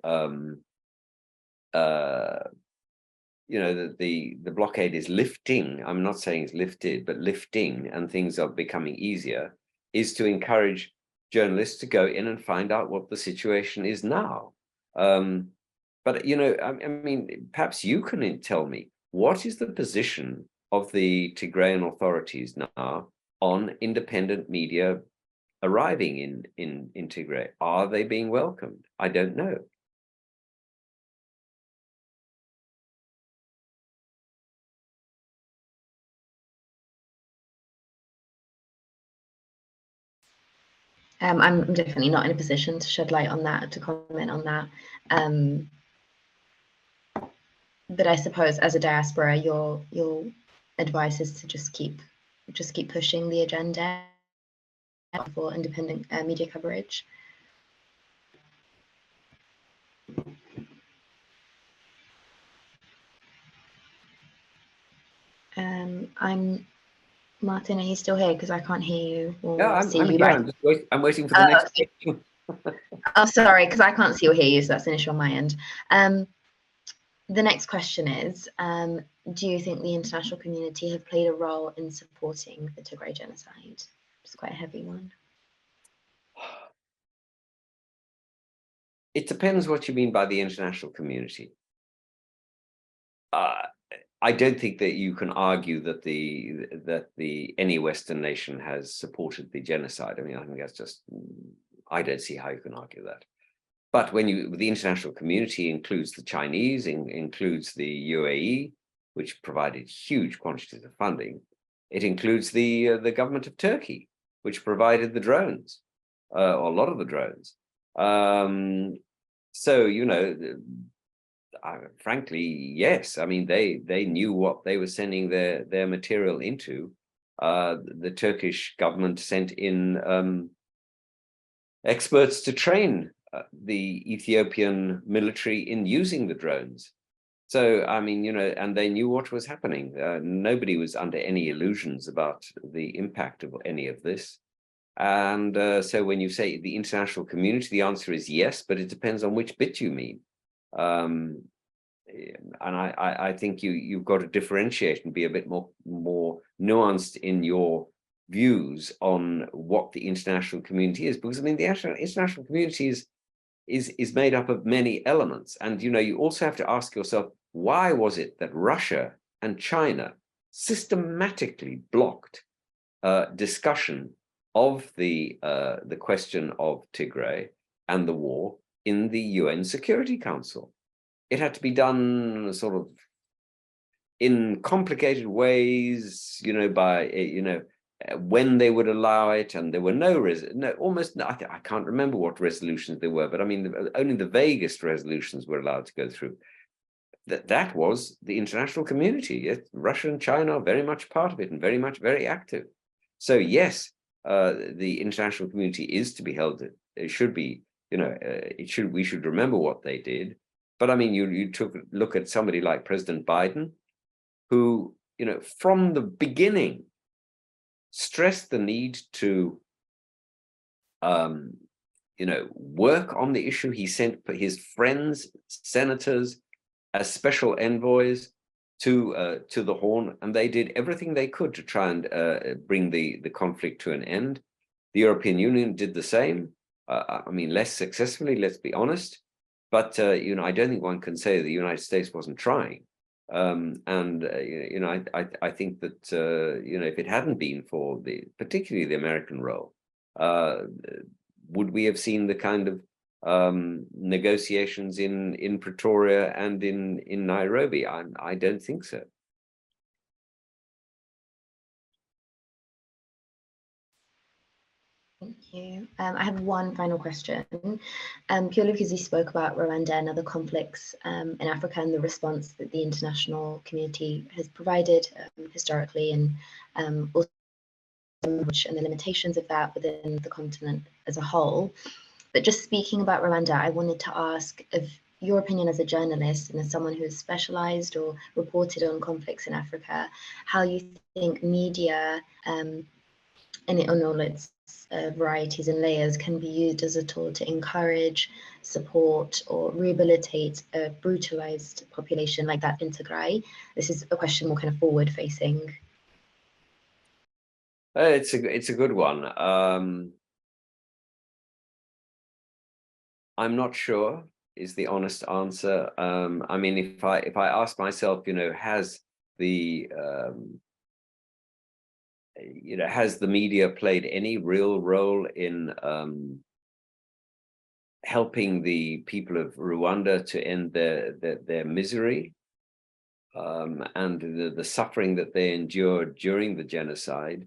the blockade is lifting, I'm not saying it's lifted, but lifting, and things are becoming easier, is to encourage journalists to go in and find out what the situation is now. But, I mean, perhaps you can tell me, what is the position of the Tigrayan authorities now on independent media arriving in Tigray? Are they being welcomed? I don't know. I'm definitely not in a position to shed light on that, to comment on that. But I suppose as a diaspora, your advice is to just keep pushing the agenda for independent media coverage. I'm Martin. Are you still here? Because I can't hear you or Yeah, see I'm you. here. I'm waiting for the next question. Oh, sorry, because I can't see or hear you, so that's an issue on my end. The next question is, do you think the international community have played a role in supporting the Tigray genocide? It's quite a heavy one. It depends what you mean by the international community. I don't think that you can argue that any Western nation has supported the genocide. I mean, I think that's just, I don't see how you can argue that. But when the international community includes the Chinese, includes the UAE, which provided huge quantities of funding. It includes the government of Turkey, which provided the drones, or a lot of the drones. So, you know, frankly, yes. I mean, they knew what they were sending their material into. The Turkish government sent in experts to train the Ethiopian military in using the drones. So, I mean, you know, and they knew what was happening. Nobody was under any illusions about the impact of any of this. And so when you say the international community, the answer is yes, but it depends on which bit you mean. And I think you've got to differentiate and be a bit more nuanced in your views on what the international community is, because I mean the international community is made up of many elements, and you know you also have to ask yourself, why was it that Russia and China systematically blocked discussion of the question of Tigray and the war in the UN Security Council? It had to be done sort of in complicated ways, you know, by, you know, when they would allow it, and there were I can't remember what resolutions there were, but I mean, only the vaguest resolutions were allowed to go through. That was the international community. Yes, Russia and China are very much part of it and very active. So yes, the international community is to be held. It should be, you know, we should remember what they did. But I mean, you took a look at somebody like President Biden, who, you know, from the beginning stressed the need to, you know, work on the issue. He sent his friends, senators, as special envoys to the Horn, and they did everything they could to try and bring the conflict to an end. The European Union did the same. I mean, less successfully, let's be honest. But you know, I don't think one can say the United States wasn't trying. You know, I think that you know, if it hadn't been for particularly the American role, would we have seen the kind of negotiations in Pretoria and in Nairobi? I don't think so. Thank you. I have one final question, purely because you spoke about Rwanda and other conflicts in Africa and the response that the international community has provided historically, and also and the limitations of that within the continent as a whole. But just speaking about Rwanda, I wanted to ask of your opinion as a journalist and as someone who has specialized or reported on conflicts in Africa, how you think media and on all its varieties and layers can be used as a tool to encourage, support, or rehabilitate a brutalized population like that in Tigray. This is a question more kind of forward facing. It's a good one. I'm not sure is the honest answer. I mean, if I ask myself, you know, has the you know, has the media played any real role in helping the people of Rwanda to end their misery and the suffering that they endured during the genocide?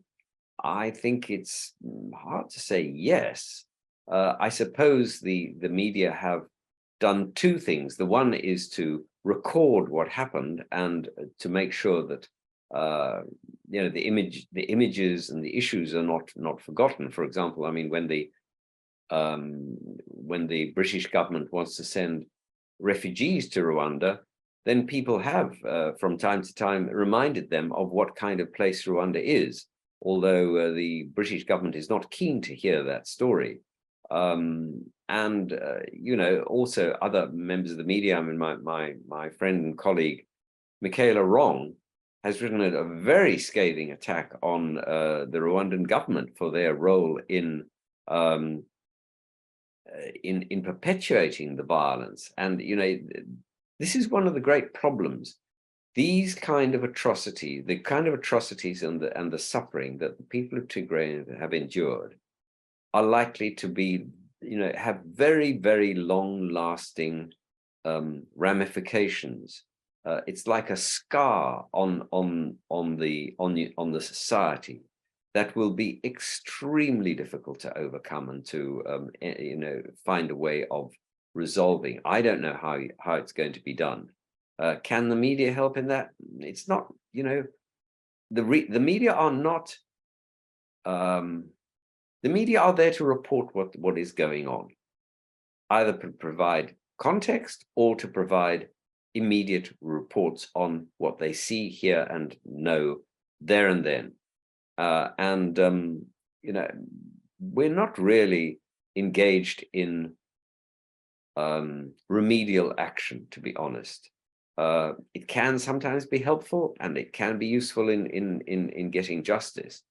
I think it's hard to say yes. I suppose the media have done two things. The one is to record what happened and to make sure that the images and the issues are not forgotten. For example, I mean, when the British government wants to send refugees to Rwanda, then people have from time to time reminded them of what kind of place Rwanda is, although the British government is not keen to hear that story. Also other members of the media. I mean, my friend and colleague Michaela Wrong has written a very scathing attack on the Rwandan government for their role in perpetuating the violence. And this is one of the great problems. These kind of atrocities, the kind of atrocities and the suffering that the people of Tigray have endured, are likely to be, have very, very long-lasting ramifications. It's like a scar on the society that will be extremely difficult to overcome and to find a way of resolving. I don't know how it's going to be done. Can the media help in that? It's not. The media are not. The media are there to report what is going on, either to provide context or to provide immediate reports on what they see, hear, and know there and then. We're not really engaged in remedial action, to be honest. It can sometimes be helpful and it can be useful in getting justice,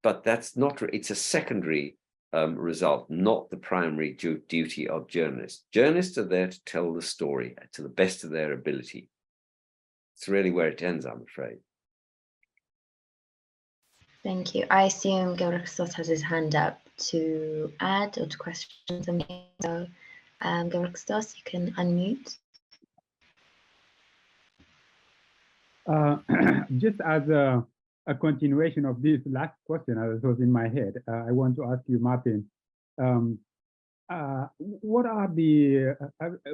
but that's not. It's a secondary result, not the primary duty of journalists. Journalists are there to tell the story to the best of their ability. It's really where it ends, I'm afraid. Thank you. I assume Gabriel has his hand up to add or to question something. So, Gabriel, you can unmute. Just as a continuation of this last question that was in my head, I want to ask you, Martin, what are the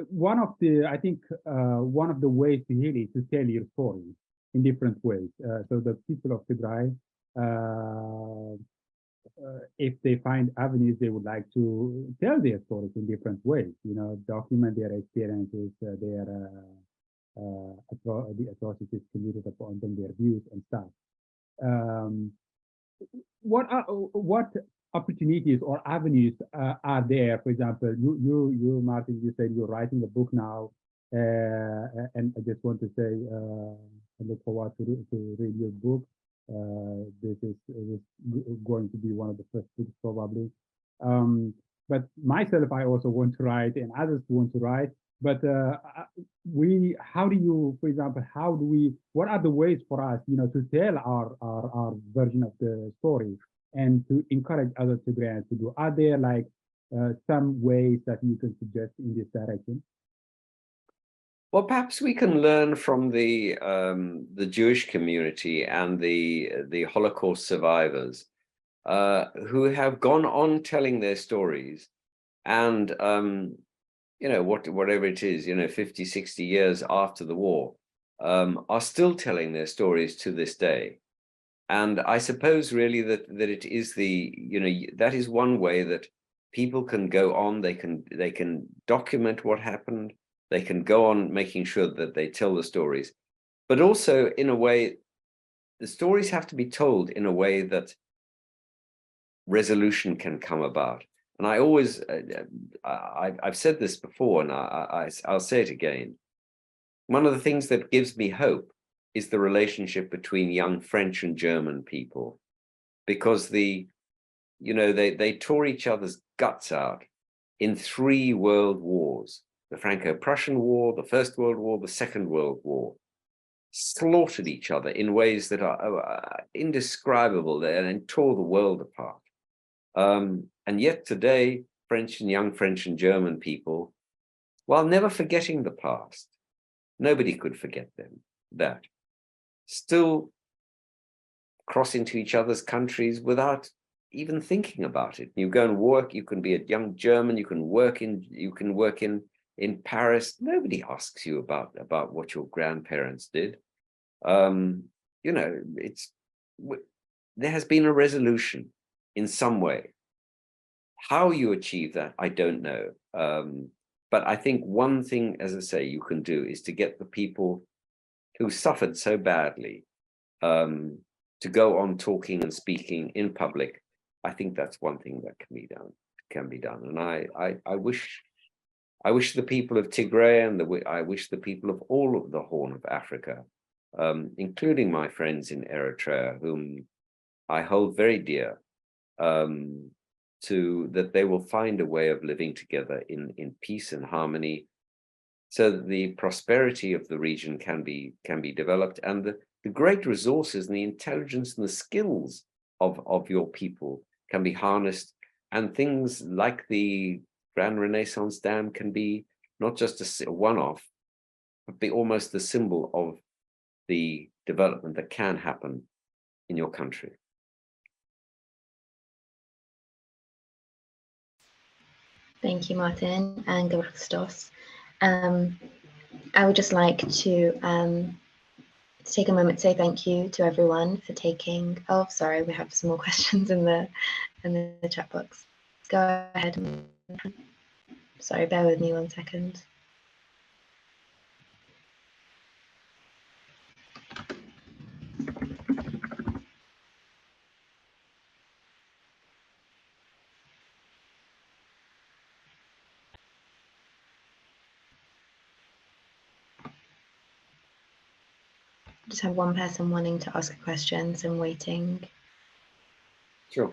one of the ways really to tell your story in different ways. So the people of Tigray, if they find avenues, they would like to tell their stories in different ways. Document their experiences, the atrocities committed upon them, their views and stuff. What opportunities or avenues are there? For example, you Martin, you said you're writing a book now, and I just want to say I look forward to read your book. This is going to be one of the first books probably. But myself, I also want to write, and others want to write. But how do you, for example, what are the ways for us, to tell our version of the story and to encourage other Tigrayans to do? Are there like some ways that you can suggest in this direction? Well, perhaps we can learn from the Jewish community and the Holocaust survivors who have gone on telling their stories, and whatever it is, 50, 60 years after the war, are still telling their stories to this day. And I suppose really that it is that is one way that people can go on. They can document what happened. They can go on making sure that they tell the stories, but also in a way, the stories have to be told in a way that resolution can come about. And I always, I've said this before, and I'll say it again. One of the things that gives me hope is the relationship between young French and German people, because they tore each other's guts out in 3 world wars: the Franco-Prussian War, the First World War, the Second World War, slaughtered each other in ways that are indescribable and tore the world apart. And yet today, young French and German people, while never forgetting the past, nobody could forget that, still cross into each other's countries without even thinking about it. You go and work, you can be a young German, you can work in Paris. Nobody asks you about what your grandparents did. You know, there has been a resolution in some way. How you achieve that, I don't know. But I think one thing, as I say, you can do is to get the people who suffered so badly to go on talking and speaking in public. I think that's one thing that can be done. And I wish the people of Tigray and I wish the people of all of the Horn of Africa, including my friends in Eritrea, whom I hold very dear, that they will find a way of living together in peace and harmony, so that the prosperity of the region can be developed, and the great resources and the intelligence and the skills of your people can be harnessed, and things like the Grand Renaissance Dam can be not just a one-off, but be almost the symbol of the development that can happen in your country. Thank you, Martin and Christos. I would just like to take a moment to say thank you to everyone for taking. Oh, sorry, we have some more questions in the chat box. Go ahead. Sorry, bear with me 1 second. Just have one person wanting to ask a question, so I'm waiting. Sure.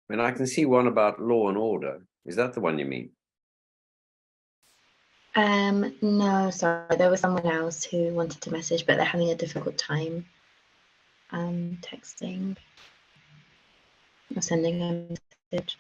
I mean, I can see one about law and order. Is that the one you mean? No, sorry, there was someone else who wanted to message, but they're having a difficult time texting or sending a message.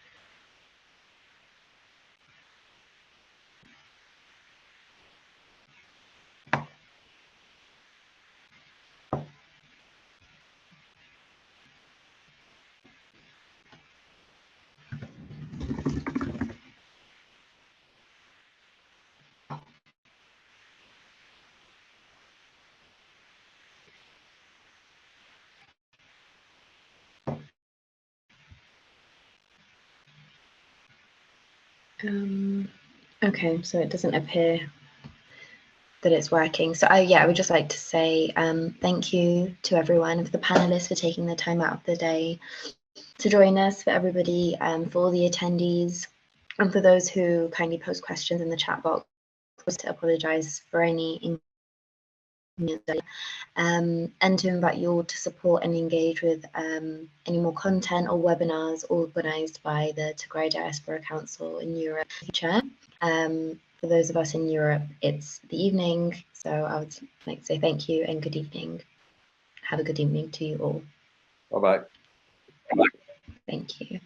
Okay, so it doesn't appear that it's working. So yeah, I would just like to say thank you to everyone, for the panelists for taking the time out of the day to join us, for everybody, for all the attendees, and for those who kindly post questions in the chat box. Was to apologize for any inconvenience, and to invite you all to support and engage with any more content or webinars organized by the Tigray Diaspora Council in Europe in the future. For those of us in Europe, it's the evening, so I would like to say thank you and good evening. Have a good evening to you all. Bye-bye. Thank you.